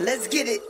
Let's get it.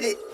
get it.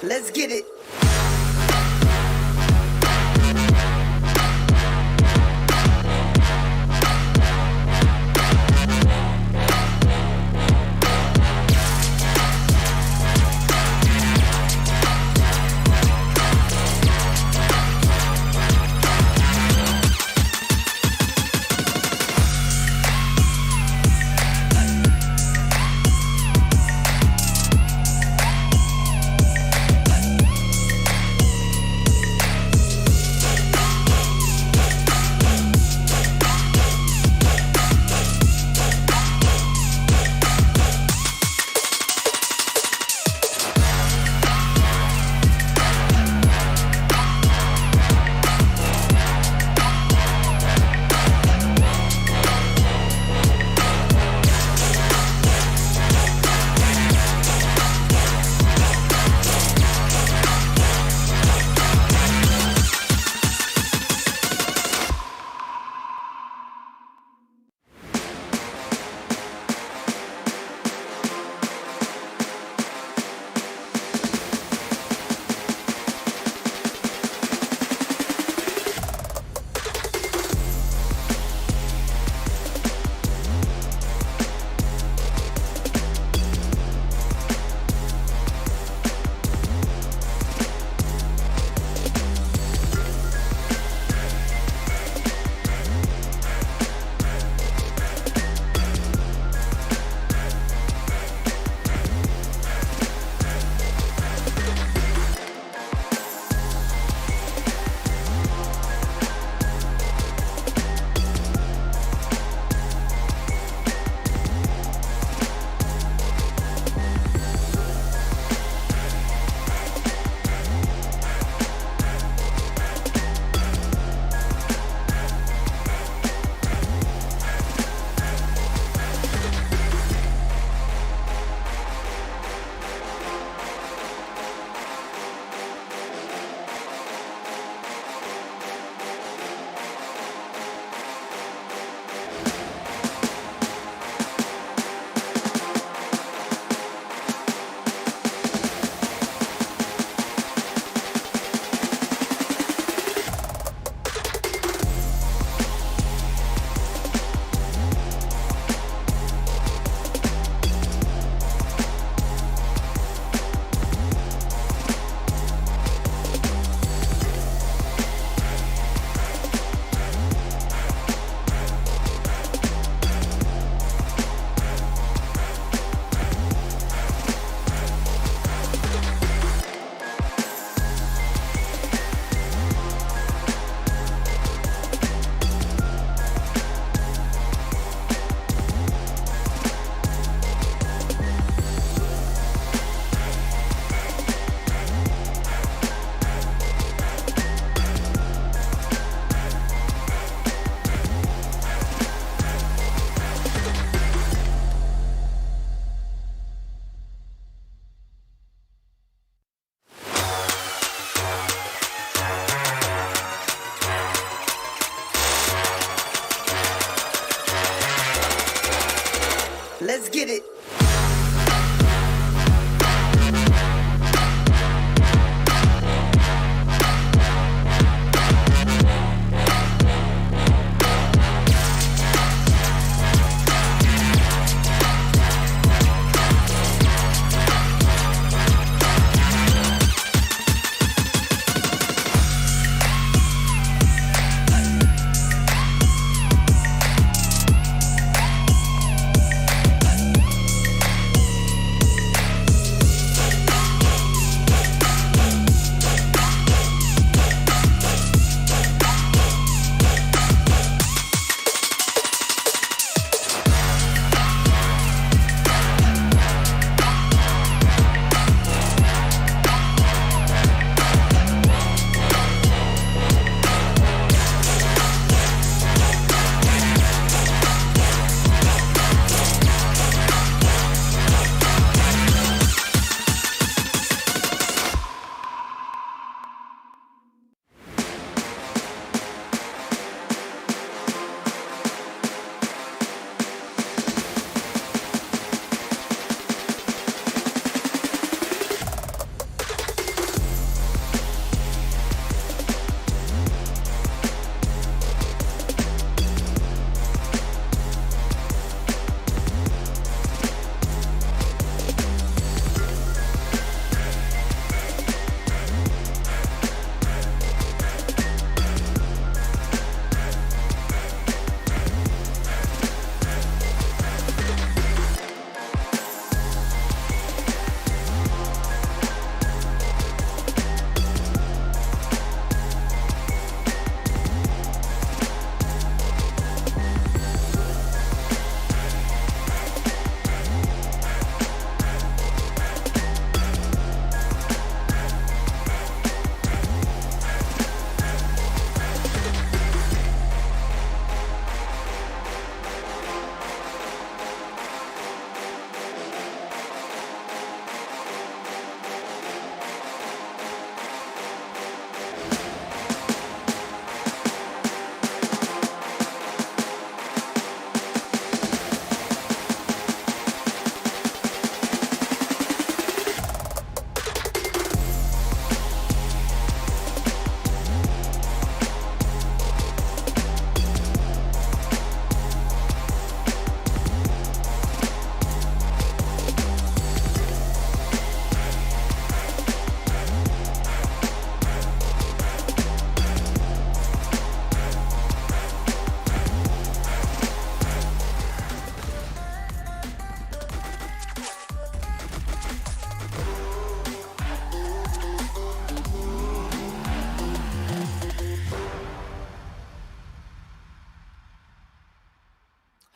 Let's get it.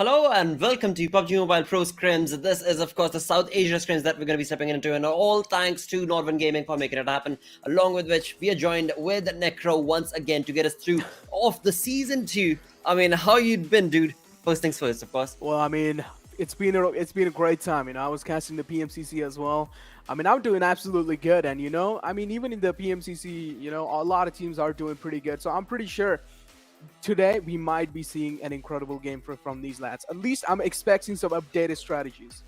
Hello and welcome to PUBG Mobile Pro Scrims. This is, of course, the South Asia Scrims that we're going to be stepping into, and all thanks to Northern Gaming for making it happen. Along with which, we are joined with Necro once again to get us through of the season 2. I mean, how you been, dude? First things first, of course. Well, I mean, it's been a great time. I was casting the PMCC as well. I mean, I'm doing absolutely good, and I mean, even in the PMCC, a lot of teams are doing pretty good. So I'm pretty sure today we might be seeing an incredible game from these lads. At least I'm expecting some updated strategies.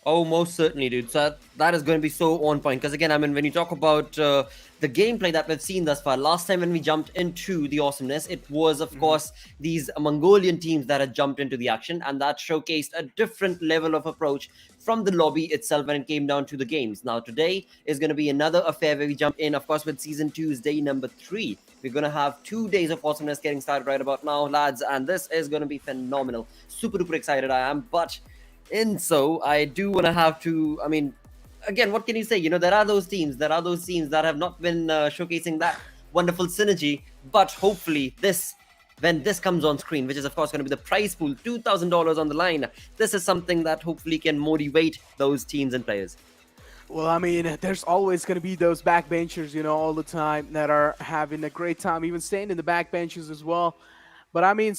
Oh, most certainly, dude. So that is going to be so on point. Because again, I mean, when you talk about the gameplay that we've seen thus far, last time when we jumped into the awesomeness, it was, of course, these Mongolian teams that had jumped into the action, and that showcased a different level of approach from the lobby itself when it came down to the games. Now, today is going to be another affair where we jump in, of course, with Season 2's day number 3. We're going to have 2 days of awesomeness getting started right about now, lads, and this is going to be phenomenal. Super duper excited I am, but so I do want to have to, I mean, again, what can you say? There are those teams that have not been showcasing that wonderful synergy, but hopefully when this comes on screen, which is of course going to be the prize pool, $2,000 on the line, this is something that hopefully can motivate those teams and players. Well, I mean, there's always going to be those backbenchers, all the time that are having a great time, even staying in the backbenches as well. But I mean,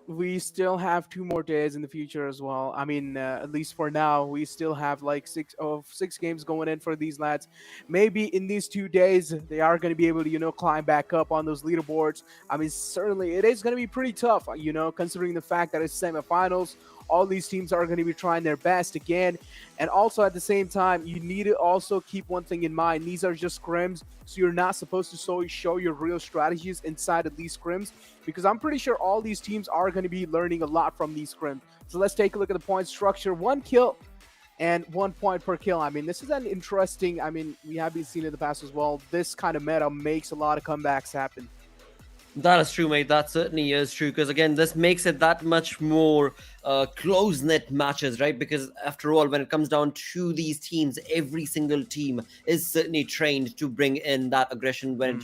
we still have 2 more days in the future as well. I mean, at least for now, we still have like 6 games going in for these lads. Maybe in these 2 days, they are going to be able to, climb back up on those leaderboards. I mean, certainly it is going to be pretty tough, considering the fact that it's semifinals. All these teams are going to be trying their best again. And also at the same time, you need to also keep one thing in mind. These are just scrims, so you're not supposed to show your real strategies inside of these scrims, because I'm pretty sure all these teams are going to be learning a lot from these scrims. So let's take a look at the point structure. 1 kill and 1 point per kill. I mean, this is an interesting, we have been seeing in the past as well. This kind of meta makes a lot of comebacks happen. That is true, mate. That certainly is true. Because again, this makes it that much more close-knit matches, right? Because after all, when it comes down to these teams, every single team is certainly trained to bring in that aggression when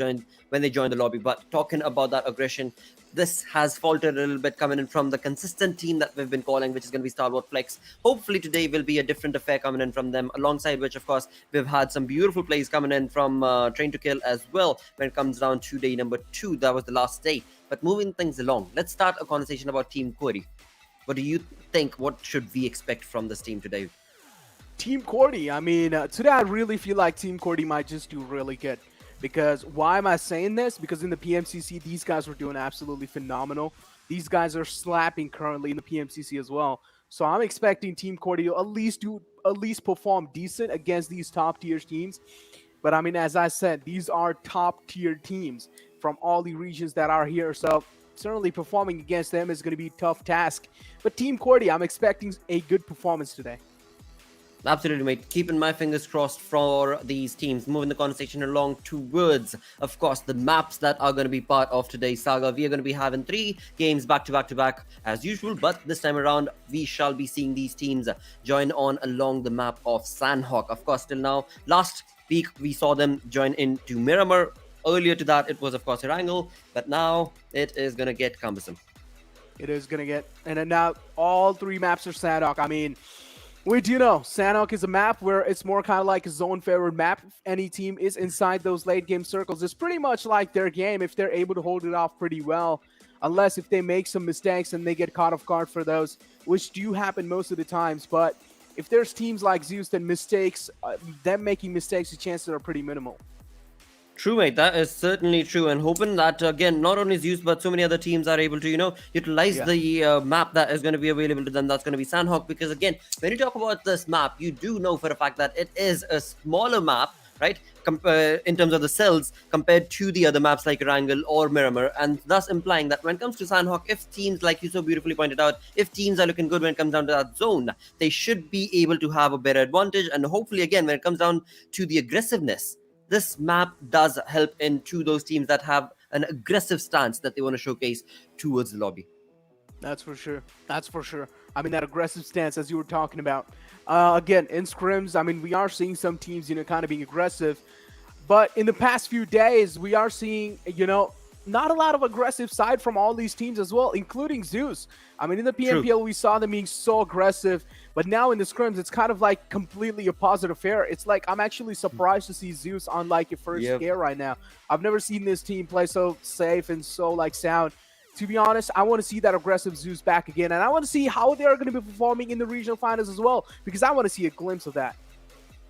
they join the lobby. But talking about that aggression, this has faltered a little bit coming in from the consistent team that we've been calling, which is going to be Stalwart Flex. Hopefully today will be a different affair coming in from them, alongside which, of course, we've had some beautiful plays coming in from Train to Kill as well when it comes down to day number 2. That was the last day. But moving things along, let's start a conversation about Team QWERTY. What do you think? What should we expect from this team today? Team QWERTY, I mean, today I really feel like Team QWERTY might just do really good. Because why am I saying this? Because in the PMCC, these guys were doing absolutely phenomenal. These guys are slapping currently in the PMCC as well. So I'm expecting Team QWERTY to at least perform decent against these top tier teams. But I mean, as I said, these are top tier teams from all the regions that are here. So certainly performing against them is going to be a tough task. But Team QWERTY, I'm expecting a good performance today. Absolutely, mate. Keeping my fingers crossed for these teams. Moving the conversation along towards, of course, the maps that are going to be part of today's saga. We are going to be having 3 games back to back as usual, but this time around, we shall be seeing these teams join on along the map of Sanhok. Of course, till now, last week, we saw them join into Miramar. Earlier to that, it was, of course, Erangel, but now it is going to get cumbersome. It is going to get, and then now all 3 maps are Sanhok. I mean, we do know Sanhok is a map where it's more kind of like a zone-favored map. If any team is inside those late-game circles, it's pretty much like their game if they're able to hold it off pretty well. Unless if they make some mistakes and they get caught off guard for those, which do happen most of the times. But if there's teams like Zeus, then them making mistakes, the chances are pretty minimal. True, mate. That is certainly true, and hoping that again, not only Zeus but so many other teams are able to, utilize the map that is going to be available to them. That's going to be Sanhok, because again, when you talk about this map, you do know for a fact that it is a smaller map, right? In terms of the cells compared to the other maps like Erangel or Miramar, and thus implying that when it comes to Sanhok, if teams, like you so beautifully pointed out, if teams are looking good when it comes down to that zone, they should be able to have a better advantage. And hopefully, again, when it comes down to the aggressiveness, this map does help into those teams that have an aggressive stance that they want to showcase towards the lobby. That's for sure. That's for sure. I mean, that aggressive stance, as you were talking about. Again, in scrims, I mean, we are seeing some teams, kind of being aggressive. But in the past few days, we are seeing, not a lot of aggressive side from all these teams as well, including Zeus. I mean, in the PNPL, we saw them being so aggressive, but now in the scrims, it's kind of like completely a positive affair. It's like I'm actually surprised to see Zeus on like a first scare right now. I've never seen this team play so safe and so like sound. To be honest, I want to see that aggressive Zeus back again, and I want to see how they are going to be performing in the regional finals as well, because I want to see a glimpse of that.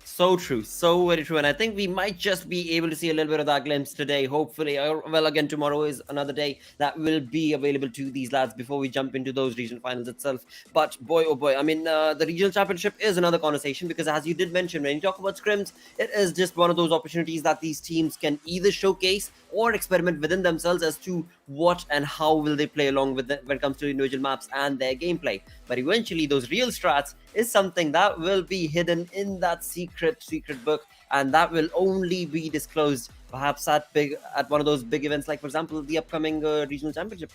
So true, so very true, and I think we might just be able to see a little bit of that glimpse today, hopefully. Well, again, tomorrow is another day that will be available to these lads before we jump into those regional finals itself. But boy, oh boy, I mean, the regional championship is another conversation, because as you did mention, when you talk about scrims, it is just one of those opportunities that these teams can either showcase or experiment within themselves as to what and how will they play along with when it comes to individual maps and their gameplay. But eventually, those real strats is something that will be hidden in that secret book, and that will only be disclosed perhaps at one of those big events, like for example the upcoming regional championship.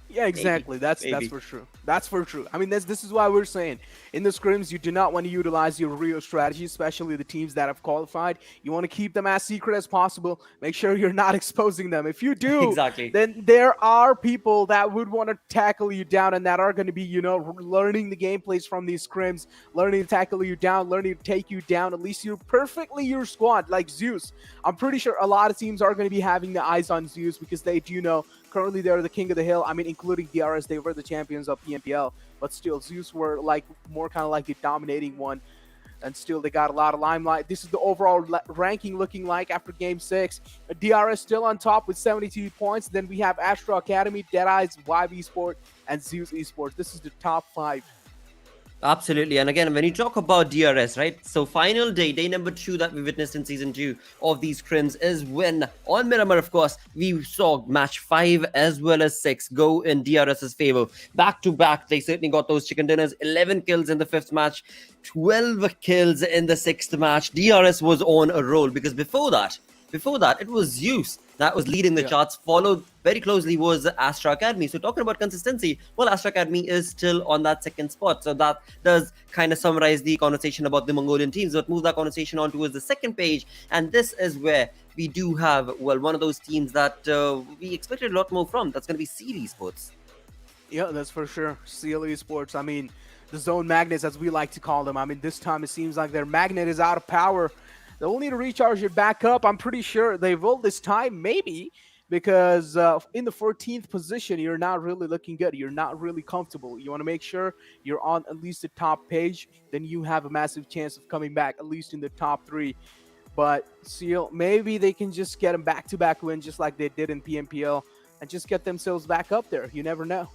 Yeah, exactly. That's for true. That's for true. I mean, this is why we're saying in the scrims you do not want to utilize your real strategy, especially the teams that have qualified. You want to keep them as secret as possible. Make sure you're not exposing them. If you do, then there are people that would want to tackle you down and that are going to be, you know, learning the gameplays from these scrims, learning to tackle you down, learning to take you down. At least you're perfectly your squad, like Zeus. I'm pretty sure a lot of teams are going to be having the eyes on Zeus because they do know currently they're the king of the hill. I mean, including DRS, they were the champions of PNPL, but still Zeus were like more kind of like the dominating one, and still they got a lot of limelight. This is the overall ranking looking like after game 6. DRS still on top with 72 points. Then we have Astra Academy, Deadeyes, Esports, and Zeus Esports. This is the top 5. Absolutely. And again, when you talk about DRS, right? So final day number 2 that we witnessed in season 2 of these scrims is when on Miramar, of course, we saw match 5 as well as 6 go in DRS's favor. Back to back, they certainly got those chicken dinners. 11 kills in the 5th match, 12 kills in the 6th match. DRS was on a roll, because before that, it was Zeus that was leading the charts. Followed very closely was Astra Academy. So talking about consistency, well, Astra Academy is still on that 2nd spot. So that does kind of summarize the conversation about the Mongolian teams. But move that conversation on towards the 2nd page. And this is where we do have, well, one of those teams that we expected a lot more from. That's going to be CL Esports. Yeah, that's for sure. CL Esports. I mean, the zone magnets, as we like to call them. I mean, this time it seems like their magnet is out of power. They'll need to recharge it back up. I'm pretty sure they will this time, maybe, because in the 14th position, you're not really looking good. You're not really comfortable. You want to make sure you're on at least the top page. Then you have a massive chance of coming back, at least in the top 3. But CL, maybe they can just get them back-to-back win, just like they did in PNPL, and just get themselves back up there. You never know.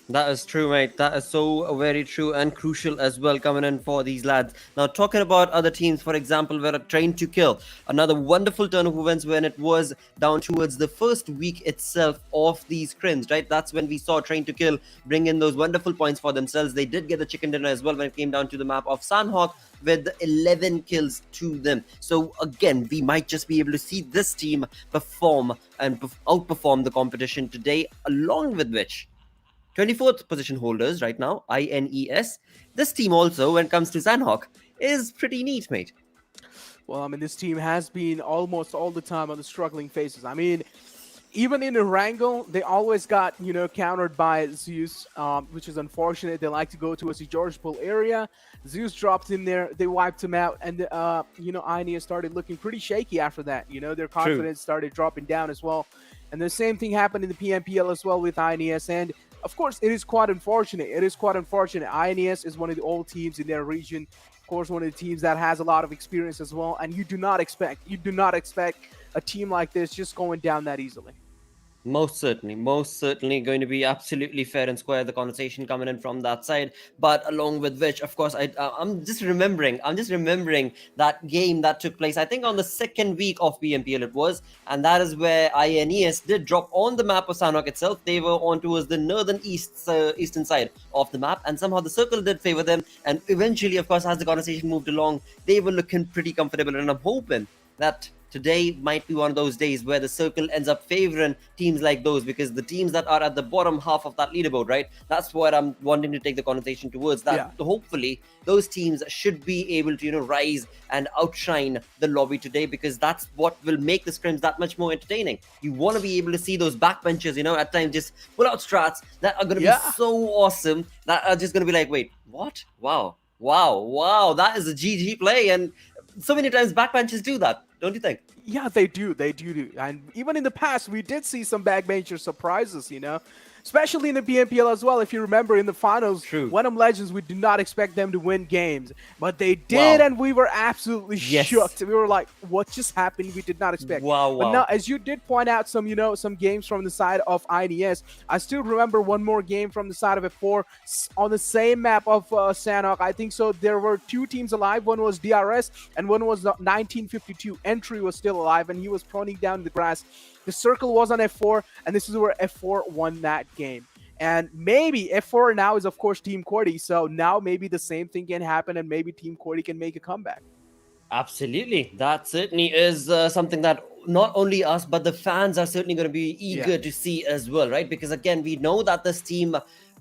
That is true, mate. That is so very true and crucial as well coming in for these lads. Now, talking about other teams, for example, were Train to Kill. Another wonderful turn of events when it was down towards the first week itself of these scrims, right? That's when we saw Train to Kill bring in those wonderful points for themselves. They did get the chicken dinner as well when it came down to the map of Sanhok with 11 kills to them. So again, we might just be able to see this team perform and outperform the competition today, along with which 24th position holders right now, INES. This team also, when it comes to Sanhok, is pretty neat, mate. Well, I mean, this team has been almost all the time on the struggling phases. I mean, even in the wrangle, they always got, you know, countered by Zeus, which is unfortunate. They like to go towards the George Pool area. Zeus dropped in there. They wiped him out. And, you know, INES started looking pretty shaky after that. You know, their confidence started dropping down as well. And the same thing happened in the PNPL as well with INES. And of course, it is quite unfortunate. INES is one of the old teams in their region. Of course, one of the teams that has a lot of experience as well. And you do not expect a team like this just going down that easily. Most certainly going to be absolutely fair and square, the conversation coming in from that side. But along with which, of course, I'm just remembering that game that took place, I think on the 2nd week of PNPL it was, and that is where INES did drop on the map of Sanhok itself. They were on towards the northern eastern side of the map, and somehow the circle did favor them, and eventually, of course, as the conversation moved along, they were looking pretty comfortable, and I'm hoping that today might be one of those days where the circle ends up favoring teams like those, because the teams that are at the bottom half of that leaderboard, right? That's what I'm wanting to take the conversation towards. That hopefully those teams should be able to, rise and outshine the lobby today, because that's what will make the scrims that much more entertaining. You want to be able to see those backbenchers, at times just pull out strats that are going to be so awesome, that are just going to be like, wait, what? Wow, that is a GG play. And so many times backbenchers do that, don't you think? Yeah, they do. And even in the past, we did see some backbencher surprises, especially in the BNPL as well. If you remember in the finals, Venom Legends, we did not expect them to win games, but they did, and we were absolutely shocked. We were like, what just happened? We did not expect. But now, as you did point out some, some games from the side of INES, I still remember one more game from the side of F4 on the same map of Sanhok. I think so. There were two teams alive. One was DRS, and one was 1952. Entry was still alive, and he was proning down the grass. The circle was on F4, and this is where F4 won that game. And maybe F4 now is, of course, Team QWERTY, so now maybe the same thing can happen, and maybe Team QWERTY can make a comeback. Absolutely. That certainly is something that not only us, but the fans are certainly going to be eager to see as well, right? Because, again, we know that this team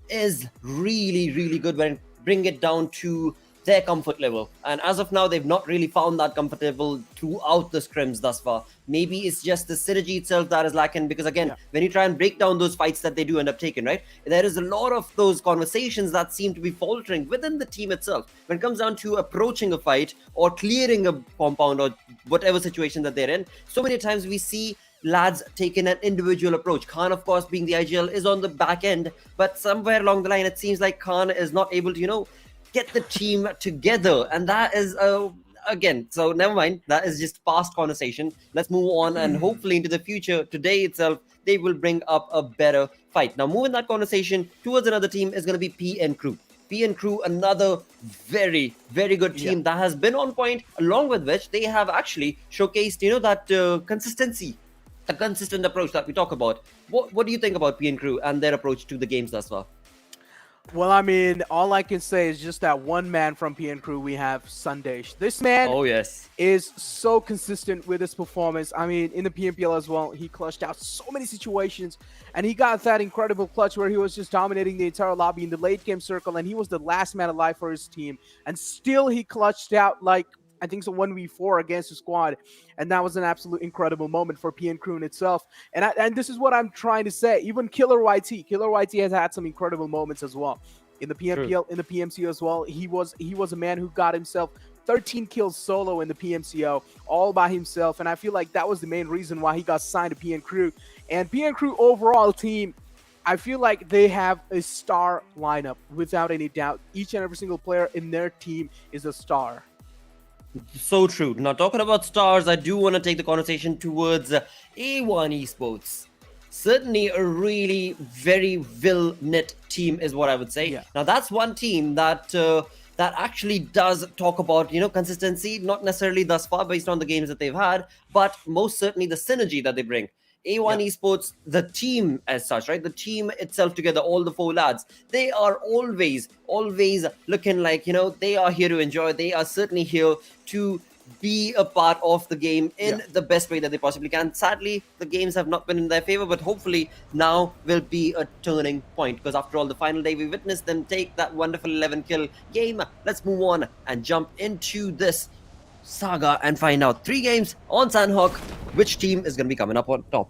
is really, really good when bring it down to their comfort level, and as of now they've not really found that comfortable throughout the scrims thus far. Maybe it's just the synergy itself that is lacking, because again, when you try and break down those fights that they do end up taking, right, there is a lot of those conversations that seem to be faltering within the team itself when it comes down to approaching a fight or clearing a compound or whatever situation that they're in. So many times we see lads taking an individual approach. Khan, of course, being the IGL, is on the back end, but somewhere along the line it seems like Khan is not able to get the team together, and that is again, so never mind, that is just past conversation. Let's move on, and hopefully into the future, today itself, they will bring up a better fight. Now, moving that conversation towards another team is going to be PN Crew. PN Crew, another very, very good team that has been on point, along with which they have actually showcased, that consistency, a consistent approach that we talk about. What do you think about PN Crew and their approach to the games thus far? Well, I mean, all I can say is just that one man from PN Crew, we have Sandesh. This man is so consistent with his performance. I mean, in the PNPL as well, he clutched out so many situations, and he got that incredible clutch where he was just dominating the entire lobby in the late game circle, and he was the last man alive for his team. And still, he clutched out like, I think so 1v4 against the squad, and that was an absolute incredible moment for PN Crew in itself. And this is what I'm trying to say. Even QWERTY has had some incredible moments as well in the PNPL, in the PMCO as well. He was a man who got himself 13 kills solo in the PMCO all by himself, and I feel like that was the main reason why he got signed to PN Crew. And PN Crew overall team, I feel like they have a star lineup without any doubt. Each and every single player in their team is a star. So true. Now, talking about stars, I do want to take the conversation towards A1 Esports. Certainly a really very well-knit team is what I would say. Now, that's one team that that actually does talk about, consistency, not necessarily thus far based on the games that they've had, but most certainly the synergy that they bring. A1 Esports, the team as such, right? The team itself together, all the 4 lads, they are always looking like, they are here to enjoy. They are certainly here to be a part of the game in the best way that they possibly can. Sadly, the games have not been in their favor, but hopefully now will be a turning point, because after all, the final day we witnessed them take that wonderful 11-kill game. Let's move on and jump into this saga and find out 3 games on Sanhok, which team is going to be coming up on top.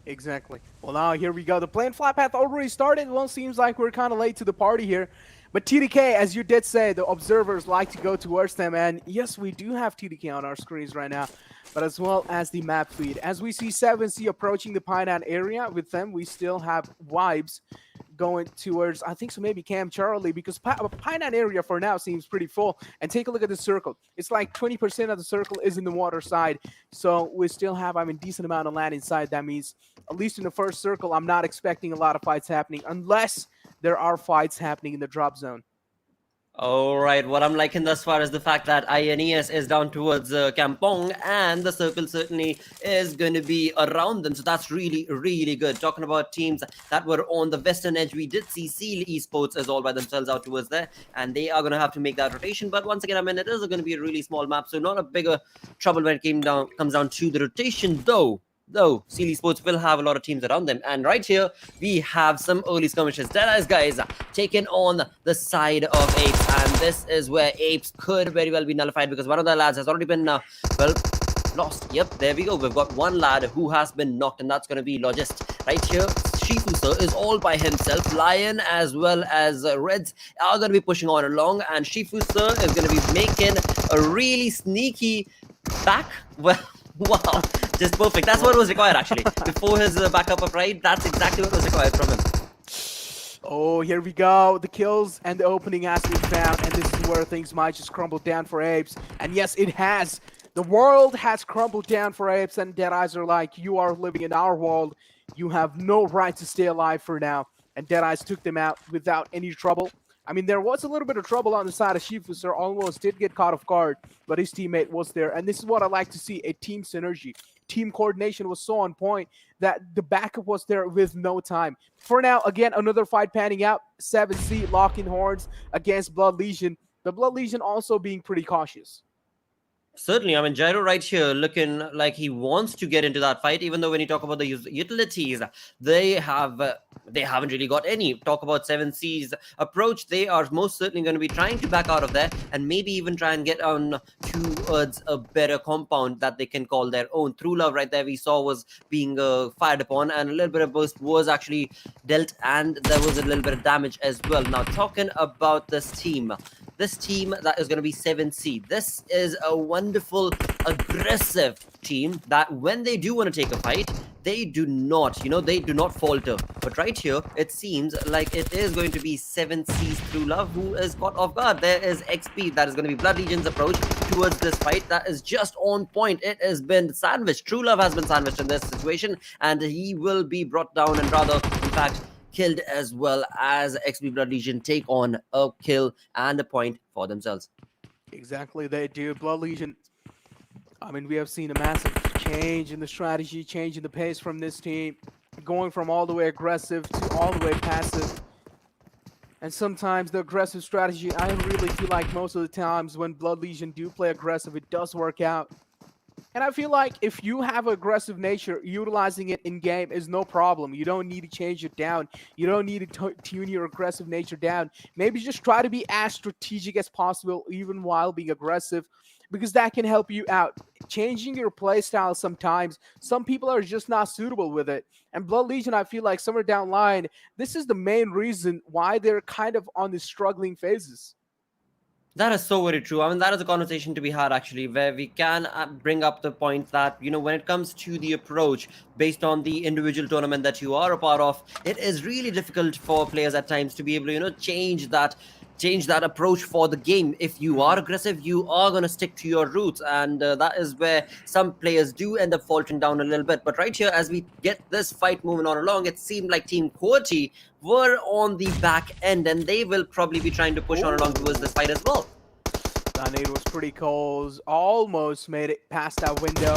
Exactly. Well, now here we go. The plane flight path already started. Well, seems like we're kind of late to the party here. But TDK, as you did say, the observers like to go towards them. And yes, we do have TDK on our screens right now, but as well as the map feed. As we see 7C approaching the Pineland area with them, we still have Vibes going towards, I think so, maybe Cam Charlie, because Pineland area for now seems pretty full. And take a look at the circle. It's like 20% of the circle is in the water side. So we still have, decent amount of land inside. That means, at least in the first circle, I'm not expecting a lot of fights happening unless there are fights happening in the drop zone. All right, what I'm liking thus far is the fact that INES is down towards Kampong, and the circle certainly is going to be around them. So that's really, really good. Talking about teams that were on the western edge, we did see Stalwart Esports as all by themselves out towards there, and they are going to have to make that rotation. But once again, I mean, it is going to be a really small map, so not a bigger trouble when it comes down to the rotation, though. Stalwart Esports will have a lot of teams around them. And right here, we have some early skirmishes. Deadeyes Guys taking on the side of APES. And this is where APES could very well be nullified because one of the lads has already been, lost. Yep, there we go. We've got one lad who has been knocked, and that's going to be Logist. Right here, Shifu sir is all by himself. Lion as well as Reds are going to be pushing on along. And Shifu sir is going to be making a really sneaky back. Well, wow, just perfect. That's what was required actually. Before his backup of Pryde, that's exactly what was required from him. Oh, here we go. The kills and the opening has been found, and this is where things might just crumble down for APES. And yes, it has. The world has crumbled down for APES, and Deadeyes are like, you are living in our world. You have no right to stay alive for now. And Deadeyes took them out without any trouble. I mean, there was a little bit of trouble on the side of Shifu, sir. Almost did get caught off guard, but his teammate was there. And this is what I like to see, a team synergy. Team coordination was so on point that the backup was there with no time. For now, again, another fight panning out. 7C locking horns against Blood Legion. The Blood Legion also being pretty cautious. Certainly, I mean, Gyro right here looking like he wants to get into that fight, even though when you talk about the utilities, they haven't really got any. Talk about 7C's approach, they are most certainly going to be trying to back out of there and maybe even try and get on towards a better compound that they can call their own. True Love right there we saw was being fired upon, and a little bit of burst was actually dealt, and there was a little bit of damage as well. Now, talking about this team that is going to be 7C. This is a wonderful, aggressive team that when they do want to take a fight, they do not, they do not falter. But right here, it seems like it is going to be 7C's True Love who is caught off guard. There is XP. That is going to be Blood Legion's approach towards this fight. That is just on point. It has been sandwiched. True Love has been sandwiched in this situation, and he will be brought down and rather, in fact, killed as well as XP Blood Legion take on a kill and a point for themselves. Exactly, they do. Blood Legion, I mean, we have seen a massive change in the strategy, change in the pace from this team, going from all the way aggressive to all the way passive. And sometimes the aggressive strategy, I really feel like most of the times when Blood Legion do play aggressive, it does work out. And I feel like if you have aggressive nature, utilizing it in game is no problem. You don't need to change it down. You don't need to tune your aggressive nature down. Maybe just try to be as strategic as possible, even while being aggressive, because that can help you out. Changing your play style sometimes, some people are just not suitable with it. And Blood Legion, I feel like somewhere down the line, this is the main reason why they're kind of on the struggling phases. That is so very true. I mean, that is a conversation to be had actually, where we can bring up the point that, when it comes to the approach based on the individual tournament that you are a part of, it is really difficult for players at times to be able to, change that approach for the game. If you are aggressive, you are going to stick to your roots, and that is where some players do end up faltering down a little bit. But right here, as we get this fight moving on along, it seemed like Team QWERTY were on the back end, and they will probably be trying to push on along towards this fight as well. That nade was pretty cold. Almost made it past that window.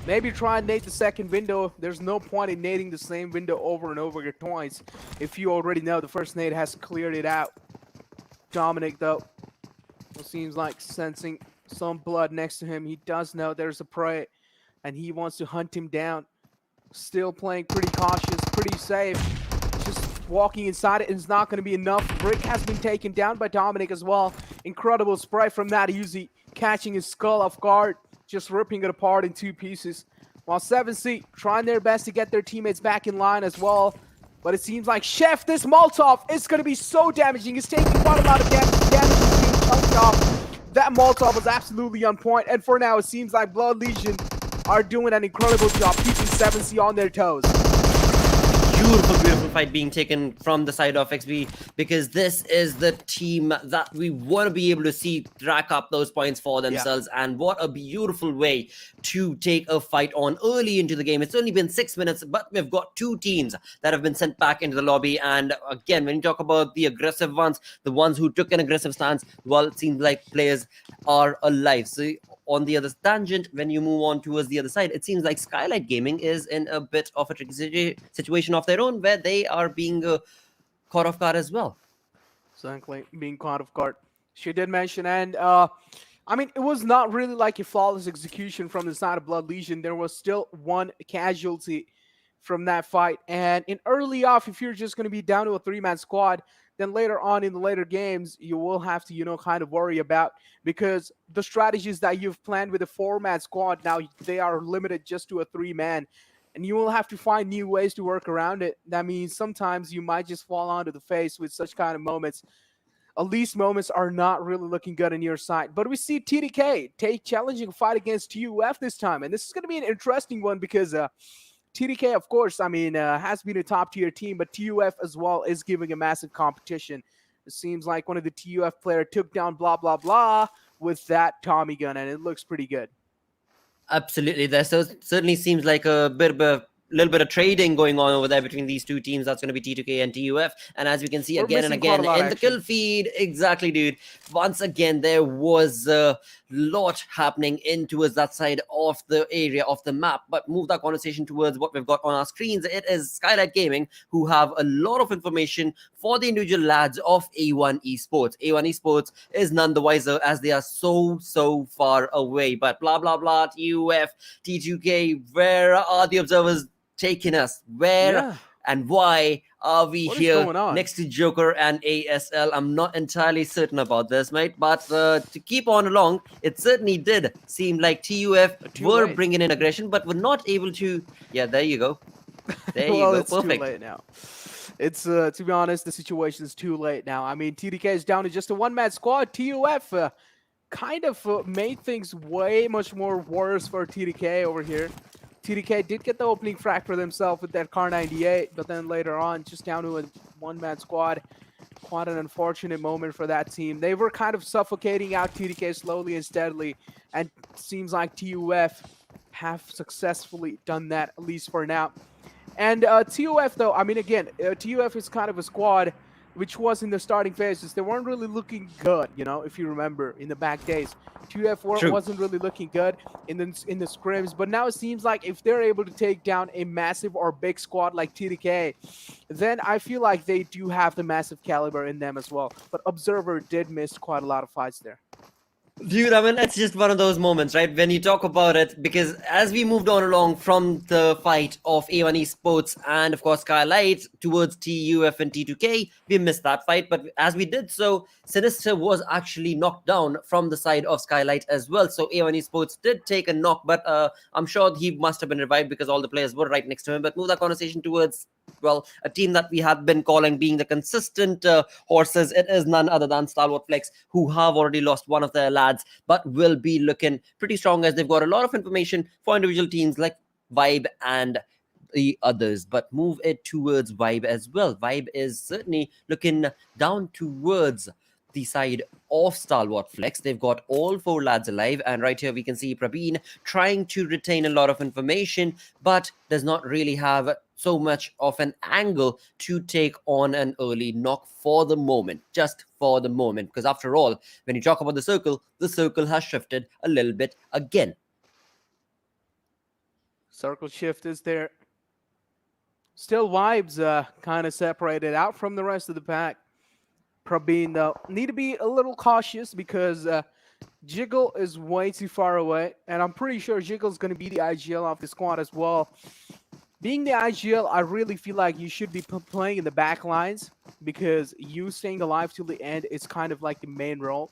Maybe try and nade the second window. There's no point in nading the same window over and over twice if you already know the first nade has cleared it out. Dominic, though, seems like sensing some blood next to him. He does know there's a prey, and he wants to hunt him down. Still playing pretty cautious, pretty safe. Just walking inside it is not going to be enough. Brick has been taken down by Dominic as well. Incredible spray from that Uzi, catching his skull off guard, just ripping it apart in two pieces. While 7C trying their best to get their teammates back in line as well. But it seems like Chef, this Molotov is going to be so damaging. It's taking quite a lot of damage. Damage is being chunked off. That Molotov was absolutely on point. And for now, it seems like Blood Legion are doing an incredible job keeping 7C on their toes. beautiful fight being taken from the side of XB, because this is the team that we want to be able to see rack up those points for themselves. And what a beautiful way to take a fight on early into the game. It's only been 6 minutes, but we've got 2 teams that have been sent back into the lobby. And again, when you talk about the aggressive ones, the ones who took an aggressive stance, well, it seems like players are alive. So on the other tangent, when you move on towards the other side, it seems like Skylightz Gaming is in a bit of a tricky situation of their own, where they are being caught off guard as well. Exactly, being caught off guard. She did mention, and I mean, it was not really like a flawless execution from the side of Blood Legion. There was still 1 casualty from that fight. And in early off, if you're just going to be down to a 3-man squad, then later on in the later games, you will have to, you know, kind of worry about, because the strategies that you've planned with a 4-man squad, now they are limited just to a 3-man. And you will have to find new ways to work around it. That means sometimes you might just fall onto the face with such kind of moments. At least moments are not really looking good on your side. But we see TDK take challenging fight against TUF this time. And this is going to be an interesting one, because TDK, of course, I mean, has been a top-tier team, but TUF as well is giving a massive competition. It seems like one of the TUF player took down blah, blah, blah with that Tommy gun, and it looks pretty good. Absolutely. There certainly seems like a little bit of trading going on over there between these 2 teams. That's going to be T2K and TUF. And as we can see again and again in the kill feed, exactly, dude, once again, there was a lot happening in towards that side of the area of the map. But move that conversation towards what we've got on our screens. It is Skylightz Gaming, who have a lot of information for the individual lads of A1 Esports. A1 Esports is none the wiser, as they are so far away. But blah, blah, blah, TUF, T2K, where are the observers taking us? Where and why are we here next to Joker and ASL? I'm not entirely certain about this, mate. But to keep on along, it certainly did seem like TUF were bringing in aggression, but were not able to. Yeah, there you go. There you go. It's Perfect. too late now. It's to be honest, the situation is too late now. I mean, TDK is down to just a 1-man squad. TUF kind of made things way much more worse for TDK over here. TDK did get the opening frag for themselves with that Car 98, but then later on, just down to a 1-man squad. Quite an unfortunate moment for that team. They were kind of suffocating out TDK slowly and steadily, and it seems like TUF have successfully done that, at least for now. And TUF, though, I mean, again, TUF is kind of a squad which was in the starting phases. They weren't really looking good, you know, if you remember, in the back days. TUF wasn't really looking good in the scrims, but now it seems like if they're able to take down a massive or big squad like TDK, then I feel like they do have the massive caliber in them as well. But Observer did miss quite a lot of fights there. Dude, I mean, it's just one of those moments, right? When you talk about it, because as we moved on along from the fight of A1 Esports and, of course, Skylightz towards TUF and T2K, we missed that fight. But as we did so, Sinister was actually knocked down from the side of Skylightz as well. So A1 Esports did take a knock, but I'm sure he must have been revived because all the players were right next to him. But move that conversation towards, well, a team that we have been calling being the consistent horses. It is none other than Stalwart Flex, who have already lost one of their lads, but will be looking pretty strong, as they've got a lot of information for individual teams like Vibe and the others. But move it towards Vibe as well. Vibe is certainly looking down towards the side of Stalwart Flex. They've got all 4 lads alive, and right here we can see Praveen trying to retain a lot of information, but does not really have so much of an angle to take on an early knock for the moment, just for the moment, because after all, when you talk about the circle has shifted a little bit again. Circle shift is there. Still Vibes kind of separated out from the rest of the pack. Praveen, though, need to be a little cautious because Jiggle is way too far away, and I'm pretty sure Jiggle's going to be the IGL of the squad as well. Being the IGL, I really feel like you should be playing in the back lines, because you staying alive till the end is kind of like the main role.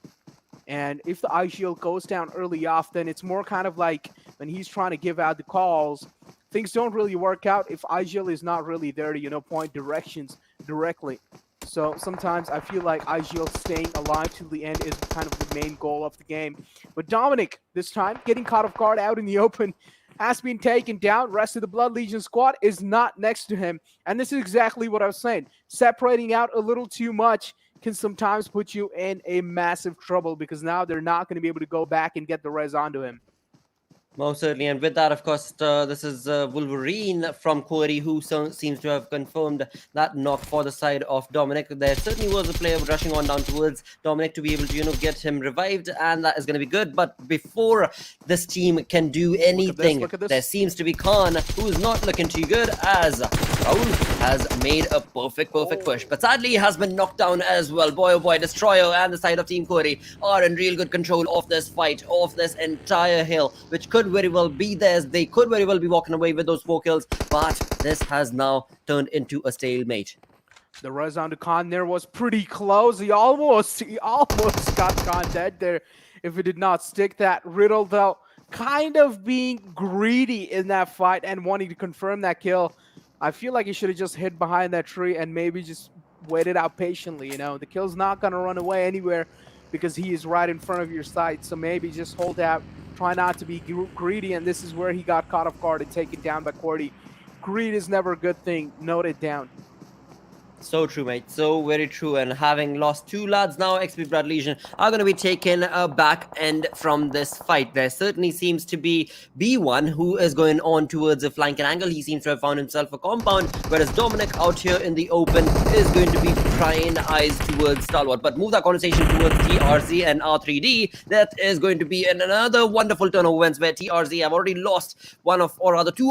And if the IGL goes down early off, then it's more kind of like when he's trying to give out the calls, things don't really work out if IGL is not really there to, you know, point directions directly. So sometimes I feel like IGL staying alive till the end is kind of the main goal of the game. But Dominic, this time, getting caught off guard out in the open, has been taken down. Rest of the Blood Legion squad is not next to him. And this is exactly what I was saying. Separating out a little too much can sometimes put you in a massive trouble, because now they're not going to be able to go back and get the res onto him. Most certainly, and with that, of course, this is Wolverine from QWERTY, who seems to have confirmed that knock for the side of Dominic. There certainly was a player rushing on down towards Dominic to be able to, get him revived, and that is going to be good. But before this team can do anything, look at this. there seems to be Khan, who's not looking too good, as Raul has made a perfect push. But sadly, he has been knocked down as well. Boy, oh boy, Destroyer and the side of Team QWERTY are in real good control of this fight, of this entire hill, which could very well be theirs. They could very well be walking away with those 4 kills, but this has now turned into a stalemate. The res on to Khan there was pretty close. He almost got Khan dead there if he did not stick that. Riddle, though, kind of being greedy in that fight and wanting to confirm that kill. I feel like he should have just hid behind that tree and maybe just waited out patiently. The kill's not going to run away anywhere because he is right in front of your sight. So maybe just hold out. Try not to be greedy, and this is where he got caught off guard and taken down by QWERTY. Greed is never a good thing. Note it down. So true, mate. So very true. And having lost 2 lads now, XP Blood Legion are going to be taken back end from this fight. There certainly seems to be B1 who is going on towards a flanking angle. He seems to have found himself a compound, whereas Dominic out here in the open is going to be prying eyes towards Stalwart. But move that conversation towards TRZ and R3D. That is going to be another wonderful turn of events where TRZ have already lost 2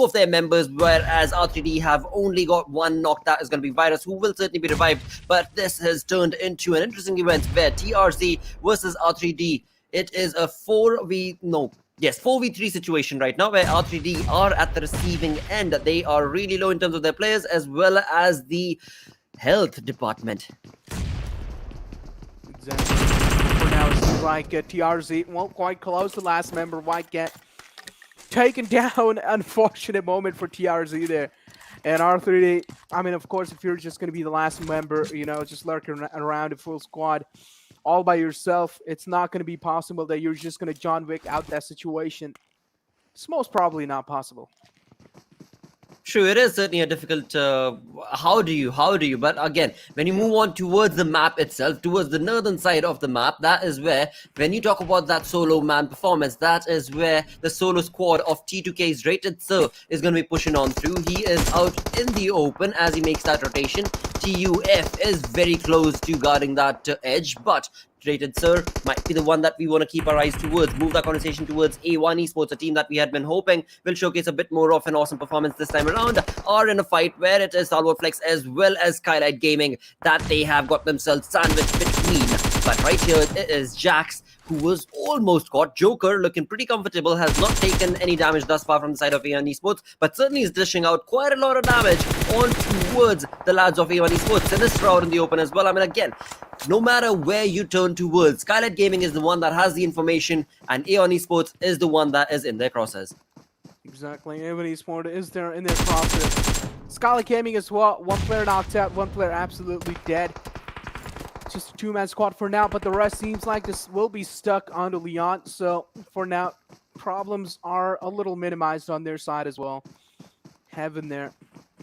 of their members, whereas R3D have only got 1 knock. That is going to be Virus, who will certainly be revived. But this has turned into an interesting event where TRZ versus R3D. It is a 4v3 situation right now, where R3D are at the receiving end. They are really low in terms of their players as well as the health department. Exactly. For now, it seems like TRZ won't quite close. The last member might get taken down. Unfortunate moment for TRZ there. And R3D, I mean, of course, if you're just going to be the last member, just lurking around a full squad all by yourself, it's not going to be possible that you're just going to John Wick out that situation. It's most probably not possible. True, it is certainly a difficult, how do you, but again, when you move on towards the map itself, towards the northern side of the map, that is where, when you talk about that solo man performance, that is where the solo squad of T2K's Rated Sir is going to be pushing on through. He is out in the open as he makes that rotation. TUF is very close to guarding that edge, but Rated Sir might be the one that we want to keep our eyes towards. Move that conversation towards A1 Esports, a team that we had been hoping will showcase a bit more of an awesome performance this time around, are in a fight where it is Stalwart Flex as well as Skylightz Gaming that they have got themselves sandwiched between. But right here it is Jax, who was almost caught. Joker, looking pretty comfortable, has not taken any damage thus far from the side of A1 Esports, but certainly is dishing out quite a lot of damage on towards the lads of A1 Esports. Sinister out in the open as well. I mean, again, no matter where you turn towards, Skylightz Gaming is the one that has the information, and A1 Esports is the one that is in their crosshairs. Exactly. A1 Esports is there in their crosshairs. Skylightz Gaming as well. 1 player knocked out, 1 player absolutely dead. Just a 2-man squad for now, but the rest seems like this will be stuck onto Leon. So for now, problems are a little minimized on their side as well. Heaven there,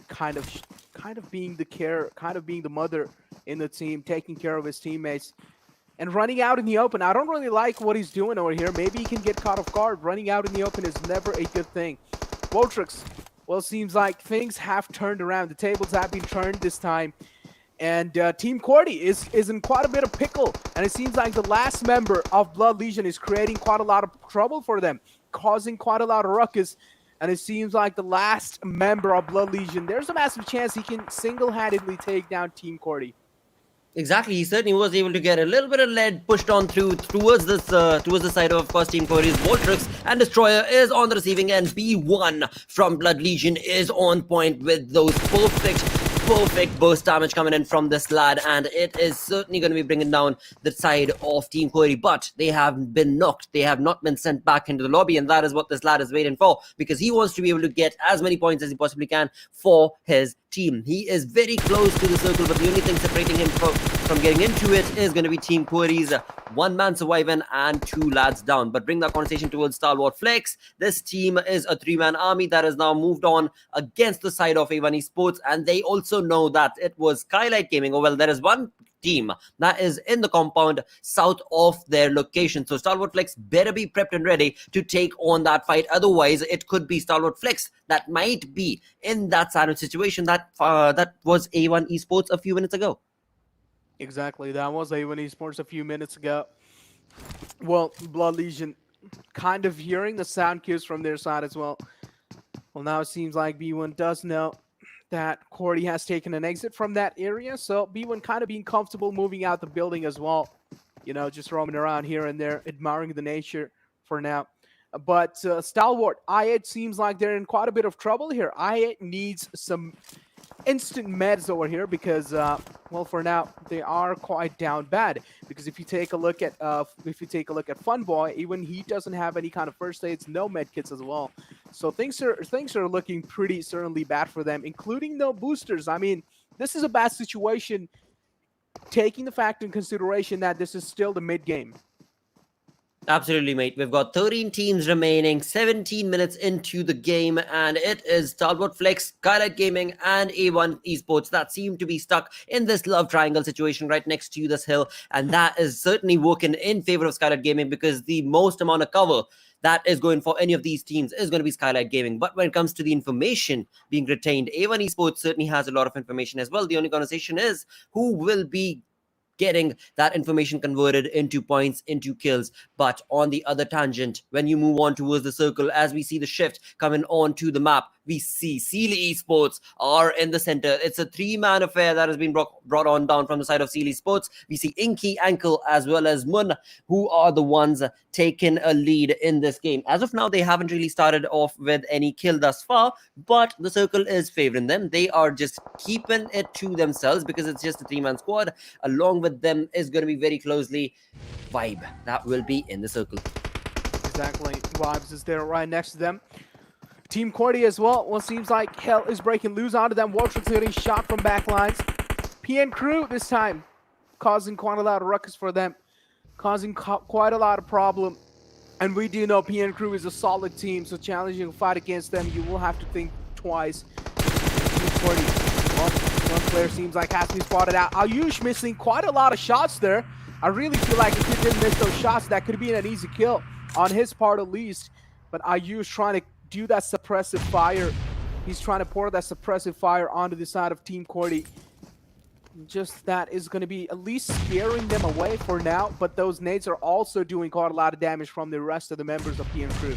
kind of being the mother in the team, taking care of his teammates and running out in the open. I don't really like what he's doing over here. Maybe he can get caught off guard. Running out in the open is never a good thing. Voltrix, well, seems like things have turned around. The tables have been turned this time. And Team QWERTY is in quite a bit of pickle. And it seems like the last member of Blood Legion is creating quite a lot of trouble for them, causing quite a lot of ruckus. And it seems like the last member of Blood Legion, there's a massive chance he can single-handedly take down Team QWERTY. Exactly, he certainly was able to get a little bit of lead pushed on through towards this towards the side of course, Team QWERTY's Voltrix, and Destroyer is on the receiving end. B1 from Blood Legion is on point with those perfect burst damage coming in from this lad, and it is certainly going to be bringing down the side of Team QWERTY. But they have been knocked. They have not been sent back into the lobby, and that is what this lad is waiting for, because he wants to be able to get as many points as he possibly can for his team. He is very close to the circle, but the only thing separating him from getting into it is going to be Team QWERTY's one-man surviving and 2 lads down. But bring that conversation towards Stalwart Flex. This team is a 3-man army that has now moved on against the side of A1 Esports, and they also know that it was Skylightz Gaming. Oh, well, there is one team that is in the compound south of their location. So Stalwart Flex better be prepped and ready to take on that fight. Otherwise, it could be Stalwart Flex that might be in that sandwich situation that was A1 Esports a few minutes ago. Exactly, that was A1 Esports a few minutes ago. Well, Blood Legion kind of hearing the sound cues from their side as well. Well, now it seems like B1 does know that QWERTY has taken an exit from that area, so B1 kind of being comfortable moving out the building as well. You know, just roaming around here and there, admiring the nature for now. But Stalwart, I8 seems like they're in quite a bit of trouble here. I8 needs some instant meds over here because, well, for now they are quite down bad. Because if you take a look at Funboy, even he doesn't have any kind of first aids, no med kits as well. So things are looking pretty certainly bad for them, including no boosters. I mean, this is a bad situation, taking the fact in consideration that this is still the mid game. Absolutely, mate. We've got 13 teams remaining, 17 minutes into the game, and it is Stalwart Flex, Skylightz Gaming, and A1 Esports that seem to be stuck in this love triangle situation right next to this hill, and that is certainly working in favor of Skylightz Gaming because the most amount of cover that is going for any of these teams is going to be Skylightz Gaming. But when it comes to the information being retained, A1 Esports certainly has a lot of information as well. The only conversation is who will be getting that information converted into points, into kills. But on the other tangent, when you move on towards the circle, as we see the shift coming onto the map, we see Sealy Esports are in the center. It's a 3-man affair that has been brought on down from the side of Sealy Esports. We see Inky, Ankle, as well as Mun, who are the ones taking a lead in this game. As of now, they haven't really started off with any kill thus far, but the circle is favoring them. They are just keeping it to themselves because it's just a 3-man squad. Along with them is going to be very closely Vibe that will be in the circle. Exactly. Vibes is there right next to them. Team QWERTY as well. Well, seems like hell is breaking loose onto them. Wartrix getting shot from backlines. PN Crew this time causing quite a lot of ruckus for them, causing quite a lot of problem. And we do know PN Crew is a solid team, so challenging a fight against them, you will have to think twice. Team QWERTY. Well, one player seems like has to be spotted out. Ayush missing quite a lot of shots there. I really feel like if he didn't miss those shots, that could have been an easy kill on his part at least. But Ayush trying to do that suppressive fire. He's trying to pour that suppressive fire onto the side of Team QWERTY. Just that is going to be at least scaring them away for now, but those nades are also doing quite a lot of damage from the rest of the members of PN Crew.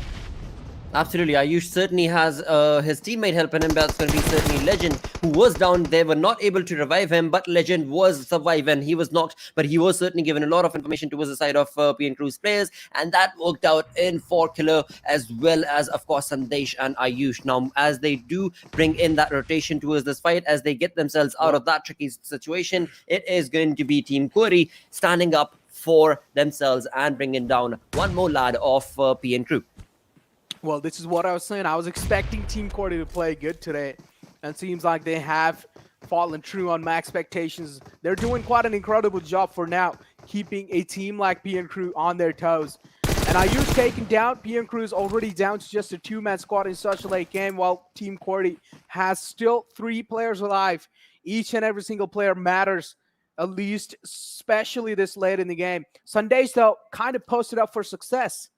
Absolutely, Ayush certainly has his teammate helping him. That's going to be certainly Legend, who was down. They were not able to revive him, but Legend was surviving. He was knocked, but he was certainly given a lot of information towards the side of PN Crew's players, and that worked out in for Killer as well as, of course, Sandesh and Ayush. Now, as they do bring in that rotation towards this fight, as they get themselves out of that tricky situation, it is going to be Team QWERTY standing up for themselves and bringing down one more lad of PN Crew. Well, this is what I was saying. I was expecting Team QWERTY to play good today. And it seems like they have fallen true on my expectations. They're doing quite an incredible job for now, keeping a team like PN Crew on their toes. And Ayush taken down. PN Crew is already down to just a 2-man squad in such a late game, while Team QWERTY has still 3 players alive. Each and every single player matters, at least, especially this late in the game. Sundays, though, kind of posted up for success.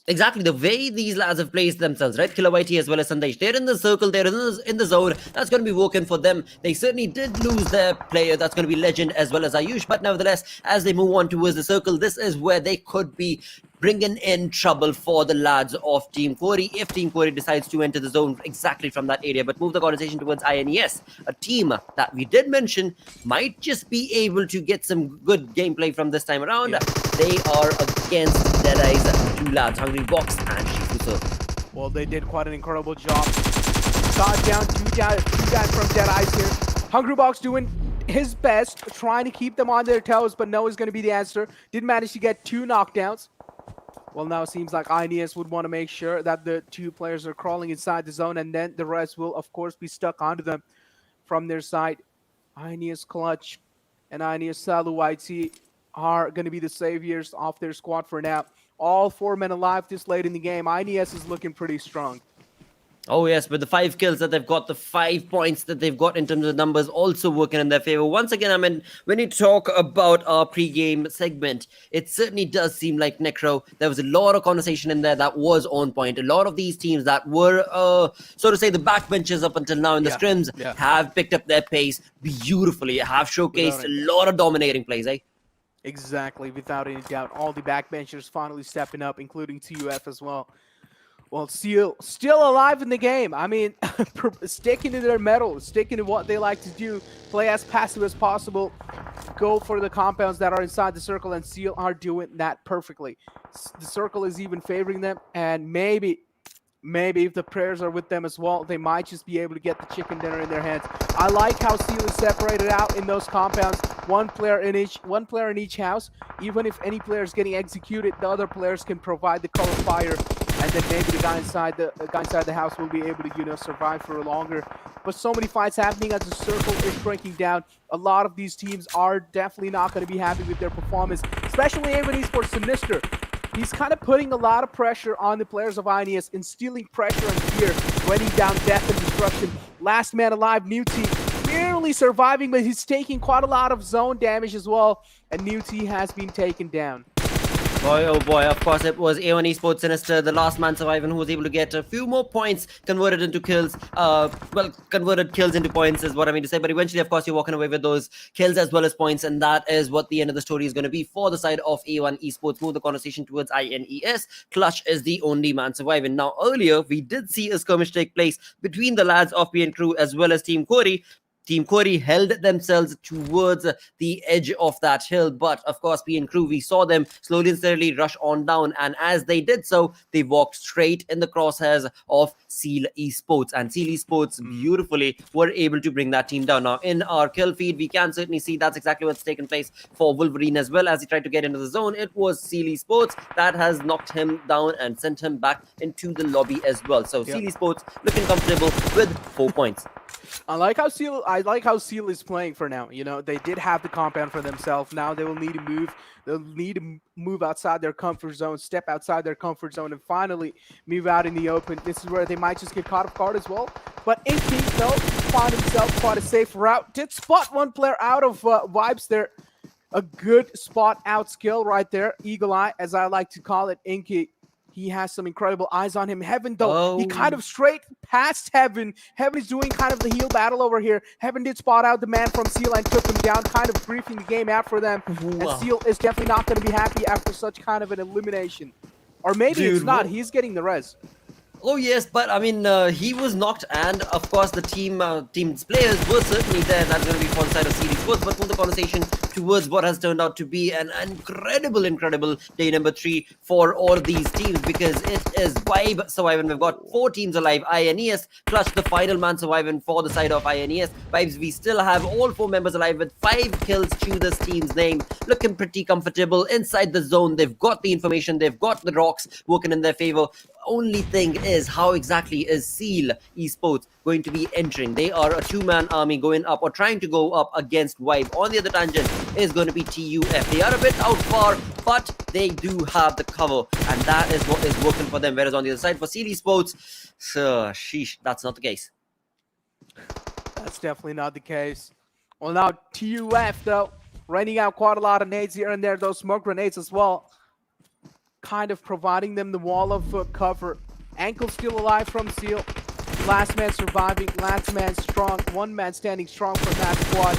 Exactly, the way these lads have placed themselves, right? QWERTY as well as Sandesh. They're in the circle, they're in the zone. That's going to be working for them. They certainly did lose their player. That's going to be Legend as well as Ayush. But nevertheless, as they move on towards the circle, this is where they could be bringing in trouble for the lads of Team QWERTY if Team QWERTY decides to enter the zone exactly from that area. But move the conversation towards INES, a team that we did mention might just be able to get some good gameplay from this time around. Yeah. They are against Deadeyes, 2 lads, Hungry Box and Shifuso. Well, they did quite an incredible job. Got down 2 guys from Deadeyes here. Hungry Box doing his best, trying to keep them on their toes, but no is going to be the answer. Did manage to get 2 knockdowns. Well, now it seems like INES would want to make sure that the 2 players are crawling inside the zone, and then the rest will, of course, be stuck onto them from their side. INES clutch and INES Skylightz are going to be the saviors of their squad for now. All 4 men alive this late in the game. INES is looking pretty strong. Oh yes, with the 5 kills that they've got, the 5 points that they've got in terms of numbers also working in their favor. Once again, I mean, when you talk about our pre-game segment, it certainly does seem like Necro, there was a lot of conversation in there that was on point. A lot of these teams that were, so to say, the backbenchers up until now in the scrims have picked up their pace beautifully, have showcased a lot of dominating plays, eh? Exactly, without any doubt. All the backbenchers finally stepping up, including TUF as well. Well, Seal still alive in the game. I mean, sticking to their metal, sticking to what they like to do, play as passive as possible, go for the compounds that are inside the circle, and Seal are doing that perfectly. The circle is even favoring them, and maybe if the prayers are with them as well, they might just be able to get the chicken dinner in their hands. I like how Seal is separated out in those compounds. One player in each house. Even if any player is getting executed, the other players can provide the color fire, and then maybe the guy inside the house will be able to, survive for longer. But so many fights happening as the circle is breaking down. A lot of these teams are definitely not going to be happy with their performance, especially APES Esports Sinister. He's kind of putting a lot of pressure on the players of INES, instilling pressure and fear, raining down death and destruction. Last man alive, New T, barely surviving, but he's taking quite a lot of zone damage as well, and New T has been taken down. Boy, oh boy, of course it was A1 Esports Sinister, the last man surviving, who was able to get a few more points converted into kills. Converted kills into points is what I mean to say. But eventually, of course, you're walking away with those kills as well as points. And that is what the end of the story is going to be for the side of A1 Esports. Move the conversation towards INES. Clutch is the only man surviving. Now, earlier, we did see a skirmish take place between the lads of PN Crew as well as Team QWERTY. Team QWERTY held themselves towards the edge of that hill, but of course, PN Crew, we saw them slowly and steadily rush on down, and as they did so, they walked straight in the crosshairs of Seal Esports, and Seal Esports beautifully were able to bring that team down. Now, in our kill feed, we can certainly see that's exactly what's taken place for Wolverine as well. As he tried to get into the zone, it was Seal Esports that has knocked him down and sent him back into the lobby as well. So Seal Esports looking comfortable with 4 points. I like how Seal is playing for now. They did have the compound for themselves. Now they will need to move. They'll need to move outside their comfort zone, step outside their comfort zone, and finally move out in the open. This is where they might just get caught off guard as well. But Inky, though, found himself quite a safe route. Did spot one player out of vibes there. A good spot out skill right there. Eagle eye, as I like to call it. Inky, he has some incredible eyes on him. Heaven, though, he kind of straight past Heaven. Heaven is doing kind of the heal battle over here. Heaven did spot out the man from Seal and took him down, kind of briefing the game out for them. And Seal is definitely not going to be happy after such kind of an elimination. Or maybe it's not. He's getting the res. Oh yes, but I mean, he was knocked, and of course the team's players were certainly there. That's going to be for the side of Series Sports, but move the conversation towards what has turned out to be an incredible day number 3 for all these teams, because it is Vibe surviving. We've got 4 teams alive. INES, Clutch, the final man surviving for the side of INES. Vibes, we still have all 4 members alive with 5 kills to this team's name. Looking pretty comfortable inside the zone. They've got the information. They've got the rocks working in their favor. Only thing is, how exactly is Seal Esports going to be entering? They are a 2-man army going up or trying to go up against Vibe. On the other tangent is going to be TUF. They are a bit out far, but they do have the cover, and that is what is working for them. Whereas on the other side for Seal Esports, sheesh, that's not the case. That's definitely not the case. Well, now TUF, though, raining out quite a lot of nades here and there, those smoke grenades as well, kind of providing them the wall of cover. Ankle still alive from Seal. Last man surviving, last man strong, 1 man standing strong from that squad.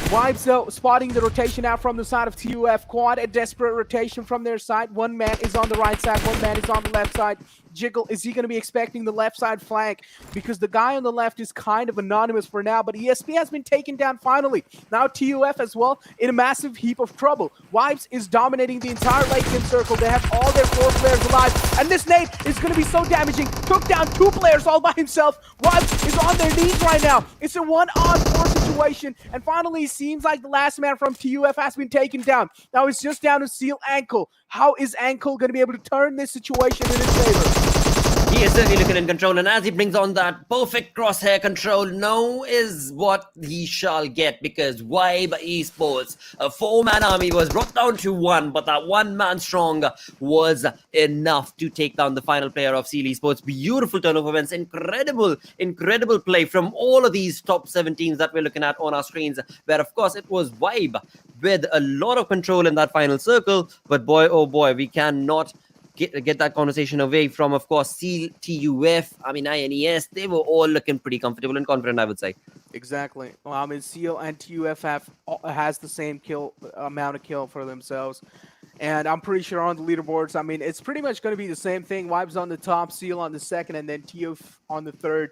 Vibes, though, spotting the rotation out from the side of TUF. Quad, a desperate rotation from their side. 1 man is on the right side, 1 man is on the left side. Jiggle, is he going to be expecting the left side flank? Because the guy on the left is kind of anonymous for now, but ESP has been taken down finally. Now TUF as well in a massive heap of trouble. Vibes is dominating the entire late game circle. They have all their 4 players alive, and this nade is going to be so damaging. Took down 2 players all by himself. Vibes is on their knees right now. It's a 1-on-4 situation, and finally it seems like the last man from TUF has been taken down. Now it's just down to Seal Ankle. How is Ankle going to be able to turn this situation in his favor? He He is certainly looking in control, and as he brings on that perfect crosshair control, now is what he shall get, because Vibe Esports, a 4-man army, was brought down to 1, but that 1-man strong was enough to take down the final player of Seal Esports. Beautiful turn of events, incredible play from all of these top 7 teams that we're looking at on our screens, where of course it was Vibe with a lot of control in that final circle, but boy, oh boy, we cannot get that conversation away from, of course, Seal, TUF, I mean, INES. They were all looking pretty comfortable and confident, I would say. Exactly. Well, I mean, Seal and TUF has the same amount of kill for themselves. And I'm pretty sure on the leaderboards, I mean, it's pretty much going to be the same thing. Vibe's on the top, Seal on the second, and then TUF on the third.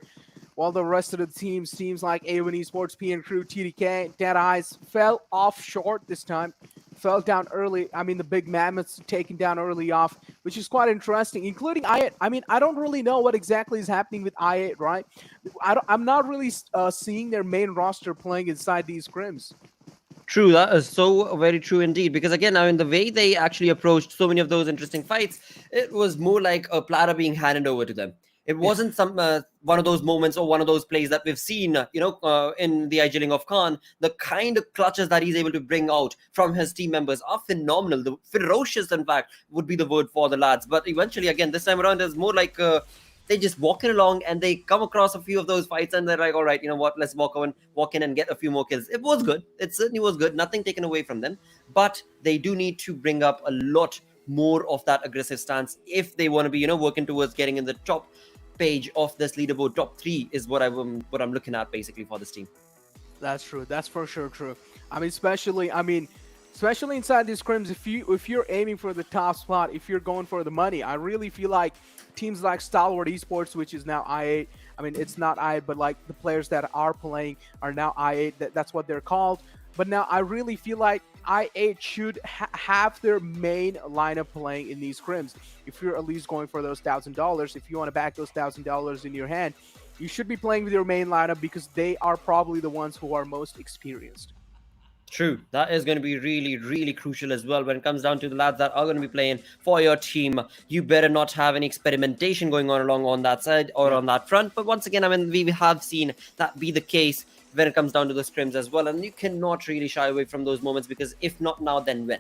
While the rest of the teams like A1 Esports, PN Crew, TDK, Deadeyes fell off short this time. Fell down early. I mean, the big mammoths taken down early off, which is quite interesting, including I8. I mean, I don't really know what exactly is happening with I8, right? I'm not really seeing their main roster playing inside these scrims. True, that is so very true indeed. Because again, I mean, the way they actually approached so many of those interesting fights, it was more like a platter being handed over to them. It wasn't some one of those moments or one of those plays that we've seen, in the IGLing of Khan. The kind of clutches that he's able to bring out from his team members are phenomenal. The ferocious, in fact, would be the word for the lads. But eventually, again, this time around, it's more like they just walking along and they come across a few of those fights and they're like, all right, you know what, let's walk in and get a few more kills. It was good. It certainly was good. Nothing taken away from them. But they do need to bring up a lot more of that aggressive stance if they want to be, working towards getting in the top page of this leaderboard. Top 3 is what I'm looking at basically for this team. That's true. That's for sure true. Especially inside these scrims, if you're aiming for the top spot, if you're going for the money, I really feel like teams like Stalwart Esports, which is now I8. I mean, it's not I8, but like the players that are playing are now I8. That's what they're called. But now I really feel like I8 should have their main lineup playing in these scrims. If you're at least going for those $1,000, if you want to back those $1,000 in your hand, you should be playing with your main lineup because they are probably the ones who are most experienced. True. That is going to be really, really crucial as well when it comes down to the lads that are going to be playing for your team. You better not have any experimentation going on along on that side or on that front. But once again, I mean, we have seen that be the case when it comes down to the scrims as well. And you cannot really shy away from those moments because if not now, then when?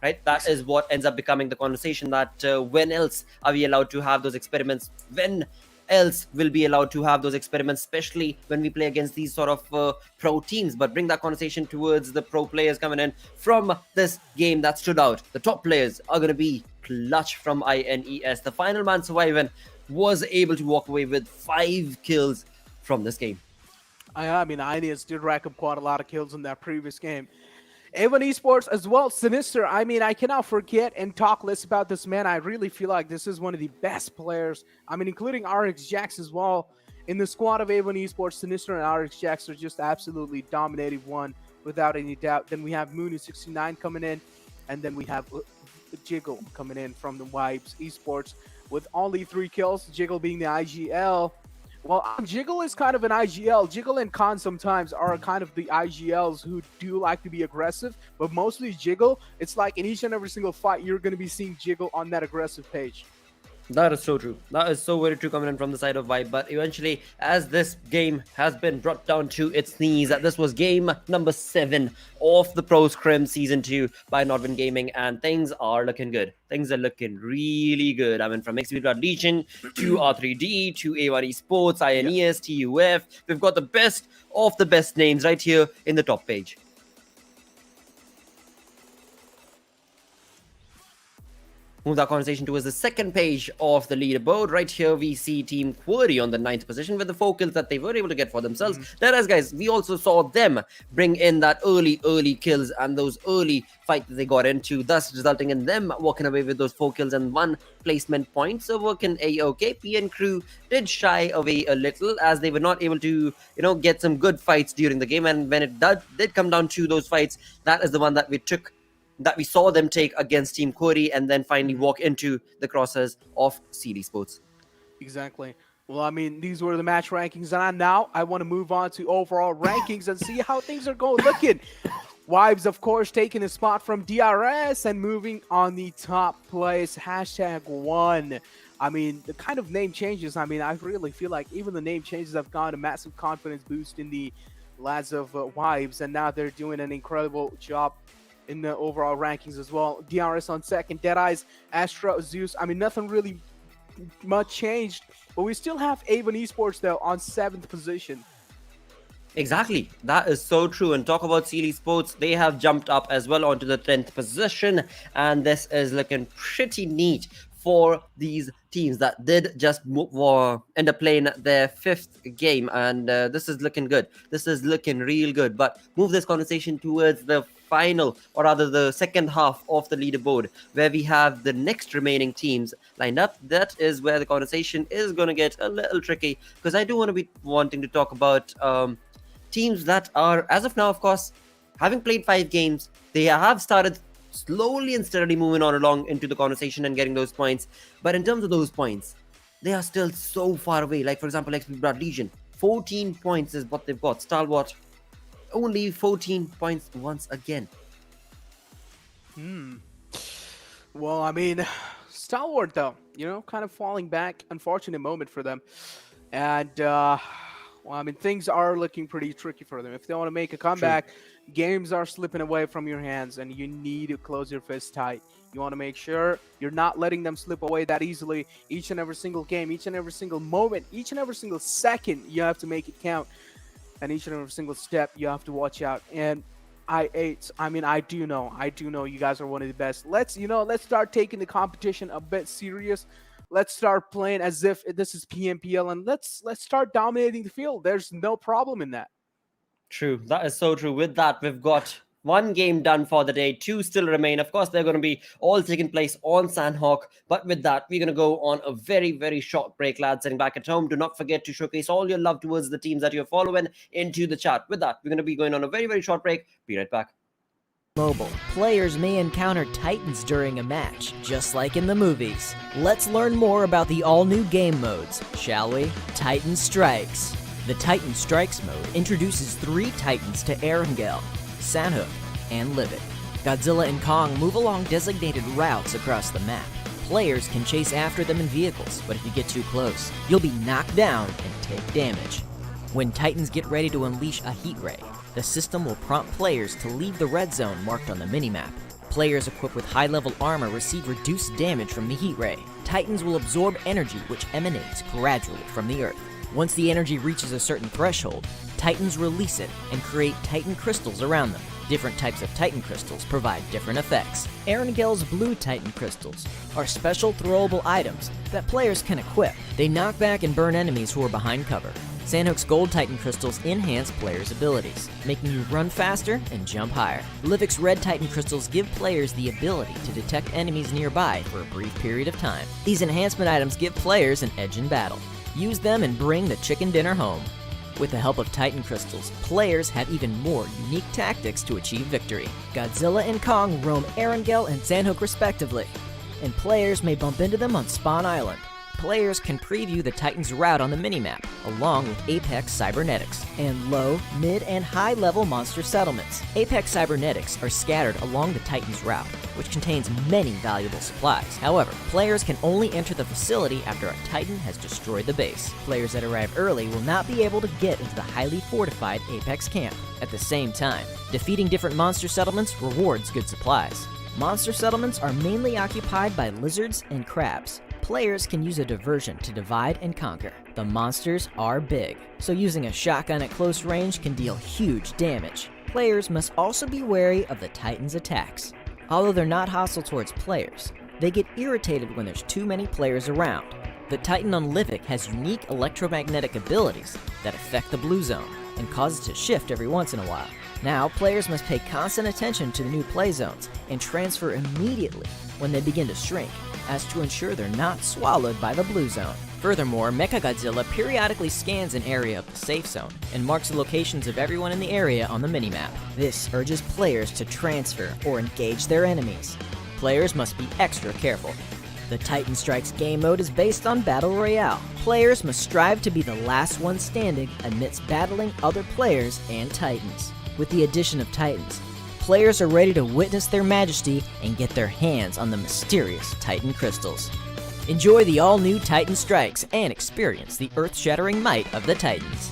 Right? That is what ends up becoming the conversation, that when else are we allowed to have those experiments? When else will be allowed to have those experiments, especially when we play against these sort of pro teams? But bring that conversation towards the pro players coming in from this game that stood out. The top players are going to be clutch from INES. The final man surviving was able to walk away with 5 kills from this game. I mean, INES did rack up quite a lot of kills in that previous game. A1 Esports as well, Sinister. I mean, I cannot forget and talk less about this man. I really feel like this is one of the best players. I mean, including RX Jax as well. In the squad of A1 Esports, Sinister and RX Jax are just absolutely dominating one without any doubt. Then we have Moonu69 coming in, and then we have Jiggle coming in from the Vibes Esports with only 3 kills. Jiggle being the IGL. Well, Jiggle is kind of an IGL. Jiggle and Khan sometimes are kind of the IGLs who do like to be aggressive, but mostly Jiggle, it's like in each and every single fight, you're going to be seeing Jiggle on that aggressive page. That is so true. That is so very true coming in from the side of Vibe. But eventually, as this game has been brought down to its knees, this was game number 7 of the Pro Scrim Season 2 by Nodwin Gaming, and things are looking good. Things are looking really good. I mean, from XP Legion to R3D to A1 Esports, INES, TUF, we've got the best of the best names right here in the top page. Move that conversation towards the second page of the leaderboard. Right here, we see Team QWERTY on the 9th position with the 4 kills that they were able to get for themselves. Deadeyes Guys, we also saw them bring in that early kills and those early fights that they got into, thus resulting in them walking away with those 4 kills and 1 placement point. So working A-OK. PN Crew did shy away a little as they were not able to, get some good fights during the game. And when it did come down to those fights, that is the one that we saw them take against Team QWERTY and then finally walk into the crosshairs of Seal Esports. Exactly. Well, I mean, these were the match rankings, and now I want to move on to overall rankings and see how things are looking. Vibes, of course, taking a spot from DRS and moving on the top place. #1 I mean, the kind of name changes, I mean, I really feel like even the name changes have gotten a massive confidence boost in the lads of Wives, and now they're doing an incredible job in the overall rankings as well. DRS on second, Deadeyes, Astra, Zeus. I mean, nothing really much changed, but we still have Avon Esports though on 7th position. Exactly, that is so true. And talk about CL Sports, they have jumped up as well onto the 10th position, and this is looking pretty neat for these teams that did just end up playing their 5th game, and this is looking good. This is looking real good. But move this conversation towards the final, or rather the second half of the leaderboard, where we have the next remaining teams lined up. That is where the conversation is going to get a little tricky, because I do want to be wanting to talk about teams that are, as of now, of course, having played 5 games, they have started slowly and steadily moving on along into the conversation and getting those points. But in terms of those points, they are still so far away. Like, for example, XP Blood Legion, 14 points is what they've got. Stalwart, only 14 points once again. Well, I mean, Stalwart, though, you know, kind of falling back. Unfortunate moment for them. And, well, I mean, things are looking pretty tricky for them. If they want to make a comeback, games are slipping away from your hands, and you need to close your fist tight. You want to make sure you're not letting them slip away that easily. Each and every single game, each and every single moment, each and every single second, you have to make it count. And each and every single step, you have to watch out. And I do know you guys are one of the best. Let's start taking the competition a bit serious. Let's start playing as if this is PMPL, and let's start dominating the field. There's no problem in that. True, that is so true. With that, we've got 1 game done for the day. 2 still remain. Of course, they're going to be all taking place on Sanhok. But with that, we're going to go on a very, very short break, lads. Sitting back at home, do not forget to showcase all your love towards the teams that you're following into the chat. With that, we're going to be going on a very, very short break. Be right back. Mobile. Players may encounter titans during a match, just like in the movies. Let's learn more about the all-new game modes, shall we? Titan Strikes. The Titan Strikes mode introduces 3 titans to Erangel, Sanhok, and Livid. Godzilla and Kong move along designated routes across the map. Players can chase after them in vehicles, but if you get too close, you'll be knocked down and take damage. When titans get ready to unleash a heat ray, the system will prompt players to leave the red zone marked on the minimap. Players equipped with high-level armor receive reduced damage from the heat ray. Titans will absorb energy which emanates gradually from the earth. Once the energy reaches a certain threshold, titans release it and create titan crystals around them. Different types of titan crystals provide different effects. Erangel's blue titan crystals are special throwable items that players can equip. They knock back and burn enemies who are behind cover. Sanhok's gold titan crystals enhance players' abilities, making you run faster and jump higher. Livik's red titan crystals give players the ability to detect enemies nearby for a brief period of time. These enhancement items give players an edge in battle. Use them and bring the chicken dinner home. With the help of Titan Crystals, players have even more unique tactics to achieve victory. Godzilla and Kong roam Erangel and Sanhok respectively, and players may bump into them on Spawn Island. Players can preview the Titan's route on the minimap, along with Apex Cybernetics, and low, mid, and high-level monster settlements. Apex Cybernetics are scattered along the Titan's route, which contains many valuable supplies. However, players can only enter the facility after a Titan has destroyed the base. Players that arrive early will not be able to get into the highly fortified Apex camp. At the same time, defeating different monster settlements rewards good supplies. Monster settlements are mainly occupied by lizards and crabs. Players can use a diversion to divide and conquer. The monsters are big, so using a shotgun at close range can deal huge damage. Players must also be wary of the Titan's attacks. Although they're not hostile towards players, they get irritated when there's too many players around. The Titan on Livik has unique electromagnetic abilities that affect the blue zone and cause it to shift every once in a while. Now, players must pay constant attention to the new play zones and transfer immediately when they begin to shrink, as to ensure they're not swallowed by the blue zone. Furthermore, Mechagodzilla periodically scans an area of the safe zone and marks the locations of everyone in the area on the minimap. This urges players to transfer or engage their enemies. Players must be extra careful. The Titan Strikes game mode is based on Battle Royale. Players must strive to be the last one standing amidst battling other players and Titans. With the addition of Titans, players are ready to witness their majesty and get their hands on the mysterious Titan crystals. Enjoy the all-new Titan Strikes and experience the earth-shattering might of the Titans.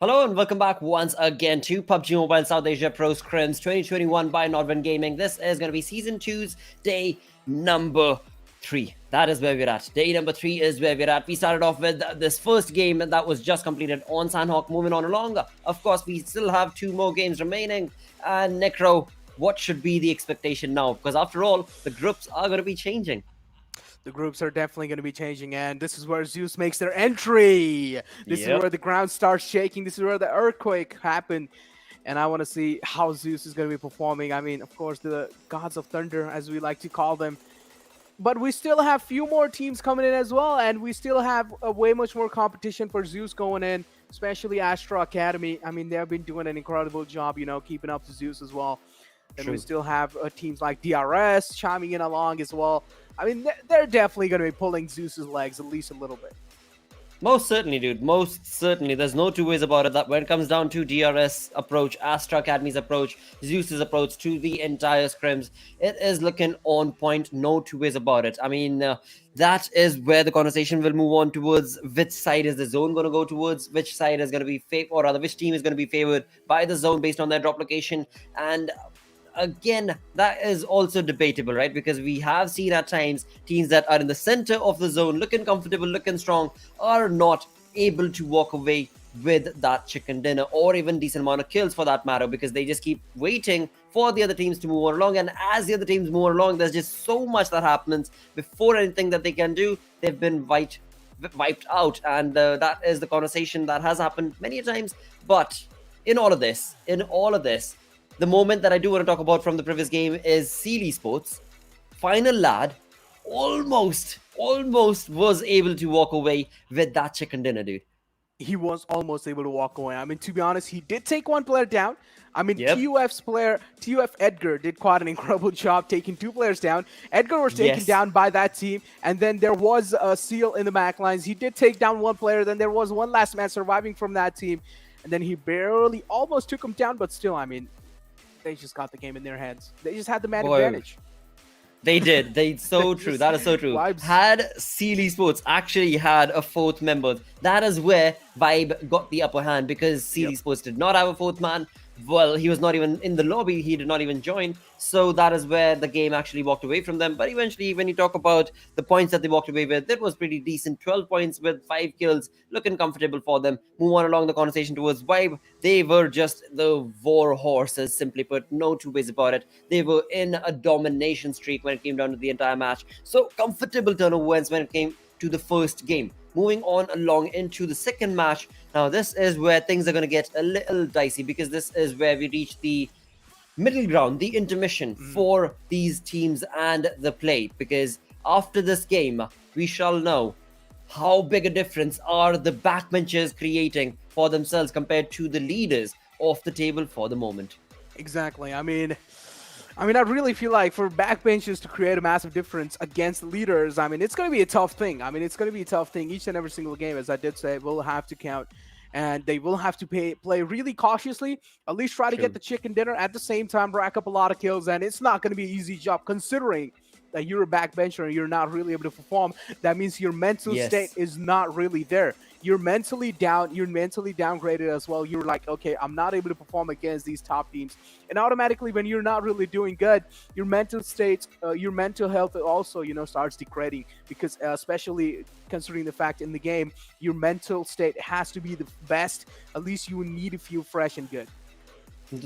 Hello and welcome back once again to PUBG Mobile South Asia Pro Scrims 2021 by Nordvan Gaming. This is going to be Season 2's day number 3. That is where we're at. Day number 3 is where we're at. We started off with this first game that was just completed on Sanhok. Moving on along, of course, we still have 2 more games remaining. And Necro, what should be the expectation now? Because after all, the groups are going to be changing. The groups are definitely going to be changing, and this is where Zeus makes their entry. This is where the ground starts shaking. This is where the earthquake happened, and I want to see how Zeus is going to be performing. I mean, of course, the gods of thunder, as we like to call them. But we still have few more teams coming in as well, and we still have way much more competition for Zeus going in, especially Astra Academy. I mean, they have been doing an incredible job, you know, keeping up to Zeus as well. And we still have teams like DRS chiming in along as well. I mean, they're definitely going to be pulling Zeus's legs at least a little bit. Most certainly, dude. Most certainly. There's no two ways about it. That when it comes down to DRS approach, Astra Academy's approach, Zeus's approach to the entire scrims, it is looking on point. No two ways about it. I mean, that is where the conversation will move on towards which side is the zone going to go towards, which side is going to be favored, or rather, which team is going to be favored by the zone based on their drop location. And again, that is also debatable, right? Because we have seen at times teams that are in the center of the zone, looking comfortable, looking strong, are not able to walk away with that chicken dinner or even decent amount of kills for that matter, because they just keep waiting for the other teams to move on along. And as the other teams move along, there's just so much that happens before anything that they can do. They've been wiped out, and that is the conversation that has happened many times. But in all of this, the moment that I do want to talk about from the previous game is TRZ Esports. Final lad almost was able to walk away with that chicken dinner, dude. He was almost able to walk away. I mean, to be honest, he did take one player down. I mean, TUF Edgar did quite an incredible job taking 2 players down. Edgar was taken down by that team, and then there was a Seal in the back lines. He did take down 1 player, then there was one last man surviving from that team, and then he barely almost took him down, but still, I mean, they just got the game in their hands. They just had the man advantage. They did. So true. That is so true. Vibes. Had TRZ Esports actually had a 4th member, that is where Vibe got the upper hand, because TRZ Esports did not have a 4th man. Well, he was not even in the lobby. He did not even join. So that is where the game actually walked away from them. But eventually, when you talk about the points that they walked away with, it was pretty decent. 12 points with 5 kills, looking comfortable for them. Move on along the conversation towards Vibe. They were just the war horses, simply put. No two ways about it. They were in a domination streak when it came down to the entire match. So comfortable turnover wins when it came to the first game. Moving on along into the second match. Now, this is where things are going to get a little dicey, because this is where we reach the middle ground, the intermission for these teams and the play. Because after this game, we shall know how big a difference are the backbenchers creating for themselves compared to the leaders of the table for the moment. Exactly. I mean, I really feel like for backbenchers to create a massive difference against leaders, I mean, it's going to be a tough thing. Each and every single game, as I did say, will have to count. And they will have to play really cautiously, at least try to get the chicken dinner, at the same time rack up a lot of kills. And it's not going to be an easy job, considering that you're a backbencher and you're not really able to perform, that means your mental state is not really there. You're mentally down, you're mentally downgraded as well. You're like, okay, I'm not able to perform against these top teams. And automatically when you're not really doing good, your mental state, your mental health also, you know, starts degrading, because especially considering the fact in the game, your mental state has to be the best. At least you need to feel fresh and good.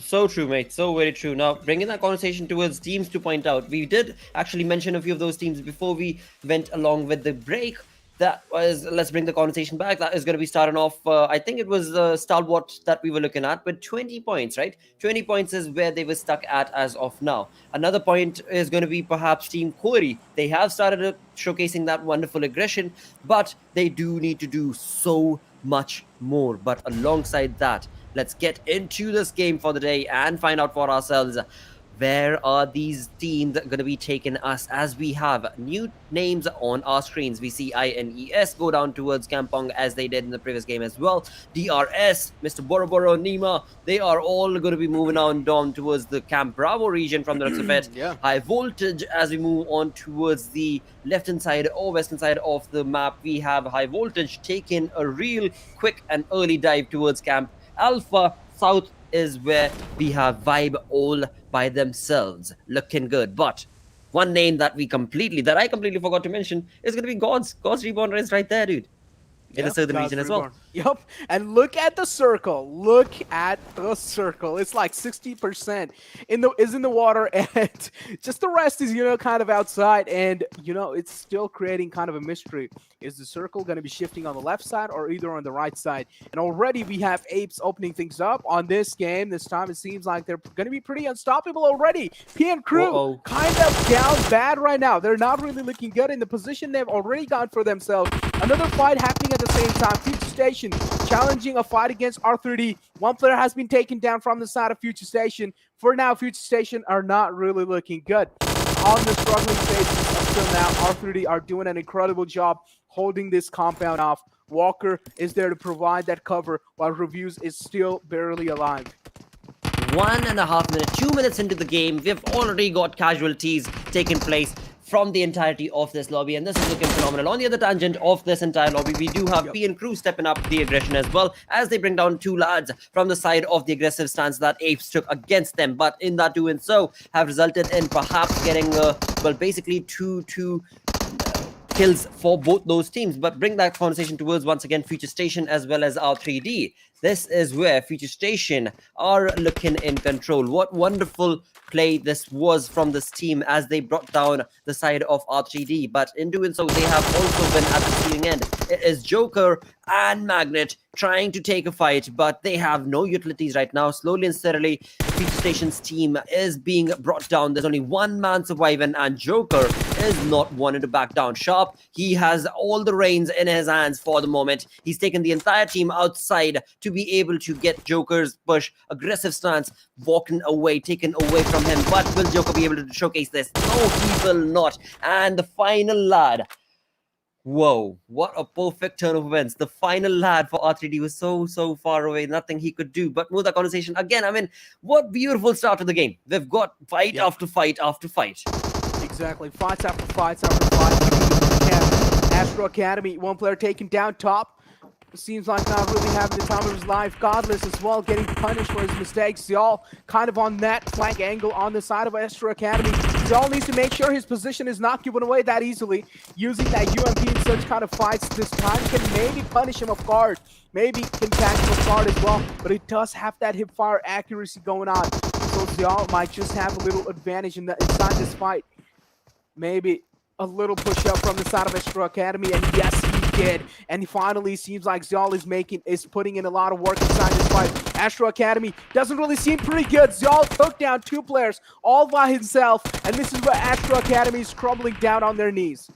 So true, mate. So very true. Now, bringing that conversation towards teams to point out, we did actually mention a few of those teams before we went along with the break. That was, let's bring the conversation back. That is going to be starting off, I think it was Stalwart that we were looking at with 20 points, right? 20 points is where they were stuck at as of now. Another point is going to be perhaps Team QWERTY. They have started showcasing that wonderful aggression, but they do need to do so much more. But alongside that, let's get into this game for the day and find out for ourselves, where are these teams going to be taking us, as we have new names on our screens. We see INES go down towards Kampong as they did in the previous game as well. DRS, Mr. Boroboro, Nima, they are all going to be moving on down towards the Camp Bravo region from the looks of it. High Voltage, as we move on towards the left-hand side or western side of the map, we have High Voltage taking a real quick and early dive towards Camp Alpha. South is where we have Vibe all by themselves, looking good. But one name that I completely forgot to mention is going to be God's Reborn is right there, dude. In the southern region as well. Yep. And look at the circle. Look at the circle. It's like 60% is in the water, and just the rest is, you know, kind of outside. And, you know, it's still creating kind of a mystery. Is the circle going to be shifting on the left side or either on the right side? And already we have APES opening things up on this game. This time it seems like they're going to be pretty unstoppable already. PN Crew kind of down bad right now. They're not really looking good in the position they've already got for themselves. Another fight happening at the same time. Futurestation challenging a fight against R3D. One player has been taken down from the side of Futurestation. For now, Futurestation are not really looking good. On the struggling phases until now, R3D are doing an incredible job holding this compound off. Walker is there to provide that cover, while Reviews is still barely alive. 1.5 minutes, 2 minutes into the game, we've already got casualties taking place from the entirety of this lobby, and this is looking phenomenal. On the other tangent of this entire lobby, we do have PN Crew stepping up the aggression as well, as they bring down two lads from the side of the aggressive stance that APES took against them, but in that doing so have resulted in perhaps getting basically two kills for both those teams. But bring that conversation towards once again Futurestation as well as R3D. This is where Futurestation are looking in control. What wonderful play this was from this team as they brought down the side of R3D. But in doing so, they have also been at the receiving end. It is Joker and Magnet trying to take a fight, but they have no utilities right now. Slowly and steadily, Futurestation's team is being brought down. There's only one man surviving, and Joker is not wanting to back down. Sharp, he has all the reins in his hands for the moment. He's taken the entire team outside to be able to get Joker's push, aggressive stance, walking away, taken away from him. But will Joker be able to showcase this? No, he will not. And the final lad. Whoa, what a perfect turn of events. The final lad for R3D was so far away, nothing he could do. But move the conversation again. I mean, what beautiful start to the game. We've got fight after fight after fight. Exactly, fights after fights after fights. Astra Academy, one player taken down top. Seems like not really having the time of his life. Godless as well, getting punished for his mistakes. Ziyal kind of on that flank angle on the side of Astra Academy. Ziyal needs to make sure his position is not given away that easily. Using that UMP in such kind of fights this time can maybe punish him off guard. Maybe can catch him off guard as well. But it does have that hip fire accuracy going on. So Ziyal might just have a little advantage inside this fight. Maybe a little push up from the side of Astra Academy, and yes, he did. And finally, seems like Ziyal is putting in a lot of work inside this fight. Astra Academy doesn't really seem pretty good. Ziyal took down two players all by himself, and this is where Astra Academy is crumbling down on their knees.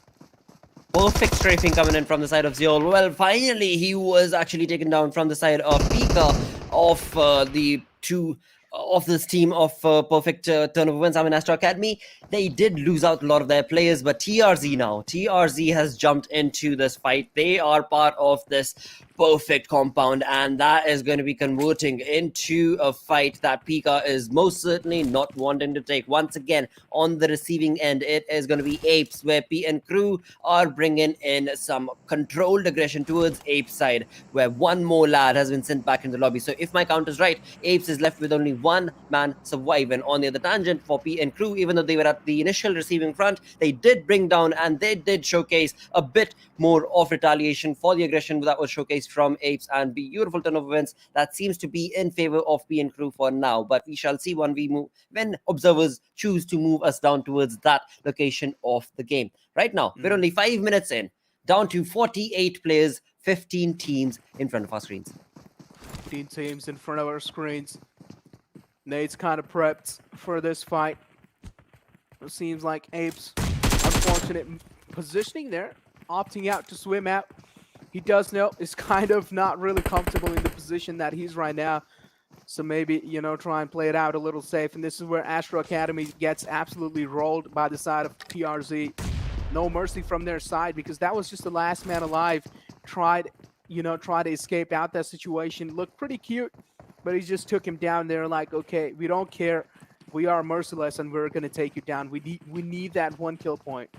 Perfect strafing coming in from the side of Ziyal. Well, finally, he was actually taken down from the side of Pika of the two of this team of perfect turn of events. I mean, Astra Academy, they did lose out a lot of their players, but TRZ has jumped into this fight. They are part of this perfect compound, and that is going to be converting into a fight that Pika is most certainly not wanting to take. Once again, on the receiving end, it is going to be Apes, where P and crew are bringing in some controlled aggression towards Apes side, where one more lad has been sent back in the lobby. So if my count is right, Apes is left with only one man survive. And on the other tangent for P and crew, even though they were at the initial receiving front, they did bring down and they did showcase a bit more of retaliation for the aggression that was showcased from Apes, and beautiful turn of events that seems to be in favor of P and crew for now. But we shall see when we move, when observers choose to move us down towards that location of the game. Right now, we're only 5 minutes in, down to 48 players, 15 teams in front of our screens. 15 teams in front of our screens. Nate's kind of prepped for this fight. It seems like Apes, unfortunate positioning there, opting out to swim out. He does know is kind of not really comfortable in the position that he's right now. So maybe, you know, try and play it out a little safe. And this is where Astra Academy gets absolutely rolled by the side of TRZ. No mercy from their side, because that was just the last man alive. Tried to escape out that situation. Looked pretty cute, but he just took him down there like, okay, we don't care. We are merciless and we're going to take you down. We need that 1 kill point.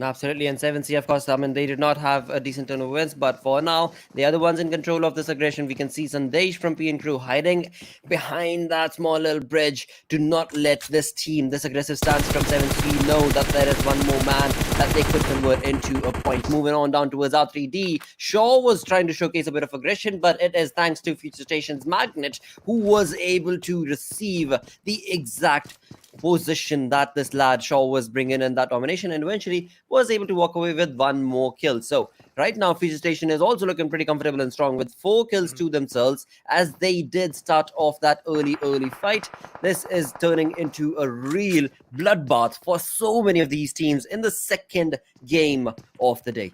Absolutely, and 7C, of course, I mean, they did not have a decent turn of wins, but for now, they are the ones in control of this aggression. We can see Sandesh from P and crew hiding behind that small little bridge to not let this team, this aggressive stance from 7C, know that there is one more man that they could convert into a point. Moving on down towards R3D, Shaw was trying to showcase a bit of aggression, but it is thanks to Futurestation's Magnet, who was able to receive the exact position that this lad Shaw was bringing in that domination, and eventually was able to walk away with one more kill. So right now Futurestation is also looking pretty comfortable and strong with 4 kills to themselves, as they did start off that early fight. This is turning into a real bloodbath for so many of these teams in the second game of the day.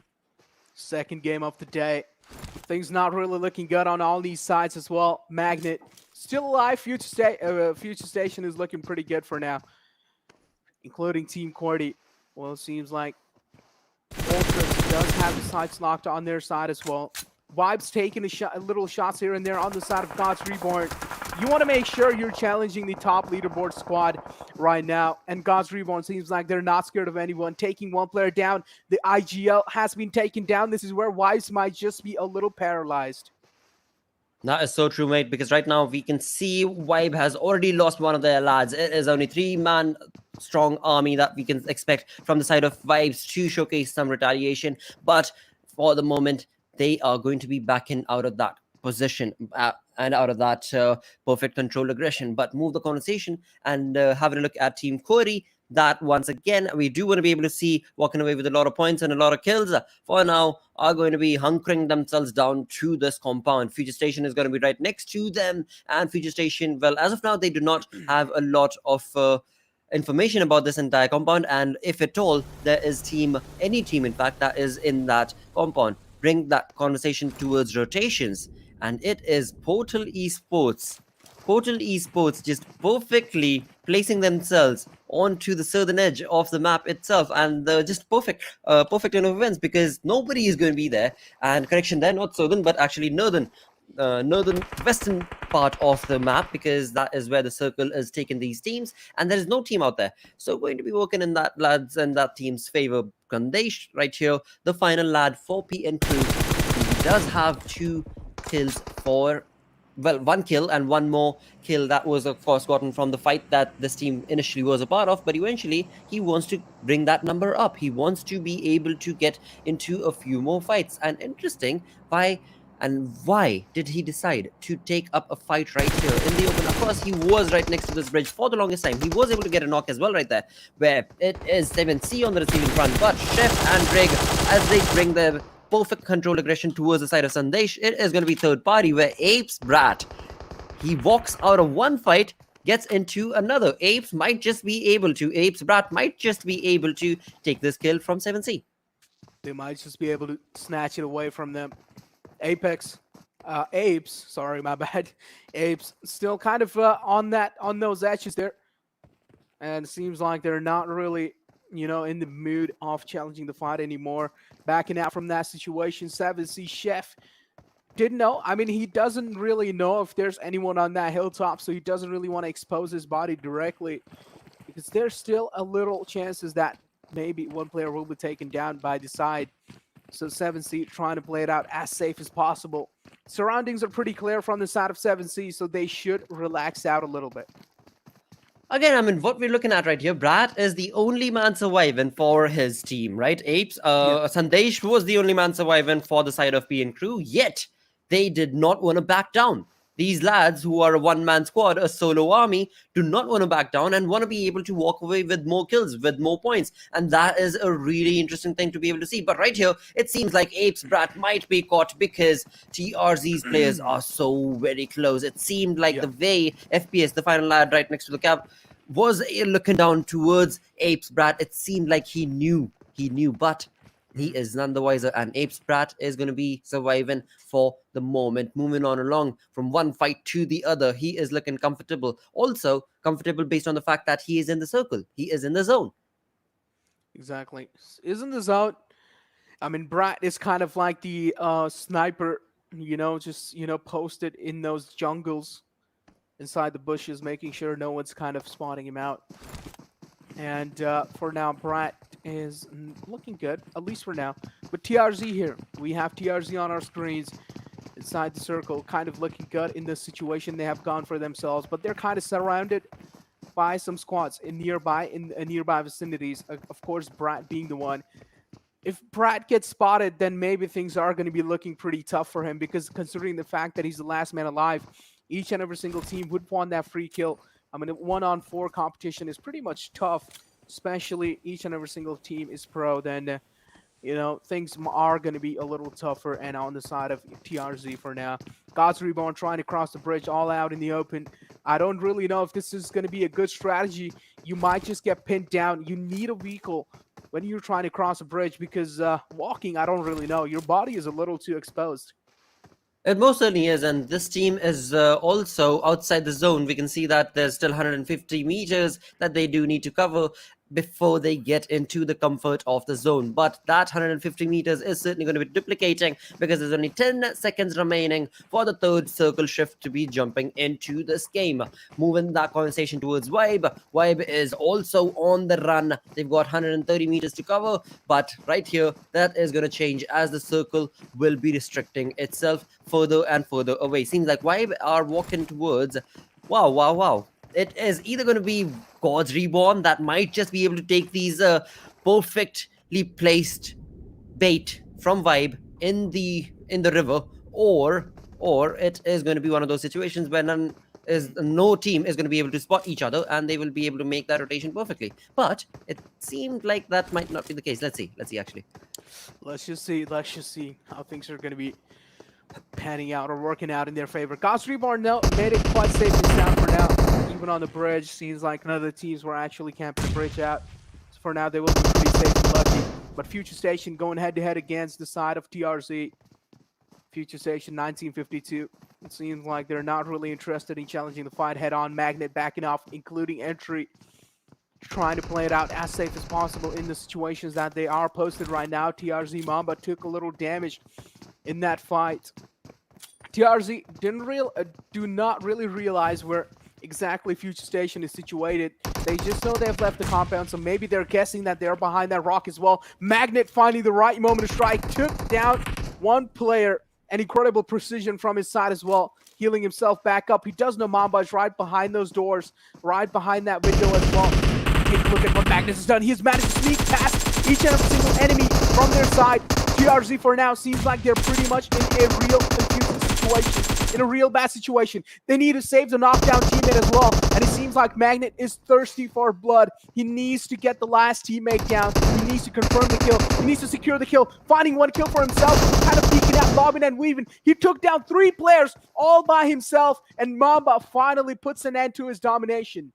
Second game of the day. Things not really looking good on all these sides as well. Magnet still alive. Futurestation is looking pretty good for now, including Team QWERTY. Well, it seems like Ultras does have the sights locked on their side as well. Vibes taking little shots here and there on the side of God's Reborn. You want to make sure you're challenging the top leaderboard squad right now. And God's Reborn seems like they're not scared of anyone. Taking one player down. The IGL has been taken down. This is where Vibes might just be a little paralyzed. That is so true, mate, because right now we can see Vibe has already lost one of their lads. It is only 3-man strong army that we can expect from the side of Vibes to showcase some retaliation. But for the moment, they are going to be backing out of that position and out of that perfect controlled aggression. But move the conversation and have a look at Team QWERTY. That once again, we do want to be able to see walking away with a lot of points and a lot of kills. For now, are going to be hunkering themselves down to this compound. Futurestation is going to be right next to them. And Futurestation, well, as of now, they do not have a lot of information about this entire compound. And if at all, there is any team, in fact, that is in that compound, bring that conversation towards rotations. And it is Portal Esports. Portal Esports just perfectly placing themselves onto the southern edge of the map itself, and just perfect turn of events, because nobody is going to be there. And correction, they're not southern, but actually northern western part of the map, because that is where the circle is taking these teams, and there is no team out there. So going to be working in that lads and that team's favor. Kandesh right here, the final lad for PN2. He does have 2 kills for, well, 1 kill and 1 more kill that was, of course, gotten from the fight that this team initially was a part of. But eventually, he wants to bring that number up. He wants to be able to get into a few more fights. And interesting, why did he decide to take up a fight right here in the open? Of course, he was right next to this bridge for the longest time. He was able to get a knock as well right there, where it is 7C on the receiving front. But Chef and Rig, as they bring their perfect control aggression towards the side of Sandesh, it is going to be third party, where Apes Brat, he walks out of one fight, gets into another. Apes Brat might just be able to take this kill from 7C. They might just be able to snatch it away from them. Apes, sorry, my bad. Apes still kind of on those edges there, and it seems like they're not really, in the mood of challenging the fight anymore. Backing out from that situation. 7C Chef didn't know. I mean, he doesn't really know if there's anyone on that hilltop, so he doesn't really want to expose his body directly because there's still a little chances that maybe one player will be taken down by the side. So 7C trying to play it out as safe as possible. Surroundings are pretty clear from the side of 7C, so they should relax out a little bit. Again, I mean, what we're looking at right here, Brad is the only man surviving for his team, right? Apes, Sandesh was the only man surviving for the side of PN Crew, yet they did not want to back down. These lads who are a one-man squad, a solo army, do not want to back down and want to be able to walk away with more kills, with more points. And that is a really interesting thing to be able to see. But right here, it seems like Apes Brat might be caught because TRZ's players are so very close. It seemed like the way FPS, the final lad right next to the cap, was looking down towards Apes Brat. It seemed like he knew, but he is none the wiser, and Apes Brat is going to be surviving for the moment. Moving on along from one fight to the other, he is looking comfortable. Also comfortable based on the fact that he is in the circle. He is in the zone. Exactly. Is in the zone. I mean, Brat is kind of like the sniper, just, posted in those jungles inside the bushes, making sure no one's kind of spotting him out. And for now, Brat is looking good, at least for now. But TRZ here, we have TRZ on our screens inside the circle, kind of looking good in this situation they have gone for themselves, but they're kind of surrounded by some squads in nearby vicinities. Of course, Brat being the one. If Brat gets spotted, then maybe things are going to be looking pretty tough for him, because considering the fact that he's the last man alive, each and every single team would want that free kill. I mean, a 1-on-4 competition is pretty much tough, especially each and every single team is pro. Then, things are going to be a little tougher and on the side of TRZ for now. God's Reborn trying to cross the bridge all out in the open. I don't really know if this is going to be a good strategy. You might just get pinned down. You need a vehicle when you're trying to cross a bridge, because walking, I don't really know. Your body is a little too exposed. It most certainly is, and this team is also outside the zone. We can see that there's still 150 meters that they do need to cover before they get into the comfort of the zone. But that 150 meters is certainly going to be duplicating, because there's only 10 seconds remaining for the third circle shift to be jumping into this game. Moving that conversation towards Vibe. Vibe is also on the run. They've got 130 meters to cover, but right here, that is going to change as the circle will be restricting itself further and further away. Seems like Vibe are walking towards... Wow. It is either going to be God's Reborn that might just be able to take these perfectly placed bait from Vibe in the river, or it is going to be one of those situations where no team is going to be able to spot each other, and they will be able to make that rotation perfectly. But it seemed like that might not be the case. Let's see actually. Let's just see how things are going to be panning out or working out in their favor. God's Reborn made it quite safe and sound for now. Even on the bridge, seems like none of the teams were actually camping the bridge out. So for now, they will be pretty safe and lucky. But Futurestation going head-to-head against the side of TRZ. Futurestation 1952. It seems like they're not really interested in challenging the fight head-on. Magnet backing off, including entry, trying to play it out as safe as possible in the situations that they are posted right now. TRZ Mamba took a little damage in that fight. TRZ do not really realize where exactly Futurestation is situated. They just know they've left the compound, so maybe they're guessing that they're behind that rock as well. Magnet finding the right moment to strike, took down one player, and incredible precision from his side as well, healing himself back up. He does know Mamba is right behind those doors, right behind that window as well. Take a look at what Magnus has done. He has managed to sneak past each and every single enemy from their side. TRZ for now seems like they're pretty much in a real confusing situation, in a real bad situation. They need to save the knockdown teammate as well, and it seems like Magnet is thirsty for blood. He needs to get the last teammate down. He needs to confirm the kill. He needs to secure the kill, finding one kill for himself, kind of peeking out, bobbing and weaving. He took down 3 players all by himself, and Mamba finally puts an end to his domination.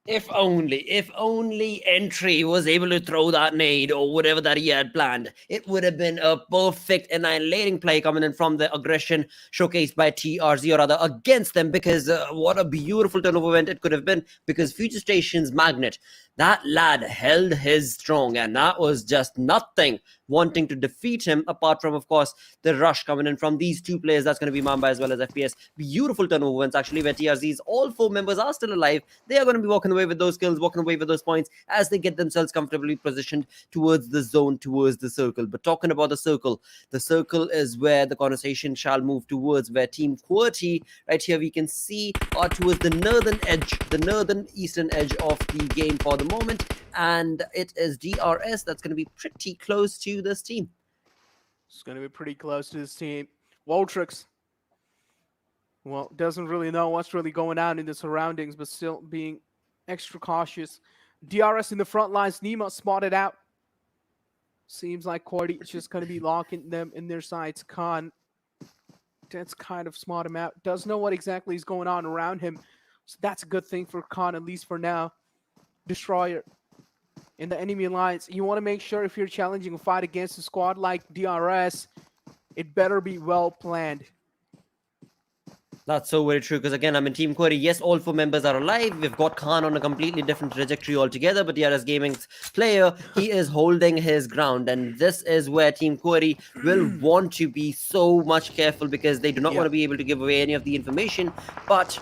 If only Entry was able to throw that nade or whatever that he had planned, it would have been a perfect annihilating play coming in from the aggression showcased by TRZ, or rather against them, because what a beautiful turnover event it could have been, because Futurestation's Magnet, that lad held his strong, and that was just nothing wanting to defeat him, apart from, of course, the rush coming in from these two players. That's going to be Mamba as well as FPS. Beautiful turnover events, actually, where TRZ's all 4 members are still alive. They are going to be walking away with those kills, walking away with those points as they get themselves comfortably positioned towards the zone, towards the circle. But talking about the circle is where the conversation shall move towards, where Team QWERTY, right here we can see, are towards the northern edge, the northern eastern edge of the game for the moment, and it is DRS that's going to be pretty close to this team. It's going to be pretty close to this team. Voltrix, well, doesn't really know what's really going on in the surroundings, but still being extra cautious. DRS in the front lines. Nima spotted out. Seems like QWERTY is just going to be locking them in their sights. Khan, that's kind of smart him out. Does know what exactly is going on around him. So that's a good thing for Khan, at least for now. Destroyer in the enemy lines. You want to make sure if you're challenging a fight against a squad like DRS, it better be well planned. That's so very true, because again, I'm in Team QWERTY. Yes, all 4 members are alive. We've got Khan on a completely different trajectory altogether, but DRS Gaming's player, he is holding his ground, and this is where Team QWERTY will want to be so much careful, because they do not want to be able to give away any of the information. But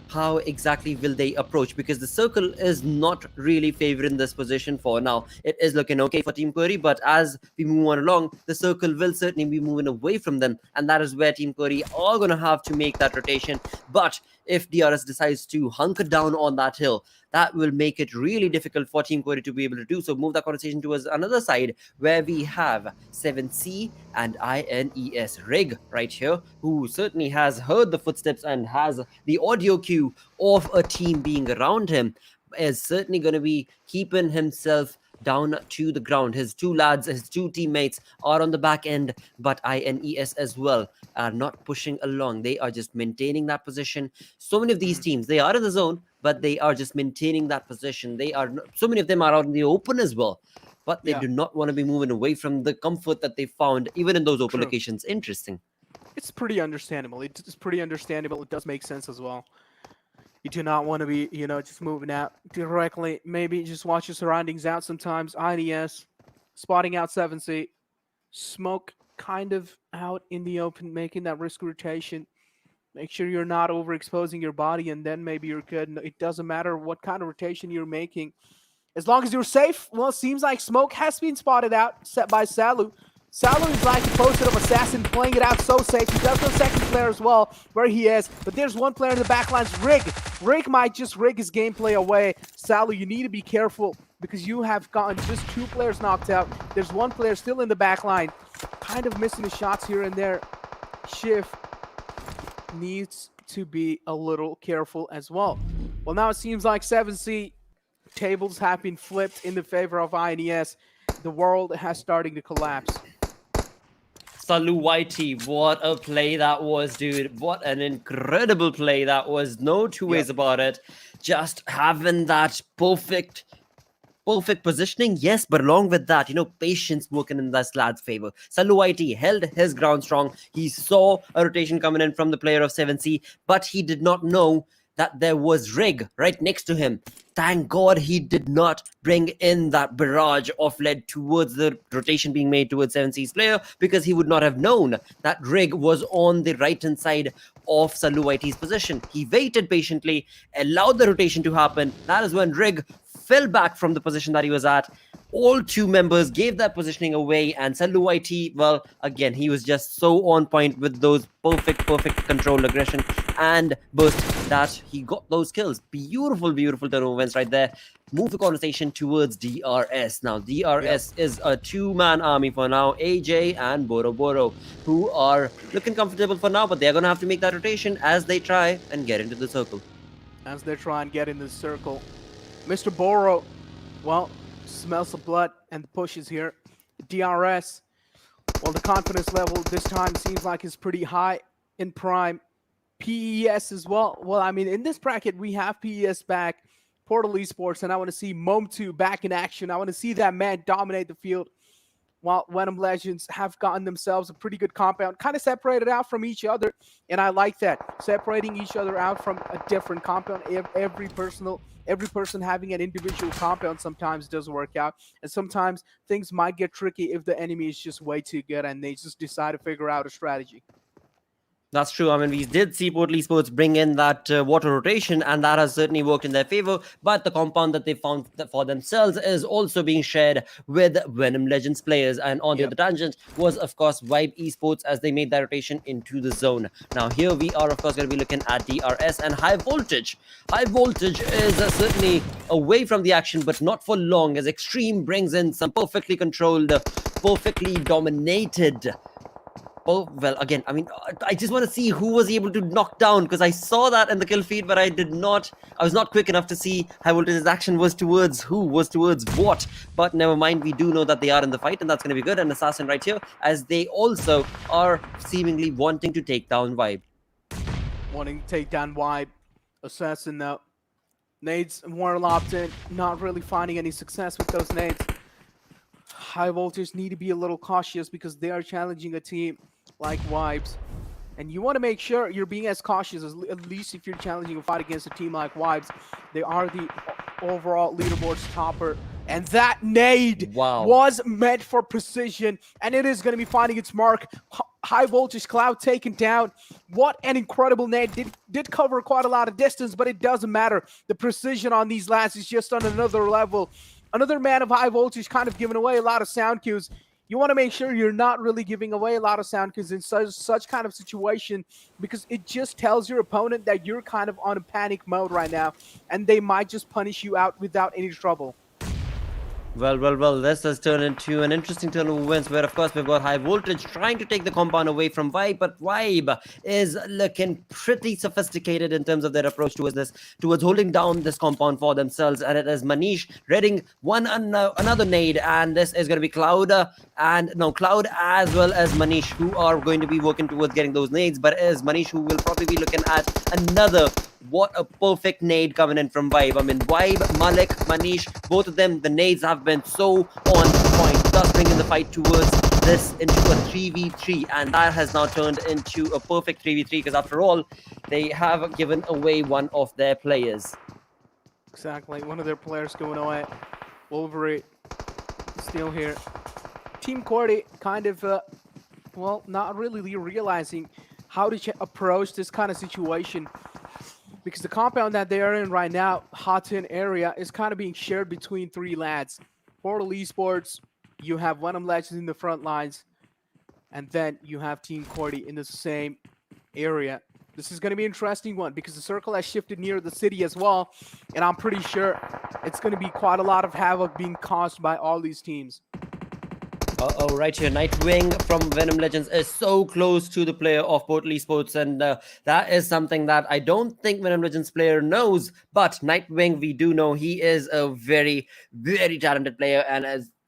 how exactly will they approach? Because the circle is not really favoring this position for now. It is looking okay for Team QWERTY, but as we move on along, the circle will certainly be moving away from them, and that is where Team QWERTY are going to have to make that rotation. But if DRS decides to hunker down on that hill, that will make it really difficult for Team QWERTY to be able to do so. Move that conversation towards another side, where we have 7C and INES Rig right here, who certainly has heard the footsteps and has the audio cue of a team being around him, is certainly going to be keeping himself down to the ground. His 2 lads, his 2 teammates are on the back end, but INES as well are not pushing along. They are just maintaining that position. So many of these teams, they are in the zone, but they are just maintaining that position. So many of them are out in the open as well, but they do not want to be moving away from the comfort that they found even in those open locations. Interesting. It's pretty understandable. It's pretty understandable. It does make sense as well. You do not want to be, just moving out directly. Maybe just watch your surroundings out sometimes. INES, spotting out 7C. Smoke kind of out in the open, making that risk rotation. Make sure you're not overexposing your body, and then maybe you're good. It doesn't matter what kind of rotation you're making. As long as you're safe, well, it seems like Smoke has been spotted out, set by Salu. Salu is like the poster of assassin, playing it out so safe. He does know second player as well, where he is. But there's one player in the backlines, Rig. Rig might just rig his gameplay away. Salu, you need to be careful, because you have gotten just 2 players knocked out. There's 1 player still in the backline, kind of missing the shots here and there. Shiv needs to be a little careful as well. Well, now it seems like 7C tables have been flipped in the favor of INES. The world has started to collapse. Stalwart, what a play that was, dude. What an incredible play that was. No 2 ways about it. Just having that perfect positioning, yes, but along with that, patience working in this lad's favor. Stalwart held his ground strong. He saw a rotation coming in from the player of 7C, but he did not know that there was Rig right next to him. Thank God he did not bring in that barrage of lead towards the rotation being made towards 7C's player, because he would not have known that Rig was on the right-hand side of Stalwart's position. He waited patiently, allowed the rotation to happen. That is when Rig fell back from the position that he was at. All 2 members gave that positioning away, and Stalwart, well, again, he was just so on point with those perfect controlled aggression and burst that he got those kills. Beautiful turnover events right there. Move the conversation towards DRS. Now, DRS is a 2-man army for now. AJ and Boro, who are looking comfortable for now, but they're going to have to make that rotation as they try and get into the circle. Mr. Boro, well, smells the blood and pushes here. DRS, well, the confidence level this time seems like is pretty high in Prime. PES as well. Well, I mean, in this bracket, we have PES back. Portal Esports, and I want to see Mom2 back in action. I want to see that man dominate the field, while Venom Legends have gotten themselves a pretty good compound, kind of separated out from each other. And I like that, separating each other out from a different compound. Every person having an individual compound sometimes doesn't work out. And sometimes things might get tricky if the enemy is just way too good and they just decide to figure out a strategy. That's true. I mean, we did see Portal Esports bring in that water rotation, and that has certainly worked in their favor. But the compound that they found for themselves is also being shared with Venom Legends players. And on the other tangent was, of course, Vibe Esports as they made that rotation into the zone. Now, here we are, of course, going to be looking at DRS and High Voltage. High Voltage is certainly away from the action, but not for long, as Extreme brings in some perfectly controlled, perfectly dominated. Oh, well, again, I mean, I just want to see who was able to knock down, because I saw that in the kill feed, but I was not quick enough to see High Voltage's action was towards who, was towards what. But never mind, we do know that they are in the fight, and that's going to be good. And Assassin right here, as they also are seemingly wanting to take down Vibe. Wanting to take down Vibe. Assassin, though. Nades more locked in, not really finding any success with those nades. High Voltage need to be a little cautious because they are challenging a team like Vibes. And you want to make sure you're being as cautious as at least if you're challenging a fight against a team like Vibes. They are the overall leaderboard's topper. And that nade was meant for precision. And it is going to be finding its mark. High Voltage Cloud taken down. What an incredible nade. Did cover quite a lot of distance, but it doesn't matter. The precision on these lads is just on another level. Another man of High Voltage kind of giving away a lot of sound cues. You want to make sure you're not really giving away a lot of sound cues in such kind of situation, because it just tells your opponent that you're kind of on a panic mode right now, and they might just punish you out without any trouble. Well, this has turned into an interesting turn of events where, of course, we've got High Voltage trying to take the compound away from Vibe, but Vibe is looking pretty sophisticated in terms of their approach towards this, towards holding down this compound for themselves, and it is Manish reading another nade, and this is going to be Cloud, Cloud as well as Manish, who are going to be working towards getting those nades, but it is Manish who will probably be looking at another. What a perfect nade coming in from Vibe. I mean, Vibe, Malik, Manish, both of them, the nades have been so on point, thus bringing the fight towards this into a 3v3, and that has now turned into a perfect 3v3, because after all, they have given away one of their players. Exactly, one of their players going away. Wolverine still here. Team QWERTY kind of, not really realizing how to approach this kind of situation, because the compound that they are in right now, Hot-In area, is kind of being shared between three lads. Portal Esports, you have Venom Legends in the front lines, and then you have Team QWERTY in the same area. This is going to be an interesting one because the circle has shifted near the city as well, and I'm pretty sure it's going to be quite a lot of havoc being caused by all these teams. Uh-oh, right here, Nightwing from Venom Legends is so close to the player of Portal Esports, and that is something that I don't think Venom Legends player knows, but Nightwing, we do know he is a very, very talented player, and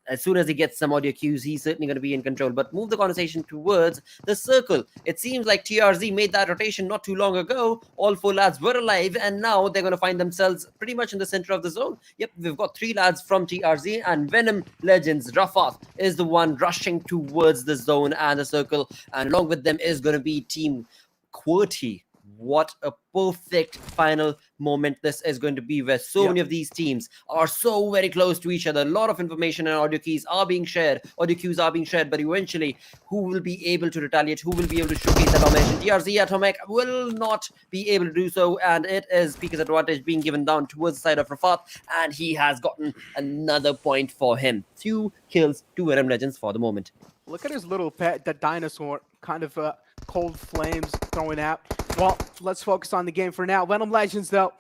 as soon as he gets some audio cues, he's certainly going to be in control. But move the conversation towards the circle. It seems like TRZ made that rotation not too long ago. All four lads were alive, and now they're going to find themselves pretty much in the center of the zone. Yep, we've got three lads from TRZ, and Venom Legends, Rafat, is the one rushing towards the zone and the circle. And along with them is going to be Team QWERTY. What a perfect final moment this is going to be, where so many of these teams are so very close to each other. A lot of information and audio keys are being shared, audio cues are being shared, but eventually who will be able to retaliate, who will be able to showcase that domination? TRZ Atomic will not be able to do so, and it is Pika's advantage being given down towards the side of Rafat, and he has gotten another point for him. 2 kills to Venom Legends for the moment. Look at his little pet, the dinosaur, kind of cold flames throwing out. Well, let's focus on the game for now. Venom Legends, though,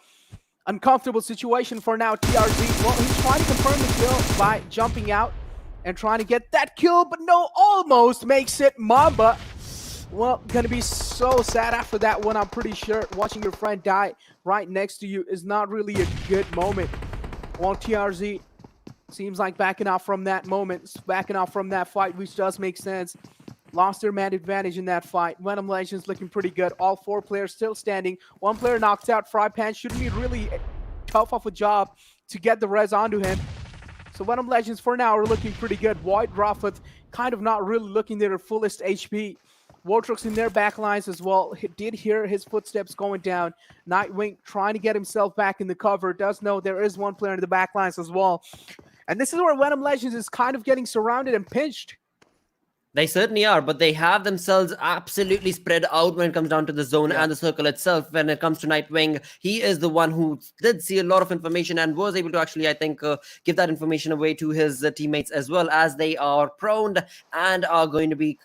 uncomfortable situation for now. TRZ, well, he's trying to confirm the kill by jumping out and trying to get that kill, but no, almost makes it Mamba. Well, gonna be so sad after that one, I'm pretty sure. Watching your friend die right next to you is not really a good moment. Well, TRZ seems like backing out from that moment, backing out from that fight, which does make sense. Lost their man advantage in that fight. Venom Legends looking pretty good. All 4 players still standing. 1 player knocked out. Fry Pan shouldn't be really tough of a job to get the res onto him. So Venom Legends for now are looking pretty good. Void, Rafith kind of not really looking their fullest HP. Vortex in their backlines as well. He did hear his footsteps going down. Nightwing trying to get himself back in the cover. Does know there is one player in the backlines as well. And this is where Venom Legends is kind of getting surrounded and pinched. They certainly are, but they have themselves absolutely spread out when it comes down to the zone and the circle itself. When it comes to Nightwing, he is the one who did see a lot of information and was able to actually, I think, give that information away to his teammates as well, as they are prone and are going to be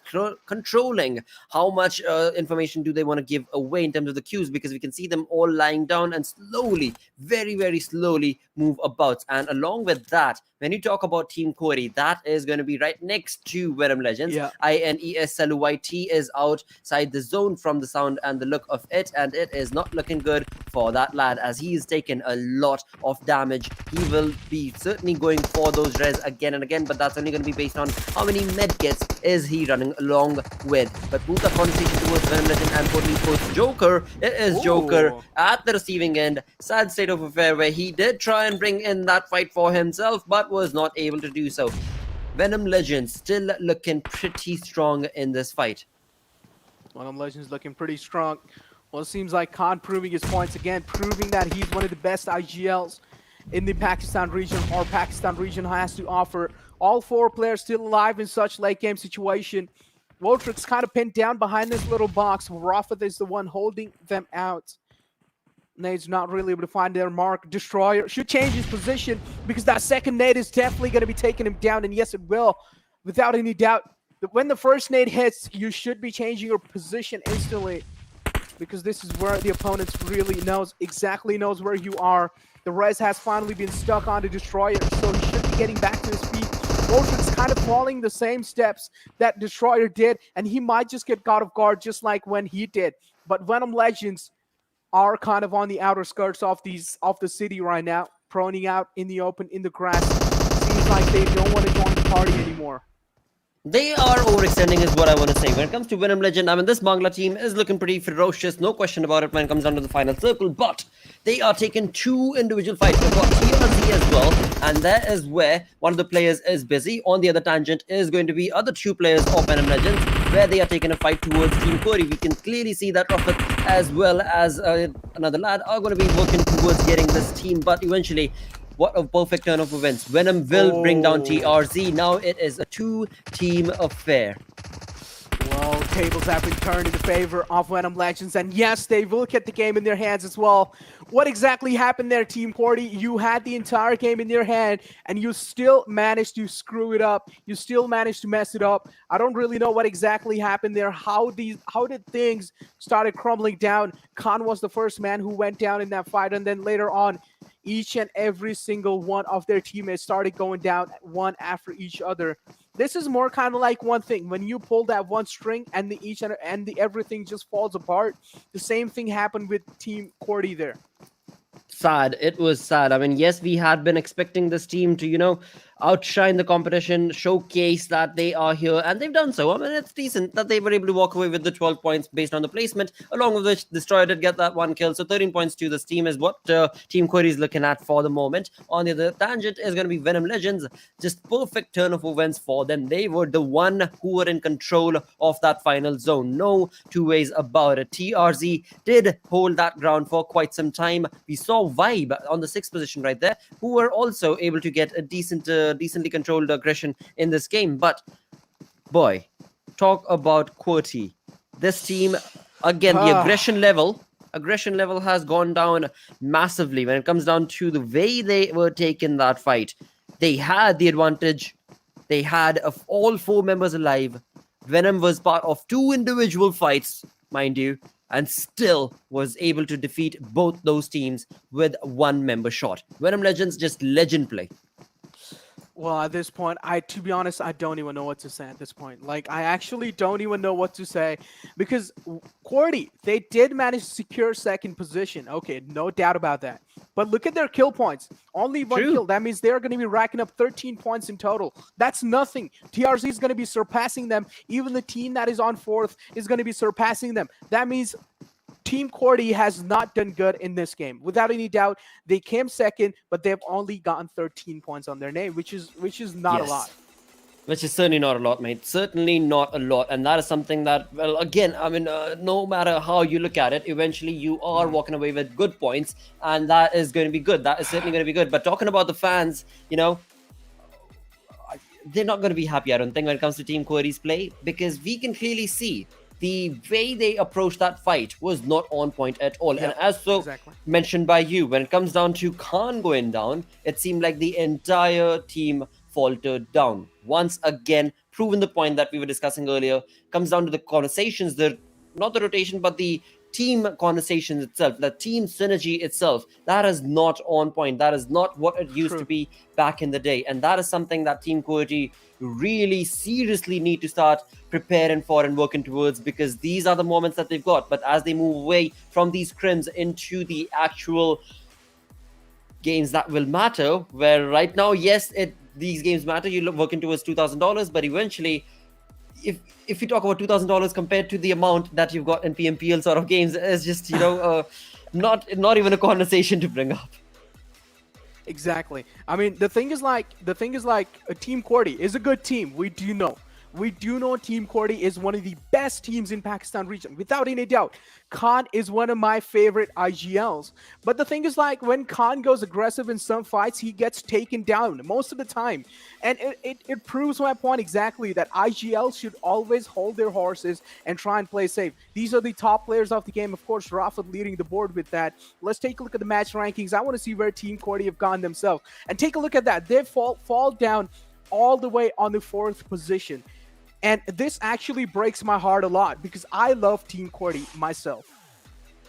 controlling how much information do they want to give away in terms of the queues, because we can see them all lying down and slowly, very, very slowly move about. And along with that, when you talk about Team QWERTY, that is going to be right next to Venom Legends. INES Stalwart is outside the zone from the sound and the look of it, and it is not looking good for that lad, as he is taking a lot of damage. He will be certainly going for those res again and again, but that's only going to be based on how many medkits is he running along with. But move the conversation towards Venom Legend and QWERTY Esports Joker. It is Joker at the receiving end. Sad state of affair where he did try and bring in that fight for himself, but was not able to do so. Venom Legends still looking pretty strong in this fight. Venom Legends looking pretty strong. Well, it seems like Khan proving his points again, proving that he's one of the best IGLs in the Pakistan region, or Pakistan region has to offer. All four players still alive in such late game situation. Voltrix kind of pinned down behind this little box. Rafith is the one holding them out. Nade's not really able to find their mark. Destroyer should change his position, because that second nade is definitely going to be taking him down, and yes, it will, without any doubt. When the first nade hits, you should be changing your position instantly, because this is where the opponent really exactly knows where you are. The res has finally been stuck on the Destroyer, so he should be getting back to his feet. Voltrix kind of following the same steps that Destroyer did, and he might just get caught off guard just like when he did. But Venom Legends are kind of on the outer skirts of the city right now, proning out in the open, in the grass. Seems like they don't want to join the party anymore. They are overextending is what I want to say. When it comes to Venom Legend, I mean, this Bangla team is looking pretty ferocious, no question about it when it comes down to the final circle, but they are taking two individual fights. They've got TRZ as well, and that is where one of the players is busy. On the other tangent is going to be other two players of Venom Legends, where they are taking a fight towards Team QWERTY. We can clearly see that Rafat as well as another lad are going to be working towards getting this team, but eventually, what a perfect turn of events. Venom will bring down TRZ. Now it is a two-team affair. Well, tables have been turned in the favor of Venom Legends, and yes, they will get the game in their hands as well. What exactly happened there, Team QWERTY? You had the entire game in your hand, and you still managed to screw it up. You still managed to mess it up. I don't really know what exactly happened there. How did things started crumbling down? Khan was the first man who went down in that fight, and then later on, each and every single one of their teammates started going down one after each other. This is more kind of like one thing. When you pull that one string and everything just falls apart, the same thing happened with Team QWERTY there. Sad. It was sad. I mean, yes, we had been expecting this team to, outshine the competition, showcase that they are here, and they've done so. I mean, it's decent that they were able to walk away with the 12 points based on the placement, along with which Destroyer did get that one kill. So 13 points to this team is what Team QWERTY is looking at for the moment. On the other tangent is going to be Venom Legends. Just perfect turn of events for them. They were the one who were in control of that final zone. No two ways about it. TRZ did hold that ground for quite some time. We saw Vibe on the 6th position right there, who were also able to get a decently controlled aggression in this game. But boy, talk about QWERTY. This team, again, the aggression level has gone down massively when it comes down to the way they were taking that fight. They had the advantage. They had of all four members alive. Venom was part of two individual fights, mind you, and still was able to defeat both those teams with one member shot. Venom Legends, just legend play. Well, at this point, to be honest, I don't even know what to say at this point. Like, I actually don't even know what to say, because QWERTY, they did manage to secure second position. Okay, no doubt about that. But look at their kill points. Only one kill. That means they're going to be racking up 13 points in total. That's nothing. TRZ is going to be surpassing them. Even the team that is on fourth is going to be surpassing them. That means Team QWERTY has not done good in this game. Without any doubt, they came second, but they've only gotten 13 points on their name, which is not a lot. Which is certainly not a lot, mate. Certainly not a lot. And that is something that, well, again, I mean, no matter how you look at it, eventually you are walking away with good points. And that is going to be good. That is certainly going to be good. But talking about the fans, you know, they're not going to be happy, I don't think, when it comes to Team QWERTY's play. Because we can clearly see the way they approached that fight was not on point at all. Yeah, and as mentioned by you, when it comes down to Khan going down, it seemed like the entire team faltered down. Once again, proven the point that we were discussing earlier, comes down to the conversations, not the rotation, but the team conversations itself, the team synergy itself. That is not on point. That is not what it used to be back in the day. And that is something that Team QWERTY really seriously need to start preparing for and working towards, because these are the moments that they've got. But as they move away from these scrims into the actual games that will matter, where right now, yes, these games matter, you're working towards $2,000, but eventually, if you talk about $2,000 compared to the amount that you've got in PMPL sort of games, it's just, you know, not even a conversation to bring up. Exactly. I mean, the thing is like Team QWERTY is a good team. We do know Team QWERTY is one of the best teams in Pakistan region, without any doubt. Khan is one of my favorite IGLs. But the thing is, like, when Khan goes aggressive in some fights, he gets taken down most of the time. And it proves my point exactly, that IGLs should always hold their horses and try and play safe. These are the top players of the game. Of course, Rafat leading the board with that. Let's take a look at the match rankings. I want to see where Team QWERTY have gone themselves. And take a look at that. They fall down all the way on the 4th position. And this actually breaks my heart a lot, because I love Team QWERTY myself.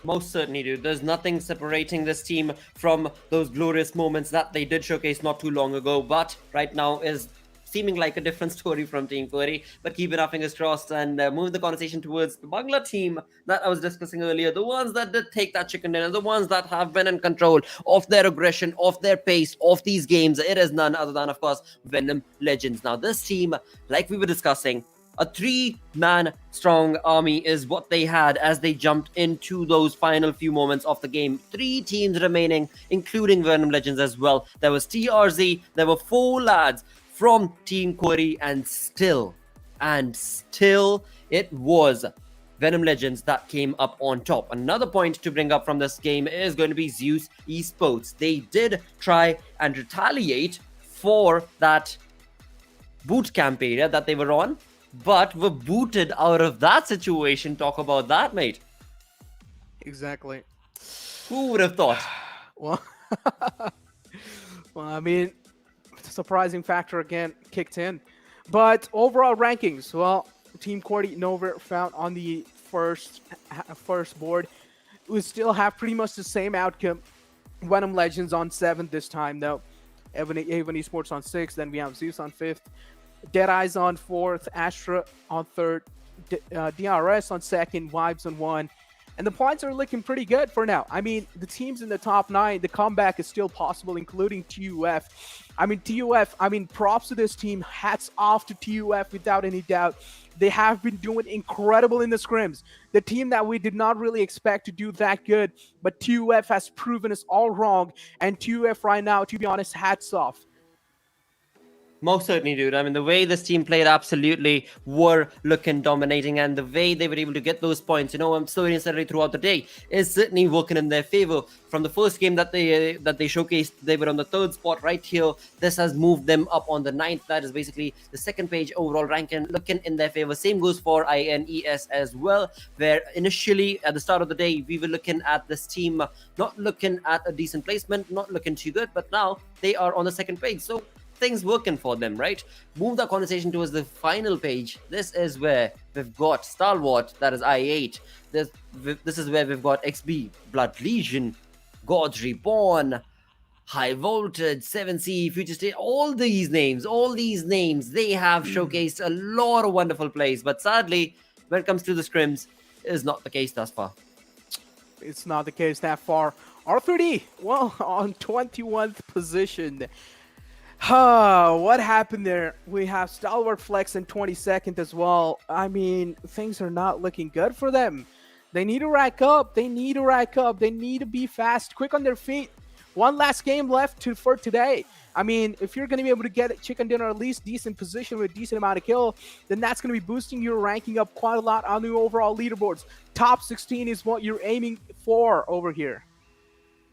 Most certainly, dude. There's nothing separating this team from those glorious moments that they did showcase not too long ago. But right now is seeming like a different story from Team QWERTY. But keeping our fingers crossed and move the conversation towards the Bangla team that I was discussing earlier. The ones that did take that chicken dinner, the ones that have been in control of their aggression, of their pace, of these games. It is none other than, of course, Venom Legends. Now, this team, like we were discussing, a 3-man strong army is what they had as they jumped into those final few moments of the game. 3 teams remaining, including Venom Legends as well. There was TRZ, there were 4 lads from Team QWERTY, and still it was Venom Legends that came up on top. Another point to bring up from this game is going to be Zeus Esports. They did try and retaliate for that boot camp area that they were on, but were booted out of that situation. Talk about that, mate. Exactly. Who would have thought? Well, I mean, surprising factor again kicked in. But overall rankings, well, Team QWERTY nowhere found on the first board. We still have pretty much the same outcome. Venom Legends on 7th this time, though. Avon Esports on 6th. Then we have Zeus on 5th. Deadeyes on 4th, Astra on 3rd, DRS on 2nd, Vibes on 1. And the points are looking pretty good for now. I mean, the teams in the top 9, the comeback is still possible, including TUF. I mean, props to this team. Hats off to TUF without any doubt. They have been doing incredible in the scrims. The team that we did not really expect to do that good, but TUF has proven us all wrong. And TUF right now, to be honest, hats off. Most certainly, dude. I mean, the way this team played absolutely were looking dominating, and the way they were able to get those points, you know, I'm slowly and steadily throughout the day, is certainly working in their favor. From the first game that they showcased, they were on the 3rd spot right here. This has moved them up on the 9th. That is basically the 2nd page overall ranking, looking in their favor. Same goes for INES as well, where initially at the start of the day, we were looking at this team not looking at a decent placement, not looking too good, but now they are on the 2nd page. So things working for them, right? Move the conversation towards the final page. This is where we've got Stalwart, that is I8. This is where we've got XB, Blood Legion, God's Reborn, High Voltage, 7C, Futurestation, all these names, they have showcased a lot of wonderful plays. But sadly, when it comes to the scrims, it is not the case thus far. It's not the case that far. R3D, well, on 21th position. What happened there? We have Stalwart Flex in 22nd as well. I mean, things are not looking good for them. They need to rack up. They need to rack up. They need to be fast, quick on their feet. One last game left for today. I mean, if you're going to be able to get chicken dinner at least decent position with a decent amount of kill, then that's going to be boosting your ranking up quite a lot on the overall leaderboards. Top 16 is what you're aiming for over here.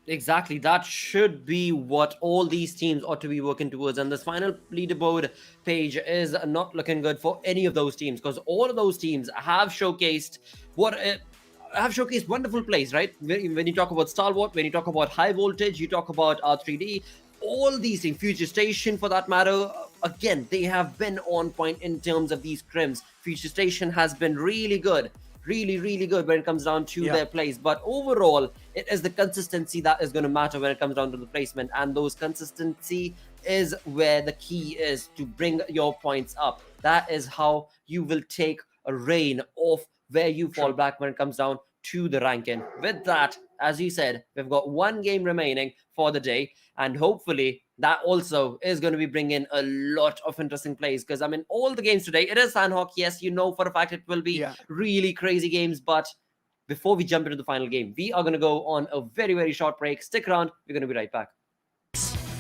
Exactly. That should be what all these teams ought to be working towards. And this final leaderboard page is not looking good for any of those teams, because all of those teams have showcased wonderful plays, right? When you talk about Stalwart, when you talk about High Voltage, you talk about R3D, all these things, Futurestation for that matter, again, they have been on point in terms of these scrims. Futurestation has been really good. Really good when it comes down to their plays. But overall, it is the consistency that is going to matter when it comes down to the placement. And those consistency is where the key is to bring your points up. That is how you will take a reign of where you fall back when it comes down to the ranking. With that, as you said, we've got one game remaining for the day, and hopefully that also is going to be bringing a lot of interesting plays, because I mean, all the games today, it is Sanhok. Yes, you know for a fact it will be really crazy games, but before we jump into the final game, we are going to go on a very short break. Stick around, we're going to be right back.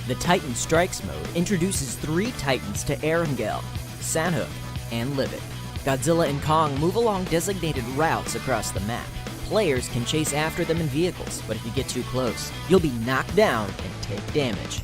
The Titan Strikes mode introduces 3 Titans to Erangel, Sanhok, and Livid. Godzilla and Kong move along designated routes across the map. Players can chase after them in vehicles, but if you get too close, you'll be knocked down and take damage.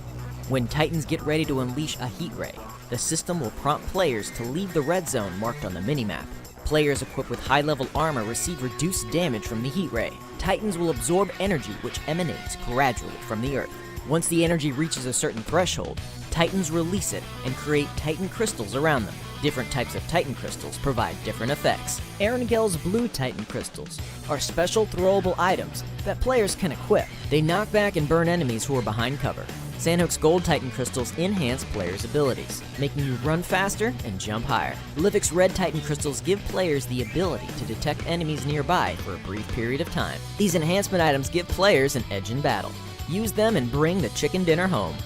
When Titans get ready to unleash a heat ray, the system will prompt players to leave the red zone marked on the minimap. Players equipped with high-level armor receive reduced damage from the heat ray. Titans will absorb energy which emanates gradually from the earth. Once the energy reaches a certain threshold, Titans release it and create Titan crystals around them. Different types of Titan crystals provide different effects. Erangel's blue Titan crystals are special throwable items that players can equip. They knock back and burn enemies who are behind cover. Sanhok's gold Titan crystals enhance players' abilities, making you run faster and jump higher. Livik's red Titan crystals give players the ability to detect enemies nearby for a brief period of time. These enhancement items give players an edge in battle. Use them and bring the chicken dinner home.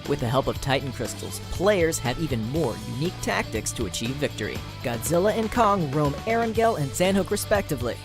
With the help of Titan crystals, players have even more unique tactics to achieve victory. Godzilla and Kong roam Erangel and Sanhok respectively,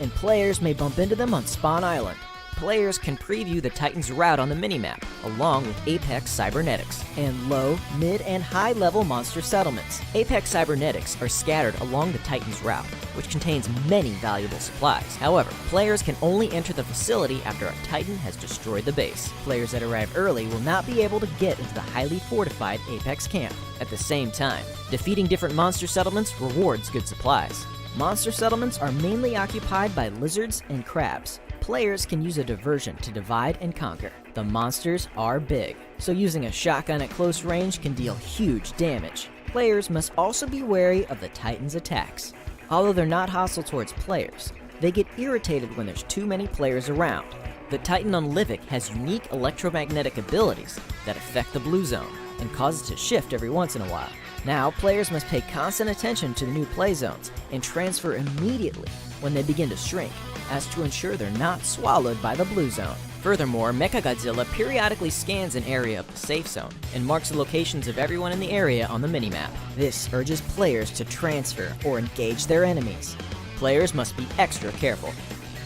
and players may bump into them on Spawn Island. Players can preview the Titan's route on the minimap, along with Apex Cybernetics, and low, mid, and high-level monster settlements. Apex Cybernetics are scattered along the Titan's route, which contains many valuable supplies. However, players can only enter the facility after a Titan has destroyed the base. Players that arrive early will not be able to get into the highly fortified Apex camp. At the same time, defeating different monster settlements rewards good supplies. Monster settlements are mainly occupied by lizards and crabs. Players can use a diversion to divide and conquer. The monsters are big, so using a shotgun at close range can deal huge damage. Players must also be wary of the Titan's attacks. Although they're not hostile towards players, they get irritated when there's too many players around. The Titan on Livik has unique electromagnetic abilities that affect the blue zone and cause it to shift every once in a while. Now, players must pay constant attention to the new play zones and transfer immediately when they begin to shrink, as to ensure they're not swallowed by the blue zone. Furthermore, Mechagodzilla periodically scans an area of the safe zone and marks the locations of everyone in the area on the minimap. This urges players to transfer or engage their enemies. Players must be extra careful.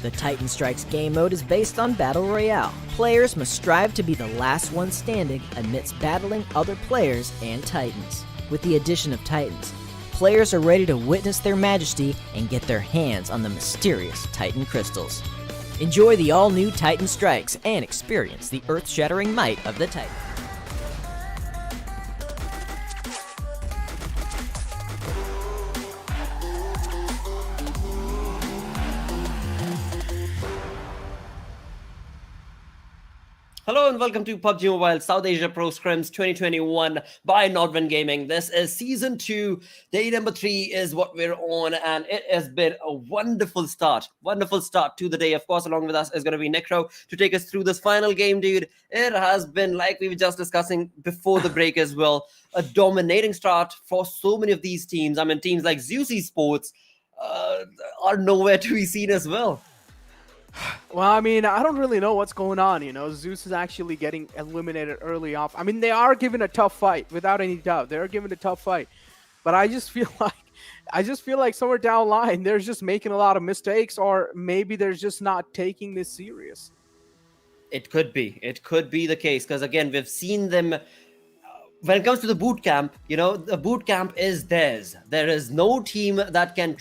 The Titan Strikes game mode is based on Battle Royale. Players must strive to be the last one standing amidst battling other players and Titans. With the addition of Titans, players are ready to witness their majesty and get their hands on the mysterious Titan crystals. Enjoy the all-new Titan Strikes and experience the earth-shattering might of the Titan. Hello and welcome to PUBG Mobile South Asia Pro Scrims 2021 by Nordwind Gaming. This is Season 2. Day number 3 is what we're on, and it has been a wonderful start. Wonderful start to the day. Of course, along with us is going to be Necro to take us through this final game, dude. It has been, like we were just discussing before the break as well, a dominating start for so many of these teams. I mean, teams like Zeus Esports are nowhere to be seen as well. Well, I mean, I don't really know what's going on, you know. Zeus is actually getting eliminated early off. I mean, they are given a tough fight, without any doubt. They're given a tough fight. But I just feel like I just feel like somewhere down the line, they're just making a lot of mistakes, or maybe they're just not taking this serious. It could be. It could be the case because again, we've seen them. When it comes to the boot camp, you know, the boot camp is theirs. There is no team that can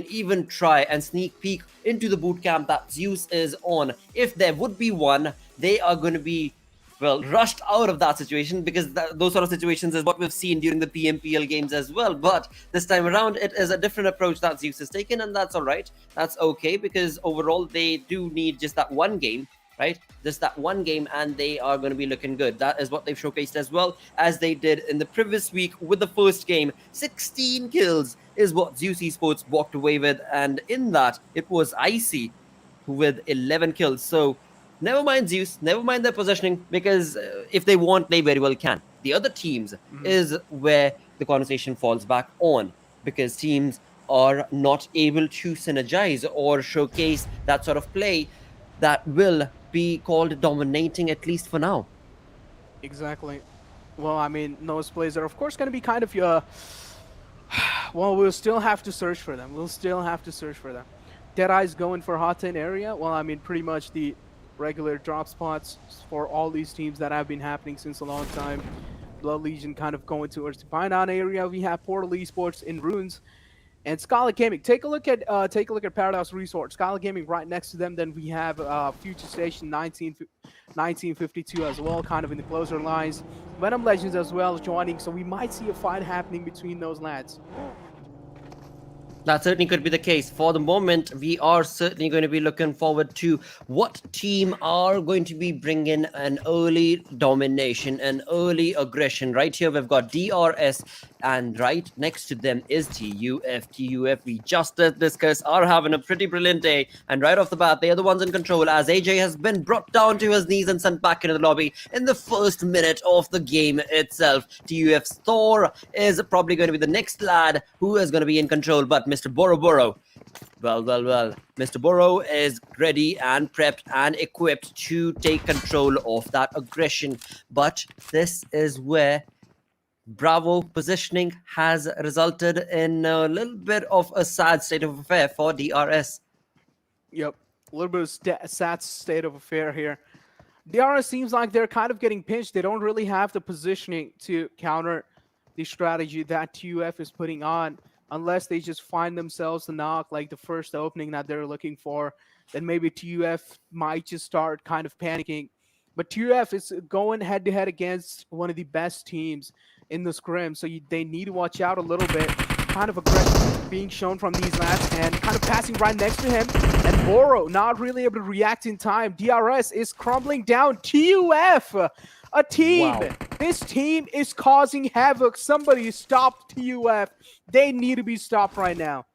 even try and sneak peek into the boot camp that Zeus is on. If there would be one, they are going to be, well, rushed out of that situation because those sort of situations is what we've seen during the PMPL games as well. But this time around, it is a different approach that Zeus has taken, and that's all right. That's okay because overall, they do need just that one game. Right, just that one game, and they are going to be looking good. That is what they've showcased as well as they did in the previous week with the first game. 16 kills is what Zeus Esports walked away with, and in that, it was Icy with 11 kills. So, never mind Zeus, never mind their positioning, because if they want, they very well can. The other teams is where the conversation falls back on, because teams are not able to synergize or showcase that sort of play that will be called dominating, at least for now. Exactly. Well, I mean, those plays are, of course, going to be kind of well, we'll still have to search for them. Deadeyes going for hot 10 area. Well, I mean, pretty much the regular drop spots for all these teams that have been happening since a long time. Blood Legion kind of going towards the Pinedown area. We have Portal Esports in Runes. And Skylightz Gaming, take a look at Paradox Resort. Skylightz Gaming right next to them. Then we have Futurestation 1952 as well, kind of in the closer lines. Venom Legends as well joining, so we might see a fight happening between those lads. That certainly could be the case. For the moment, we are certainly going to be looking forward to what team are going to be bringing an early domination, an early aggression. Right here, we've got DRS, and right next to them is TUF. TUF, we just discussed, are having a pretty brilliant day. And right off the bat, they are the ones in control as AJ has been brought down to his knees and sent back into the lobby in the first minute of the game itself. TUF's Thor is probably going to be the next lad who is going to be in control, but Mr. Boro, well, Mr. Boro is ready and prepped and equipped to take control of that aggression. But this is where Bravo positioning has resulted in a little bit of a sad state of affair for DRS. Yep, a little bit of sad state of affair here. DRS seems like they're kind of getting pinched. They don't really have the positioning to counter the strategy that TUF is putting on. Unless they just find themselves a knock, like the first opening that they're looking for, then maybe TUF might just start kind of panicking. But TUF is going head-to-head against one of the best teams in the scrim, so they need to watch out a little bit. Kind of aggression being shown from these lads, and kind of passing right next to him. And Boro not really able to react in time. DRS is crumbling down. TUF, a team. Wow. This team is causing havoc. Somebody stop TUF. They need to be stopped right now.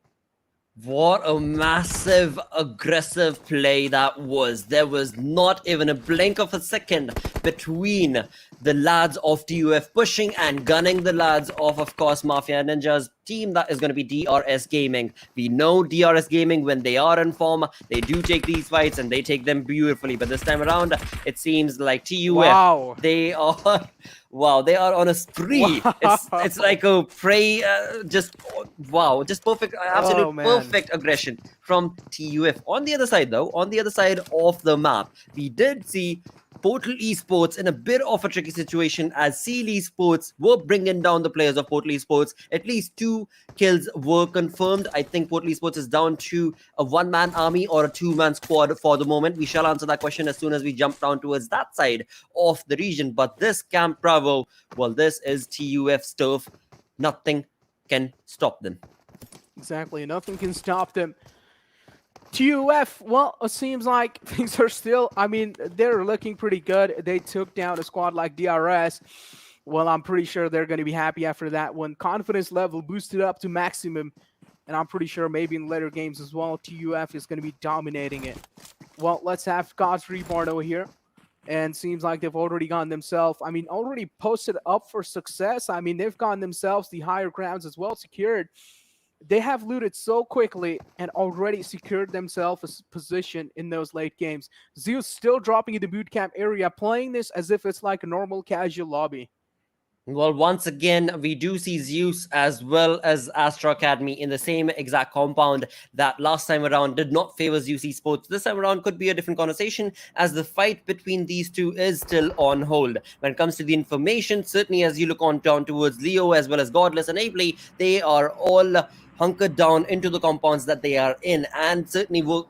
What a massive, aggressive play that was. There was not even a blink of a second between the lads of TUF pushing and gunning the lads of course, Mafia Ninja's team. That is going to be DRS Gaming. We know DRS Gaming, when they are in form, they do take these fights and they take them beautifully. But this time around, it seems like TUF, wow, they are... Wow, they are on a spree. Wow. It's like a prey, just perfect, absolute perfect aggression from TUF. On the other side, though, on the other side of the map, we did see Portal Esports in a bit of a tricky situation as Seal Esports were bringing down the players of Portal Esports. At least 2 kills were confirmed. I think Portal Esports is down to a 1-man army or a 2-man squad for the moment. We shall answer that question as soon as we jump down towards that side of the region. But this Camp Bravo, well, this is TUF's turf. Nothing can stop them. Exactly, nothing can stop them. TUF, well, it seems like things are still, I mean, they're looking pretty good. They took down a squad like DRS. Well, I'm pretty sure they're going to be happy after that one. Confidence level boosted up to maximum. And I'm pretty sure maybe in later games as well, TUF is going to be dominating it. Well, let's have God's Reborn over here. And seems like they've already gotten themselves, I mean, already posted up for success. I mean, they've gotten themselves the higher grounds as well secured. They have looted so quickly and already secured themselves a position in those late games. Zeus still dropping in the boot camp area, playing this as if it's like a normal casual lobby. Well, once again, we do see Zeus as well as Astra Academy in the same exact compound that last time around did not favor Zeus Esports. This time around could be a different conversation as the fight between these two is still on hold. When it comes to the information, certainly as you look on down towards Leo as well as Godless and Abley, they are all hunkered down into the compounds that they are in and certainly will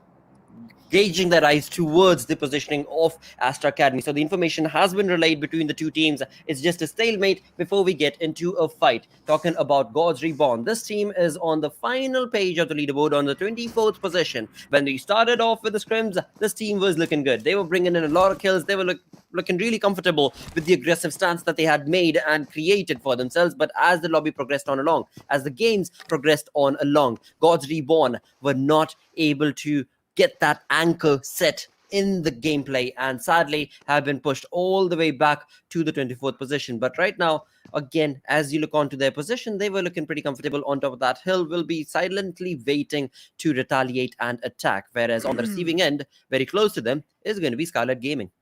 gauging their eyes towards the positioning of Astra Academy. So the information has been relayed between the two teams. It's just a stalemate before we get into a fight. Talking about God's Reborn, this team is on the final page of the leaderboard on the 24th position. When we started off with the scrims, this team was looking good. They were bringing in a lot of kills. They were looking really comfortable with the aggressive stance that they had made and created for themselves. But as the lobby progressed on along, as the games progressed on along, God's Reborn were not able to get that anchor set in the gameplay and sadly have been pushed all the way back to the 24th position. But right now, again, as you look onto their position, they were looking pretty comfortable on top of that hill, will be silently waiting to retaliate and attack. Whereas on the receiving end, very close to them, is going to be Skylightz Gaming.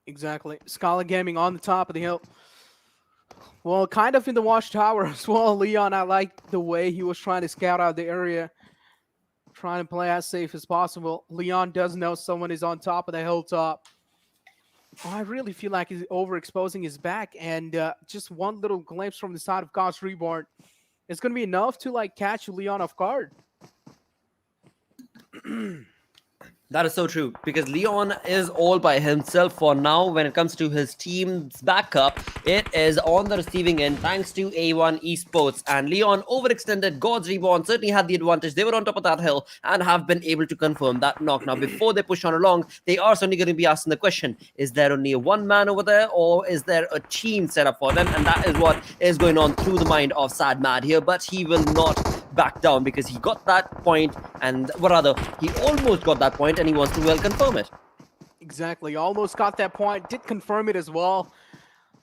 Exactly. Skylightz Gaming on the top of the hill. Well, kind of in the watchtower as well, Leon. I like the way he was trying to scout out the area, trying to play as safe as possible. Leon does know someone is on top of the hilltop. I really feel like he's overexposing his back, and just one little glimpse from the side of God's Reborn is going to be enough to like catch Leon off guard. That is so true, because Leon is all by himself for now. When it comes to his team's backup, it is on the receiving end thanks to A1 Esports. And Leon overextended. God's Reborn certainly had the advantage. They were on top of that hill and have been able to confirm that knock. Now, before they push on along, they are certainly going to be asking the question, is there only a one man over there or is there a team set up for them? And that is what is going on through the mind of Sad Mad here. But he will not back down because he got that point, and what rather, he almost got that point and he wants to well confirm it. Exactly, almost got that point, did confirm it as well.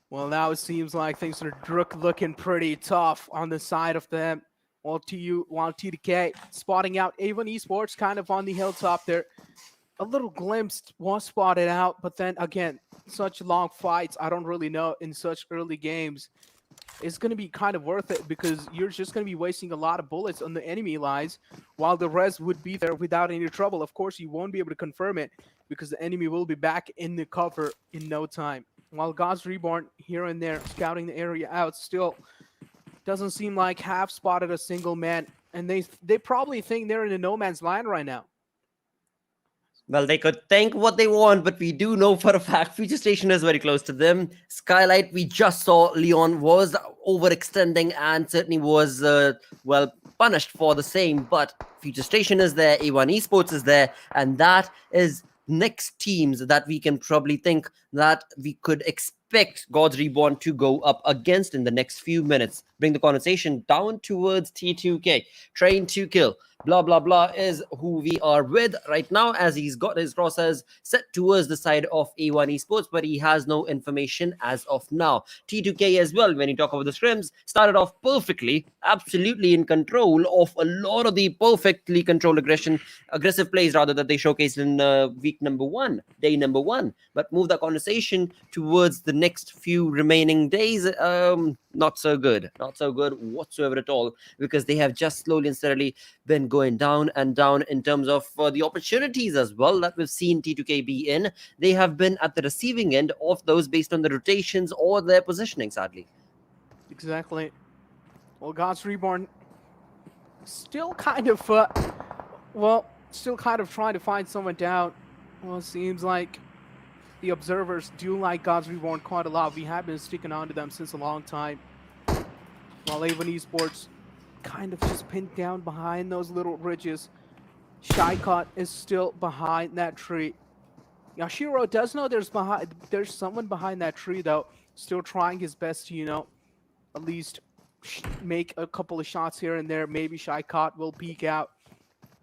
Well, now it seems like things are looking pretty tough on the side of them. While TDK spotting out A1 Esports kind of on the hilltop there. A little glimpse was spotted out, but then again, such long fights, I don't really know in such early games. It's going to be kind of worth it because you're just going to be wasting a lot of bullets on the enemy lines while the rest would be there without any trouble. Of course, you won't be able to confirm it because the enemy will be back in the cover in no time. While God's Reborn here and there scouting the area out, still doesn't seem like have spotted a single man, and they probably think they're in a no man's land right now. Well, they could think what they want, but we do know for a fact Futurestation is very close to them. Skylightz, we just saw Leon was overextending and certainly was, well, punished for the same. But Futurestation is there, A1 Esports is there, and that is next teams that we can probably think that we could expect God's Reborn to go up against in the next few minutes. Bring the conversation down towards T2K. Train to Kill. Blah, blah, blah is who we are with right now, as he's got his crosshairs set towards the side of A1 Esports, but he has no information as of now. T2K as well, when you talk about the scrims, started off perfectly, absolutely in control of a lot of the perfectly controlled aggressive plays rather that they showcased in week number 1, day number 1. But move the conversation towards the next few remaining days, not so good whatsoever at all, because they have just slowly and steadily been going down and down in terms of the opportunities as well that we've seen T2K be in. They have been at the receiving end of those based on the rotations or their positioning, sadly. Exactly. Well, God's Reborn still kind of trying to find someone down. Well, it seems like the observers do like God's Reborn quite a lot. We have been sticking on to them since a long time. While A1 Esports kind of just pinned down behind those little ridges. Shycut is still behind that tree. Yashiro does know there's someone behind that tree though, still trying his best to, you know, at least make a couple of shots here and there. Maybe Shycut will peek out.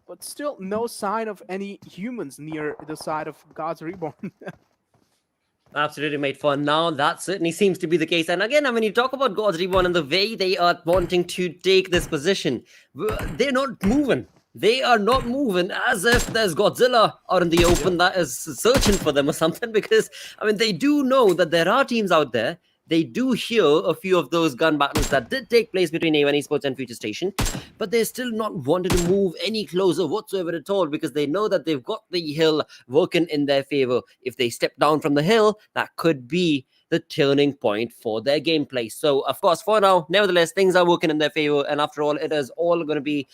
But still no sign of any humans near the side of God's Reborn. Absolutely, mate. For now, that certainly seems to be the case. And again, when you talk about God's Reborn and the way they are wanting to take this position, they're not moving. They are not moving as if there's Godzilla out in the open that is searching for them or something. Because, I mean, they do know that there are teams out there they do hear a few of those gun battles that did take place between A1 Esports and Futurestation, but they're still not wanting to move any closer whatsoever at all, because they know that they've got the hill working in their favor. If they step down from the hill, that could be the turning point for their gameplay. So, of course, for now, nevertheless, things are working in their favor, and after all, it is all going to be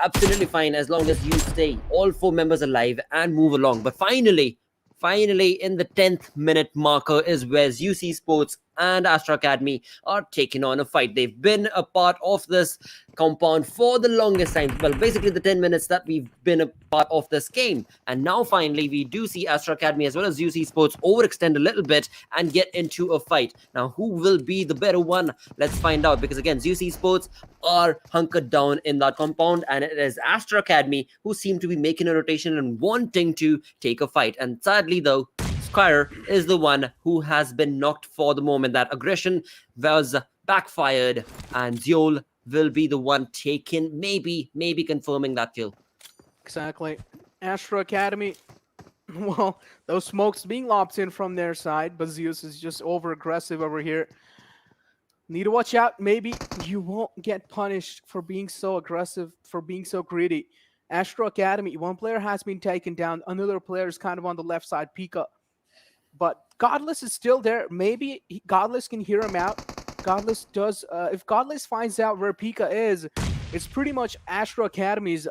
absolutely fine as long as you stay all 4 members alive and move along. But finally, in the 10th minute marker is where Zeus Esports and Astra Academy are taking on a fight. They've been a part of this compound for the longest time. Well, basically the 10 minutes that we've been a part of this game. And now finally we do see Astra Academy as well as Zeus Esports overextend a little bit and get into a fight. Now, who will be the better one? Let's find out, because again, Zeus Esports are hunkered down in that compound, and it is Astra Academy who seem to be making a rotation and wanting to take a fight. And sadly though, Squire is the one who has been knocked for the moment. That aggression was backfired, and Ziol will be the one taking, maybe confirming that kill. Exactly. Astra Academy, well, those smokes being lobbed in from their side, but Zeus is just over-aggressive over here. Need to watch out. Maybe you won't get punished for being so aggressive, for being so greedy. Astra Academy, one player has been taken down. Another player is kind of on the left side, Pika. But Godless is still there. Maybe Godless can hear him out. Godless does. If Godless finds out where Pika is, it's pretty much Astra Academy's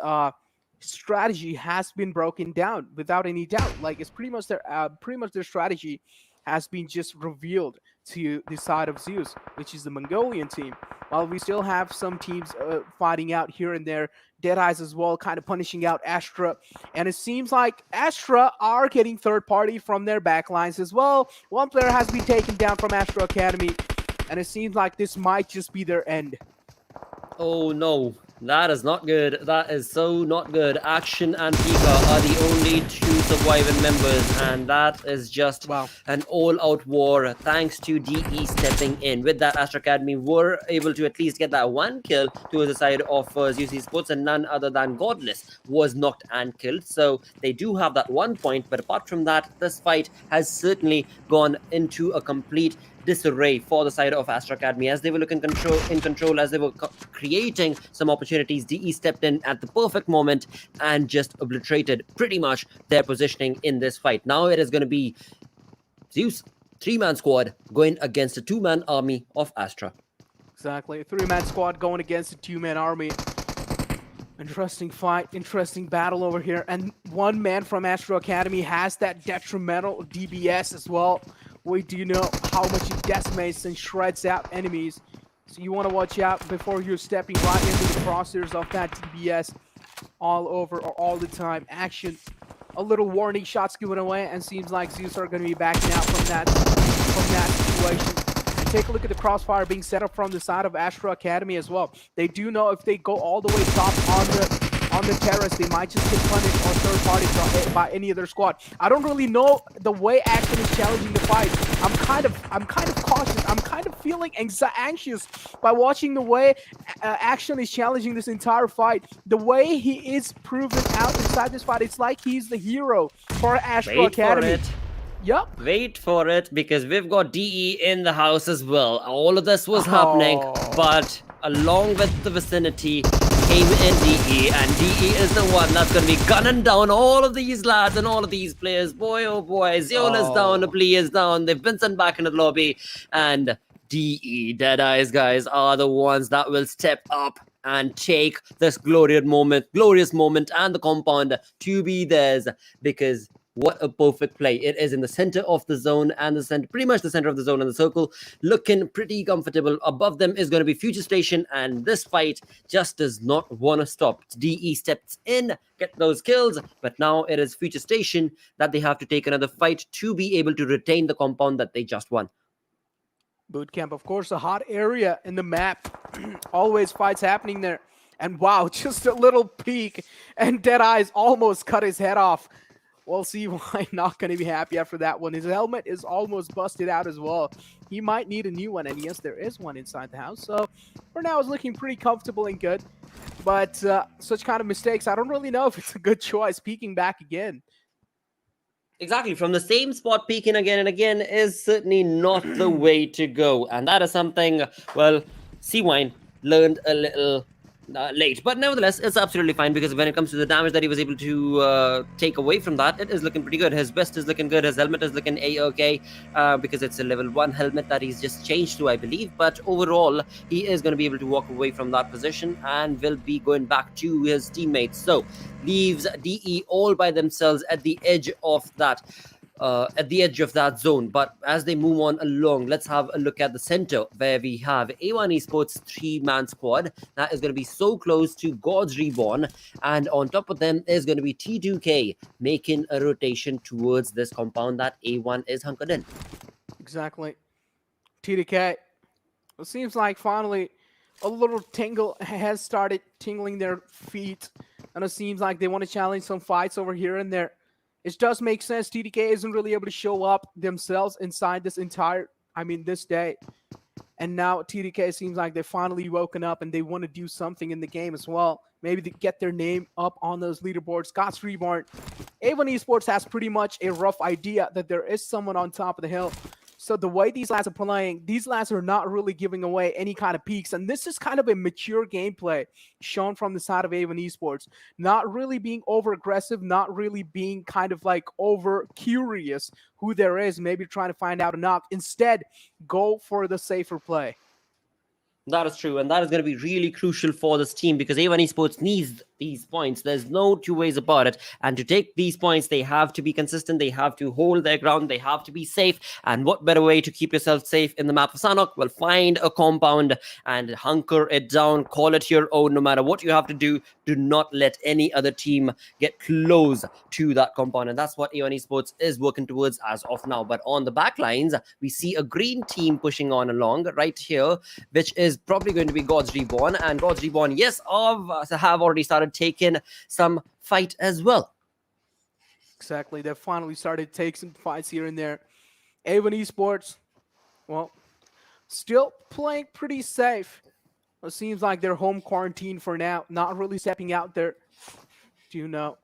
strategy has been broken down without any doubt. Like, it's pretty much their strategy has been just revealed to the side of Zeus, which is the Mongolian team. While we still have some teams fighting out here and there, Deadeyes as well, kind of punishing out Astra. And it seems like Astra are getting third party from their backlines as well. One player has been taken down from Astra Academy, and it seems like this might just be their end. Oh no, that is not good. That is so not good. Action and Pika are the only 2 surviving members, and that is just an all-out war thanks to DE stepping in. With that, Astra Academy were able to at least get that 1 kill towards the side of Zeus Esports, and none other than Godless was knocked and killed. So they do have that 1 point, but apart from that, this fight has certainly gone into a complete disarray for the side of Astra Academy. As they were looking in control, as they were creating some opportunities, DE stepped in at the perfect moment and just obliterated pretty much their positioning in this fight. Now it is going to be Zeus 3-man squad going against a 2-man army of Astra. Exactly, a 3-man squad going against a 2-man army. Interesting fight, interesting battle over here, and 1 man from Astra Academy has that detrimental DBS as well. We do know how much it decimates and shreds out enemies. So you want to watch out before you're stepping right into the crosshairs of that DBS all over or all the time. Action. A little warning shots given away, and seems like Zeus are going to be backing out from that situation. And take a look at the crossfire being set up from the side of Astra Academy as well. They do know if they go all the way top on the terrace, they might just get punished or third party by any other squad. I don't really know the way Action is challenging the fight. I'm kind of cautious. I'm kind of feeling anxious by watching the way Action is challenging this entire fight. The way he is proven out inside this fight, it's like he's the hero for Astra Academy. Yep. Wait for it, because we've got DE in the house as well. All of this was happening, but along with the vicinity came in DE, and DE is the one that's going to be gunning down all of these lads and all of these players. Boy, oh boy, Zeol is down, the play is down, they've been sent back into the lobby, and DE, Deadeyes Guys, are the ones that will step up and take this glorious moment and the compound to be theirs, because what a perfect play. It is in the center of the zone, and pretty much the center of the zone and the circle, looking pretty comfortable. Above them is going to be Futurestation, and this fight just does not want to stop. DE steps in, get those kills, but now it is Futurestation that they have to take another fight to be able to retain the compound that they just won. Bootcamp, of course, a hot area in the map. Always fights happening there. And wow, just a little peek, and Deadeyes almost cut his head off. We'll see why not going to be happy after that one. His helmet is almost busted out as well. He might need a new one, and yes, there is one inside the house. So for now, it's looking pretty comfortable and good. But such kind of mistakes, I don't really know if it's a good choice, peeking back again. Exactly, from the same spot peeking again and again is certainly not the way to go. And that is something, well, C-Wine learned a little late. But nevertheless, it's absolutely fine because when it comes to the damage that he was able to take away from that, it is looking pretty good. His vest is looking good, his helmet is looking A-okay because it's a level 1 helmet that he's just changed to, I believe. But overall, he is going to be able to walk away from that position and will be going back to his teammates. So, leaves DE all by themselves at the edge of that zone. But as they move on along, let's have a look at the center where we have A1 Esports 3-man squad that is going to be so close to God's Reborn, and on top of them is going to be T2K making a rotation towards this compound that A1 is hunkered in. Exactly. T2K. It seems like finally a little tingle has started tingling their feet, and it seems like they want to challenge some fights over here and there. It does make sense. TDK isn't really able to show up themselves inside this this day. And now TDK seems like they've finally woken up and they want to do something in the game as well. Maybe to get their name up on those leaderboards. God's Reborn. A1 Esports has pretty much a rough idea that there is someone on top of the hill. So the way these lads are playing, these lads are not really giving away any kind of peaks. And this is kind of a mature gameplay shown from the side of A1 Esports. Not really being over-aggressive, not really being kind of like over-curious who there is, maybe trying to find out a knock. Instead, go for the safer play. That is true, and that is going to be really crucial for this team because A1 Esports needs these points. There's no two ways about it. And to take these points, they have to be consistent. They have to hold their ground. They have to be safe. And what better way to keep yourself safe in the map of Sanhok? Well, find a compound and hunker it down. Call it your own. No matter what you have to do, do not let any other team get close to that compound. And that's what A1 Esports is working towards as of now. But on the back lines, we see a green team pushing on along right here, which is probably going to be God's Reborn. And God's Reborn, yes, have already started taking some fight as well. Exactly. They've finally started taking some fights here and there. A1 Esports, well, still playing pretty safe. It seems like they're home quarantine for now, not really stepping out there. Do you know?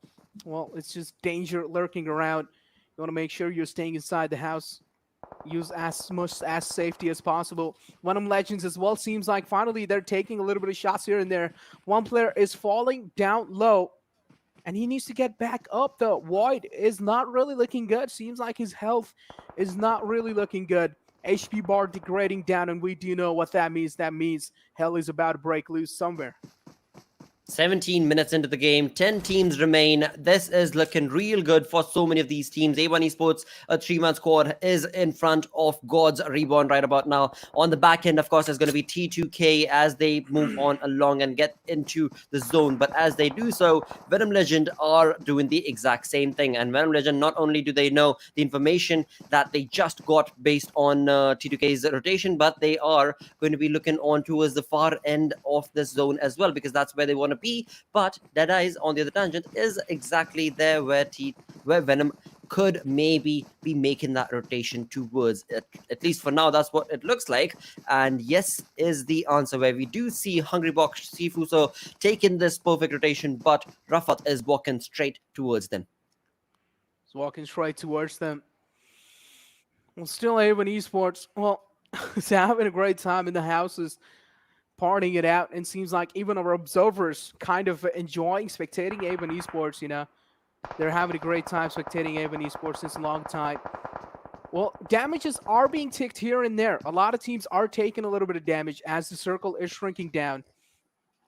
Well, it's just danger lurking around. You want to make sure you're staying inside the house. Use as much as safety as possible. Venom Legends as well seems like finally they're taking a little bit of shots here and there. One player is falling down low, and he needs to get back up though. Void is not really looking good. Seems like his health is not really looking good. HP bar degrading down, and we do know what that means. That means hell is about to break loose somewhere. 17 minutes into the game, 10 teams remain. This is looking real good for so many of these teams. A1 Esports, a 3-man squad, is in front of God's Reborn right about now. On the back end, of course, there's going to be T2K as they move on along and get into the zone. But as they do so, Venom Legend are doing the exact same thing. And Venom Legend, not only do they know the information that they just got based on T2K's rotation, but they are going to be looking on towards the far end of this zone as well, because that's where they want to be. But Deadeyes on the other tangent is exactly there where Venom could maybe be making that rotation towards it. At least for now, that's what it looks like. And yes is the answer, where we do see Hungry Box Sifuso taking this perfect rotation, but Rafat is walking straight towards them. He's walking straight towards them. Well, still A1 Esports, well, it's having a great time in the houses, partying it out, and seems like even our observers kind of enjoying spectating A1 Esports, you know. They're having a great time spectating A1 Esports since a long time. Well, damages are being ticked here and there. A lot of teams are taking a little bit of damage as the circle is shrinking down.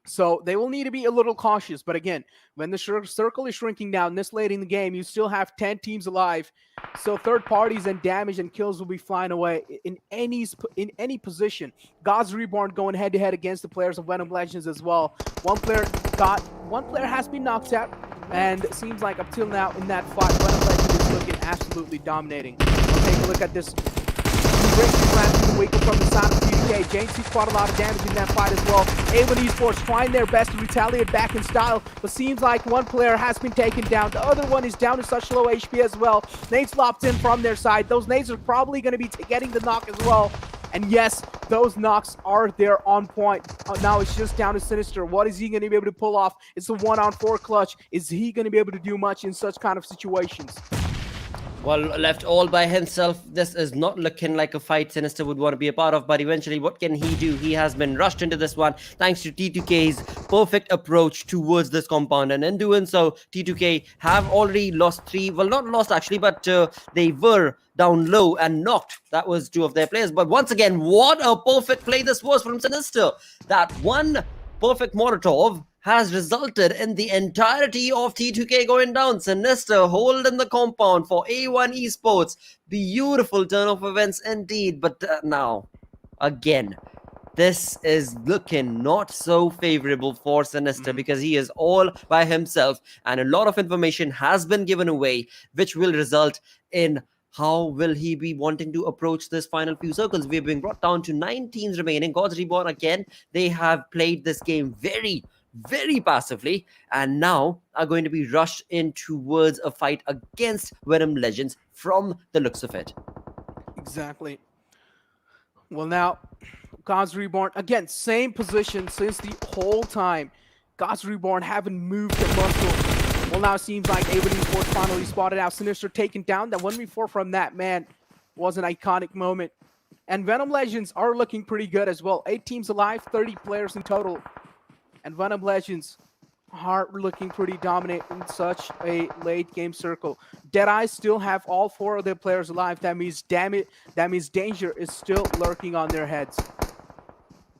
So they will need to be a little cautious. But again, when the circle is shrinking down this late in the game, you still have 10 teams alive. So third parties and damage and kills will be flying away in any position. God's Reborn going head-to-head against the players of Venom Legends as well. One player has been knocked out. And it seems like up till now in that fight, Venom Legends is looking absolutely dominating. We'll take a look at this. Wake up from the side of TDK. James sees quite a lot of damage in that fight as well. A1 Esports trying their best to retaliate back in style, but seems like one player has been taken down. The other one is down to such low HP as well. Nades lopped in from their side. Those nades are probably going to be getting the knock as well. And yes, those knocks are there on point. Now it's just down to Sinister. What is he going to be able to pull off? It's a 1-on-4 clutch. Is he going to be able to do much in such kind of situations? Well, left all by himself, this is not looking like a fight Sinister would want to be a part of, but eventually what can he do? He has been rushed into this one thanks to T2K's perfect approach towards this compound, and in doing so, T2K have already lost 3, well, not lost actually, but they were down low and knocked. That was 2 of their players, but once again, what a perfect play this was from Sinister. That one perfect Molotov has resulted in the entirety of T2K going down. Sinister holding the compound for A1 Esports. Beautiful turn of events indeed. But now, again, this is looking not so favorable for Sinister because he is all by himself and a lot of information has been given away, which will result in how will he be wanting to approach this final few circles. We've been brought down to 9 teams remaining. God's Reborn again, they have played this game very passively and now are going to be rushed in towards a fight against Venom Legends from the looks of it. Exactly. Well, now, God's Reborn, again, same position since the whole time. God's Reborn haven't moved a muscle. Well, now it seems like A1 Esports finally spotted out. Sinister taken down. That 1v4 from that man was an iconic moment. And Venom Legends are looking pretty good as well. 8 teams alive, 30 players in total. And Venom Legends are looking pretty dominant in such a late game circle. Deadeyes still have all 4 of their players alive. That means, damn it, that means danger is still lurking on their heads.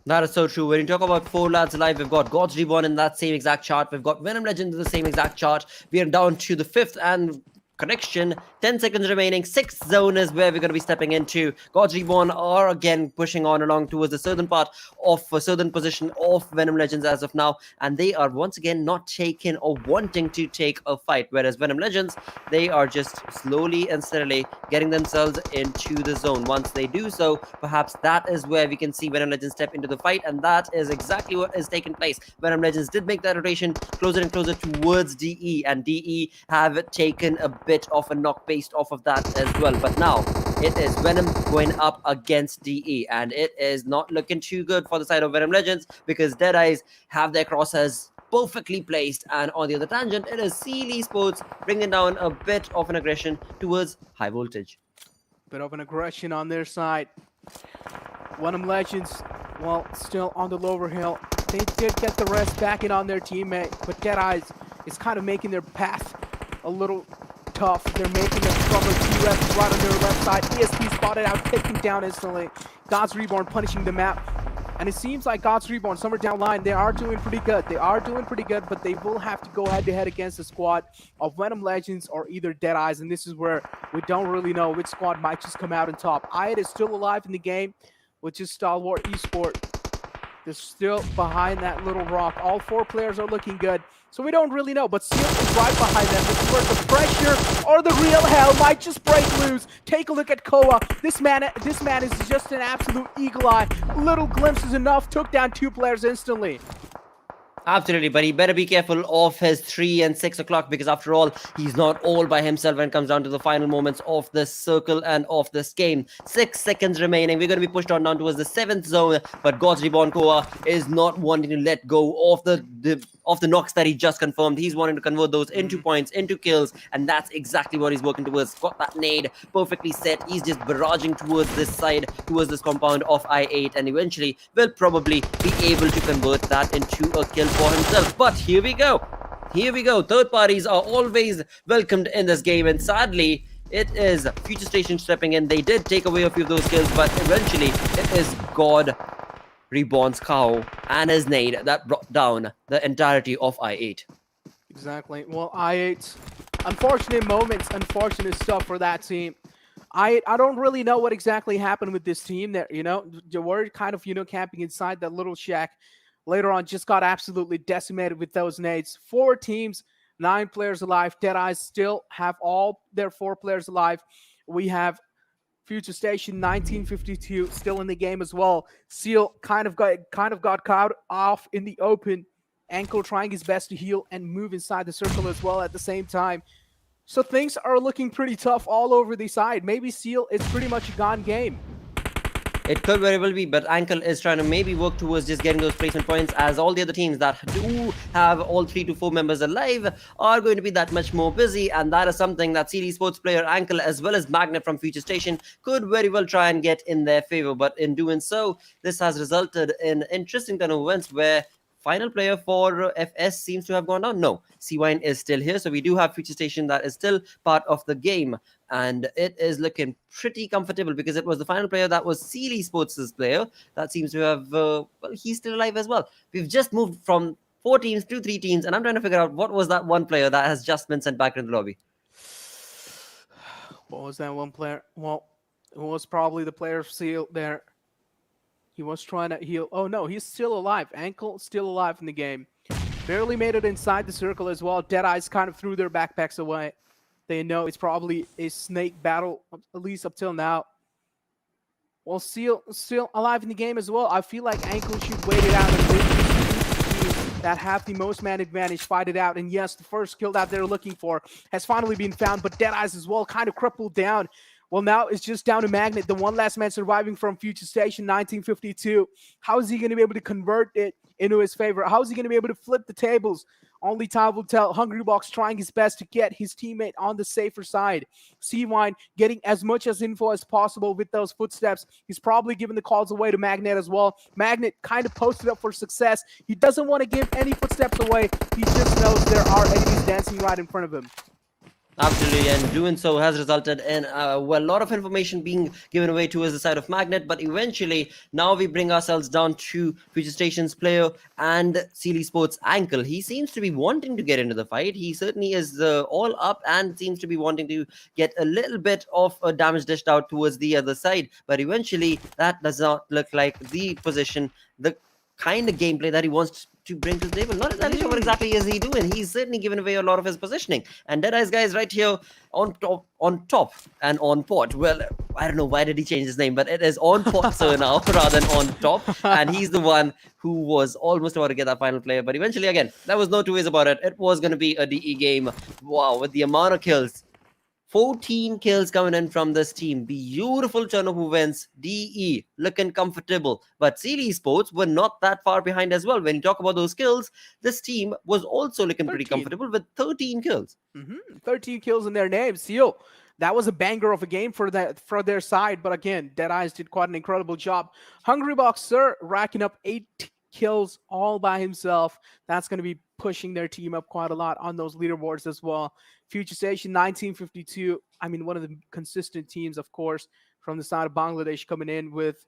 That is so true. When you talk about 4 lads alive, we've got God's Reborn in that same exact chart. We've got Venom Legends in the same exact chart. We are down to the 5th and correction, 10 seconds remaining. 6th zone is where we're going to be stepping into. God's Reborn are again pushing on along towards the southern part of southern position of Venom Legends as of now, and they are once again not taking or wanting to take a fight, whereas Venom Legends, they are just slowly and steadily getting themselves into the zone. Once they do so, perhaps that is where we can see Venom Legends step into the fight, and that is exactly what is taking place. Venom Legends did make that rotation closer and closer towards DE, and DE have taken a bit of a knock based off of that as well. But now it is Venom going up against DE, and it is not looking too good for the side of Venom Legends because Deadeyes have their crosshairs perfectly placed, and on the other tangent it is Seal Esports bringing down a bit of an aggression towards high voltage. Bit of an aggression on their side. Venom Legends, well, still on the lower hill. They did get the rest back in on their teammate, but Deadeyes is kind of making their path a little tough. They're making a stronger TRZ right on their left side. ESP spotted out, taken down instantly. God's Reborn punishing the map. And it seems like God's Reborn, somewhere down line, they are doing pretty good. They are doing pretty good, but they will have to go head-to-head against the squad of Venom Legends or either Deadeyes. And this is where we don't really know which squad might just come out on top. INES is still alive in the game, which is Stalwart Esports. They're still behind that little rock. All 4 players are looking good. So we don't really know, but Seal is right behind them. This is where the pressure or the real hell might just break loose. Take a look at Koa. This man is just an absolute eagle eye. Little glimpse is enough. Took down 2 players instantly. Absolutely, but he better be careful of his 3 and 6 o'clock because after all, he's not all by himself when it comes down to the final moments of this circle and of this game. 6 seconds remaining. We're going to be pushed on down towards the 7th zone, but God's Reborn Koa is not wanting to let go of the knocks that he just confirmed. He's wanting to convert those into points, into kills, and that's exactly what he's working towards. Got that nade perfectly set. He's just barraging towards this side, towards this compound of I8, and eventually will probably be able to convert that into a kill for himself. But here we go. Third parties are always welcomed in this game, and sadly it is Futurestation stepping in. They did take away a few of those kills, but eventually it is God Reborn's cow and his nade that brought down the entirety of I8. Exactly. Well, I8, unfortunate moments, unfortunate stuff for that team. I don't really know what exactly happened with this team. That they were kind of camping inside that little shack. Later on, just got absolutely decimated with those nades. 4 teams, 9 players alive. Deadeyes still have all their 4 players alive. We have Futurestation 1952 still in the game as well. Seal kind of got caught off in the open. Ankle trying his best to heal and move inside the circle as well at the same time. So things are looking pretty tough all over the side. Maybe Seal is pretty much a gone game. It could very well be, but Ankle is trying to maybe work towards just getting those placement points, as all the other teams that do have all 3 to 4 members alive are going to be that much more busy, and that is something that CD Sports player Ankle as well as Magnet from Futurestation could very well try and get in their favor. But in doing so, this has resulted in interesting turn of events where final player for FS seems to have gone down. No, C-Wine is still here. So we do have Futurestation that is still part of the game. And it is looking pretty comfortable because it was the final player that was CD Sports' player that seems to have, well, he's still alive as well. We've just moved from 4 teams to 3 teams. And I'm trying to figure out what was that one player that has just been sent back into the lobby. What was that one player? Well, it was probably the player seal there. He was trying to heal. Oh, no, he's still alive. Ankle still alive in the game. Barely made it inside the circle as well. Deadeyes kind of threw their backpacks away. They know it's probably a snake battle, at least up till now. Well, Seal still alive in the game as well. I feel like Ankle should wait it out and wait for the teams that have the most man advantage, fight it out. And yes, the first kill that they're looking for has finally been found, but Deadeyes as well kind of crippled down. Well, now it's just down to Magnet, the one last man surviving from Futurestation 1952. How is he going to be able to convert it into his favor? How is he going to be able to flip the tables? Only time will tell. Hungrybox trying his best to get his teammate on the safer side. C-Wine getting as much as info as possible with those footsteps. He's probably giving the calls away to Magnet as well. Magnet kind of posted up for success. He doesn't want to give any footsteps away. He just knows there are enemies dancing right in front of him. Absolutely, and doing so has resulted in a lot of information being given away towards the side of Magnet, but eventually now we bring ourselves down to Futurestation's player and CD Sports Ankle. He seems to be wanting to get into the fight. He certainly is all up and seems to be wanting to get a little bit of damage dished out towards the other side, but eventually that does not look like the position, the kind of gameplay that he wants to bring to the table. Not exactly sure what exactly is he doing. He's certainly given away a lot of his positioning. And Deadeyes Guys right here on top and on pot. Well, I don't know why did he change his name, but it is on pot sir now rather than on top. And he's the one who was almost about to get that final player. But eventually, again, there was no two ways about it. It was going to be a DE game. Wow, with the amount of kills. 14 kills coming in from this team. Beautiful turn of events. DE looking comfortable. But CD Sports were not that far behind as well. When you talk about those kills, this team was also looking pretty comfortable with 13 kills. 13 kills in their name. Seal. That was a banger of a game for their side. But again, Deadeyes did quite an incredible job. Hungrybox Sir racking up 8 kills all by himself. That's going to be pushing their team up quite a lot on those leaderboards as well. Futurestation 1952, I mean, one of the consistent teams, of course, from the side of Bangladesh coming in with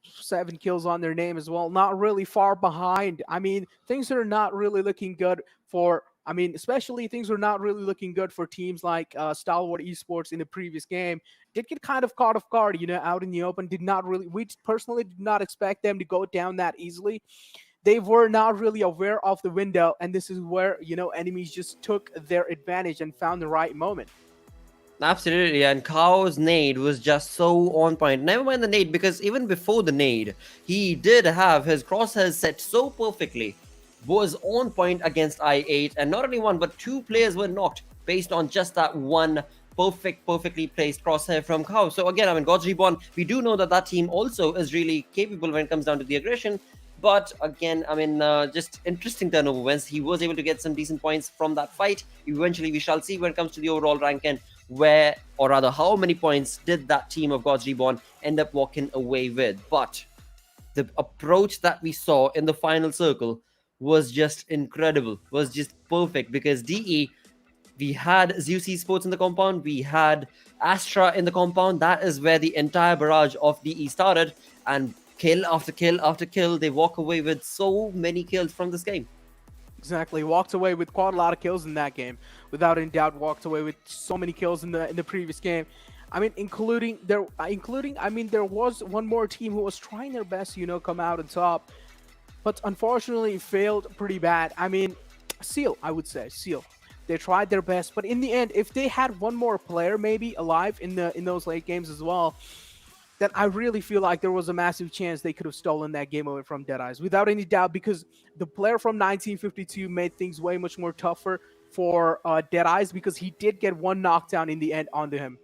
7 kills on their name as well. Not really far behind. I mean, things are not really looking good for, especially things are not really looking good for teams like Stalwart Esports in the previous game. Did get kind of caught off guard, out in the open. We personally did not expect them to go down that easily. They were not really aware of the window, and this is where, enemies just took their advantage and found the right moment. Absolutely, and Kao's nade was just so on point. Never mind the nade, because even before the nade, he did have his crosshairs set so perfectly, was on point against I8, and not only one, but 2 players were knocked based on just that one perfectly placed crosshair from Kao. So again, God's Reborn, we do know that team also is really capable when it comes down to the aggression. But again, just interesting turnover events. He was able to get some decent points from that fight. Eventually, we shall see when it comes to the overall ranking where, or rather, how many points did that team of God's Reborn end up walking away with. But the approach that we saw in the final circle was just incredible, was just perfect, because DE, we had Zeus Esports in the compound, we had Astra in the compound. That is where the entire barrage of DE started, and kill after kill after kill, they walk away with so many kills from this game. Exactly, walked away with quite a lot of kills in that game. Without any doubt, walked away with so many kills in the previous game. There was one more team who was trying their best, come out on top, but unfortunately failed pretty bad. Seal, I would say, Seal. They tried their best, but in the end, if they had one more player maybe alive in those late games as well, then I really feel like there was a massive chance they could have stolen that game away from Deadeyes, without any doubt, because the player from 1952 made things way much more tougher for Deadeyes, because he did get one knockdown in the end onto him.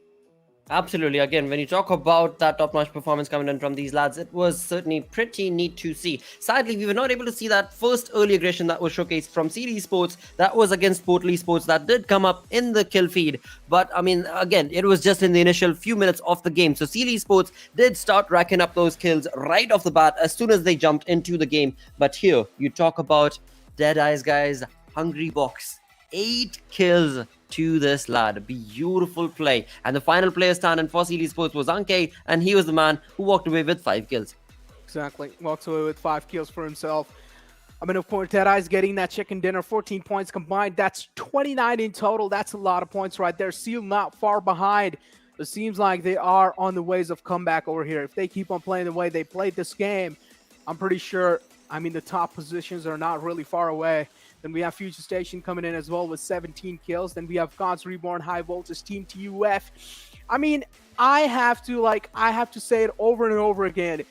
Absolutely. Again, when you talk about that top-notch performance coming in from these lads, it was certainly pretty neat to see. Sadly, we were not able to see that first early aggression that was showcased from CD Esports. That was against Portal Esports. That did come up in the kill feed. But, I mean, again, it was just in the initial few minutes of the game. So CD Esports did start racking up those kills right off the bat as soon as they jumped into the game. But here, you talk about Deadeyes Guys, Hungry Box. 8 kills to this lad. Beautiful play. And the final player standing for CD Sports was Anke, and he was the man who walked away with 5 kills. Exactly. Walks away with 5 kills for himself. I mean, of course, Deadeyes getting that chicken dinner, 14 points combined. That's 29 in total. That's a lot of points right there. Seal not far behind. It seems like they are on the ways of comeback over here. If they keep on playing the way they played this game, I'm pretty sure, I mean, the top positions are not really far away. Then we have Futurestation coming in as well with 17 kills. Then we have God's Reborn, High Voltage, Team TUF. I mean, I have to say it over and over again.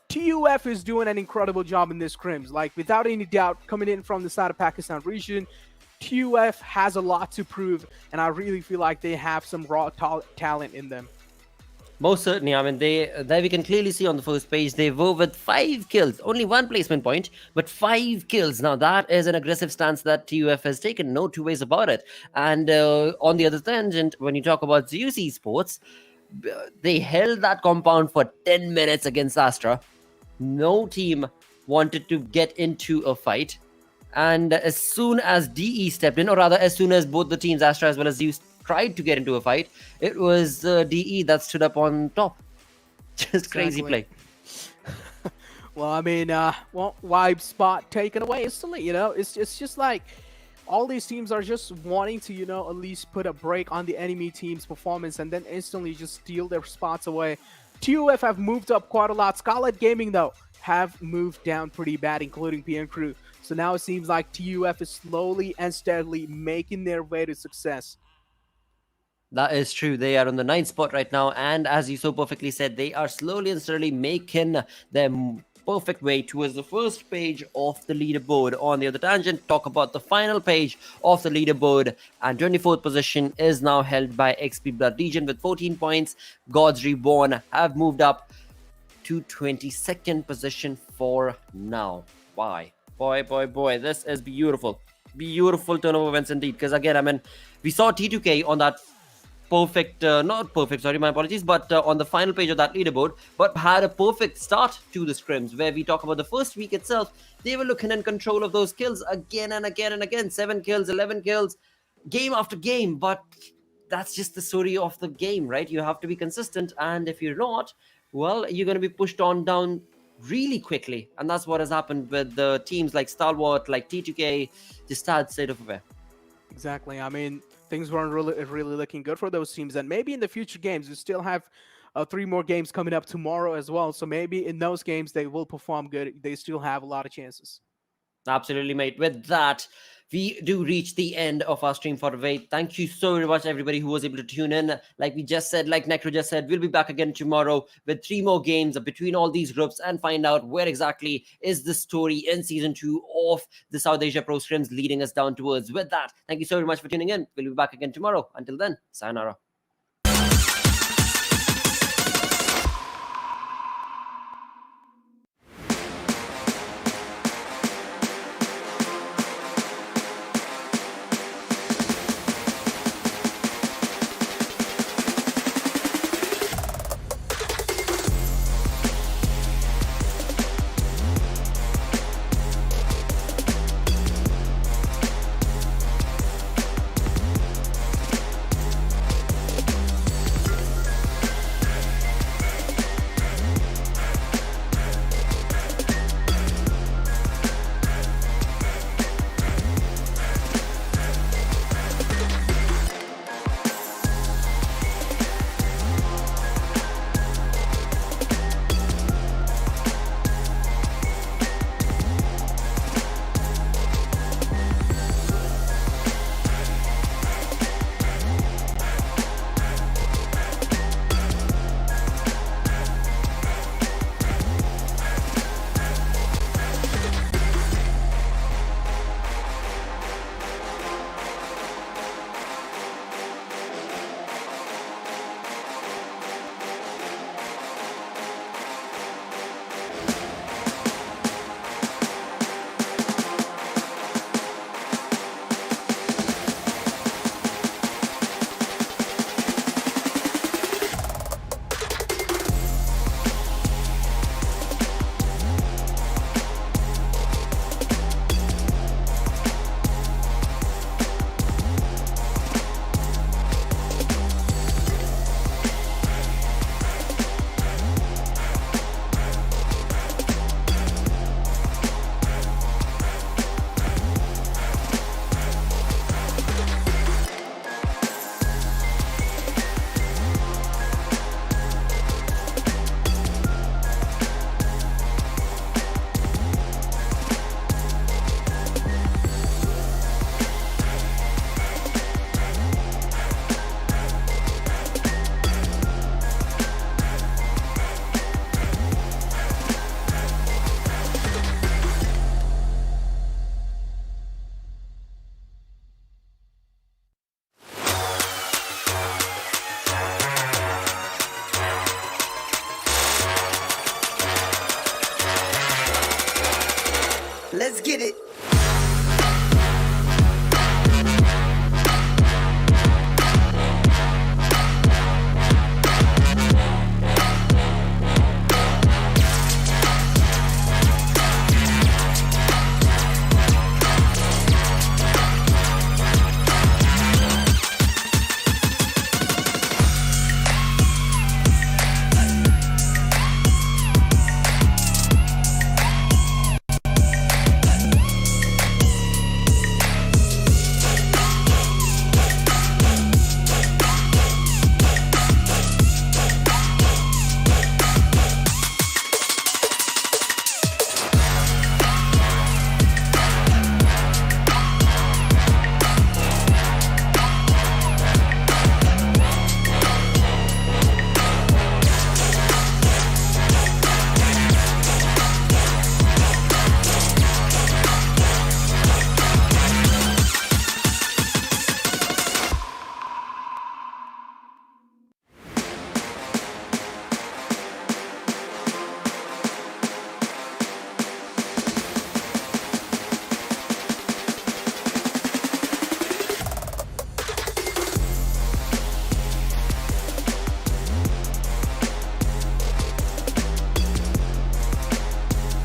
TUF is doing an incredible job in this scrims. Like, without any doubt, coming in from the side of Pakistan region, TUF has a lot to prove, and I really feel like they have some raw talent in them. Most certainly. I mean, there we can clearly see on the first page, they were with 5 kills. Only 1 placement point, but 5 kills. Now, that is an aggressive stance that TUF has taken. No two ways about it. And on the other tangent, when you talk about Zeus Esports, they held that compound for 10 minutes against Astra. No team wanted to get into a fight. And as soon as DE stepped in, or rather, as soon as both the teams, Astra as well as Zeus, tried to get into a fight, it was DE that stood up on top. Just crazy play. Well, I mean, wipe spot taken away instantly. You know, it's just like all these teams are just wanting to, you know, at least put a break on the enemy team's performance and then instantly just steal their spots away. TUF have moved up quite a lot. Skylightz Gaming, though, have moved down pretty bad, including PM Crew. So now it seems like TUF is slowly and steadily making their way to success. That is true. They are on the 9th spot right now. And as you so perfectly said, they are slowly and steadily making their perfect way towards the first page of the leaderboard. On the other tangent, talk about the final page of the leaderboard. And 24th position is now held by XP Blood Legion with 14 points. Gods Reborn have moved up to 22nd position for now. Why? Boy, this is beautiful. Beautiful turn of events indeed. Because again, I mean, we saw T2K on that not perfect, sorry, my apologies, but on the final page of that leaderboard, but had a perfect start to the scrims, where we talk about the first week itself. They were looking in control of those kills again and again and again. 7 kills, 11 kills, game after game. But that's just the story of the game, right? You have to be consistent, and if you're not, well, you're going to be pushed on down really quickly. And that's what has happened with the teams like Stalwart, like T2K, just sad state of affair. Exactly. I mean, things weren't really looking good for those teams. And maybe in the future games, we still have 3 more games coming up tomorrow as well. So maybe in those games, they will perform good. They still have a lot of chances. Absolutely, mate. With that, we do reach the end of our stream for today. Thank you so very much, everybody who was able to tune in. Like we just said, like Necro just said, we'll be back again tomorrow with 3 more games between all these groups and find out where exactly is the story in Season 2 of the South Asia Pro Scrims leading us down towards. With that, thank you so very much for tuning in. We'll be back again tomorrow. Until then, sayonara. Let's get it.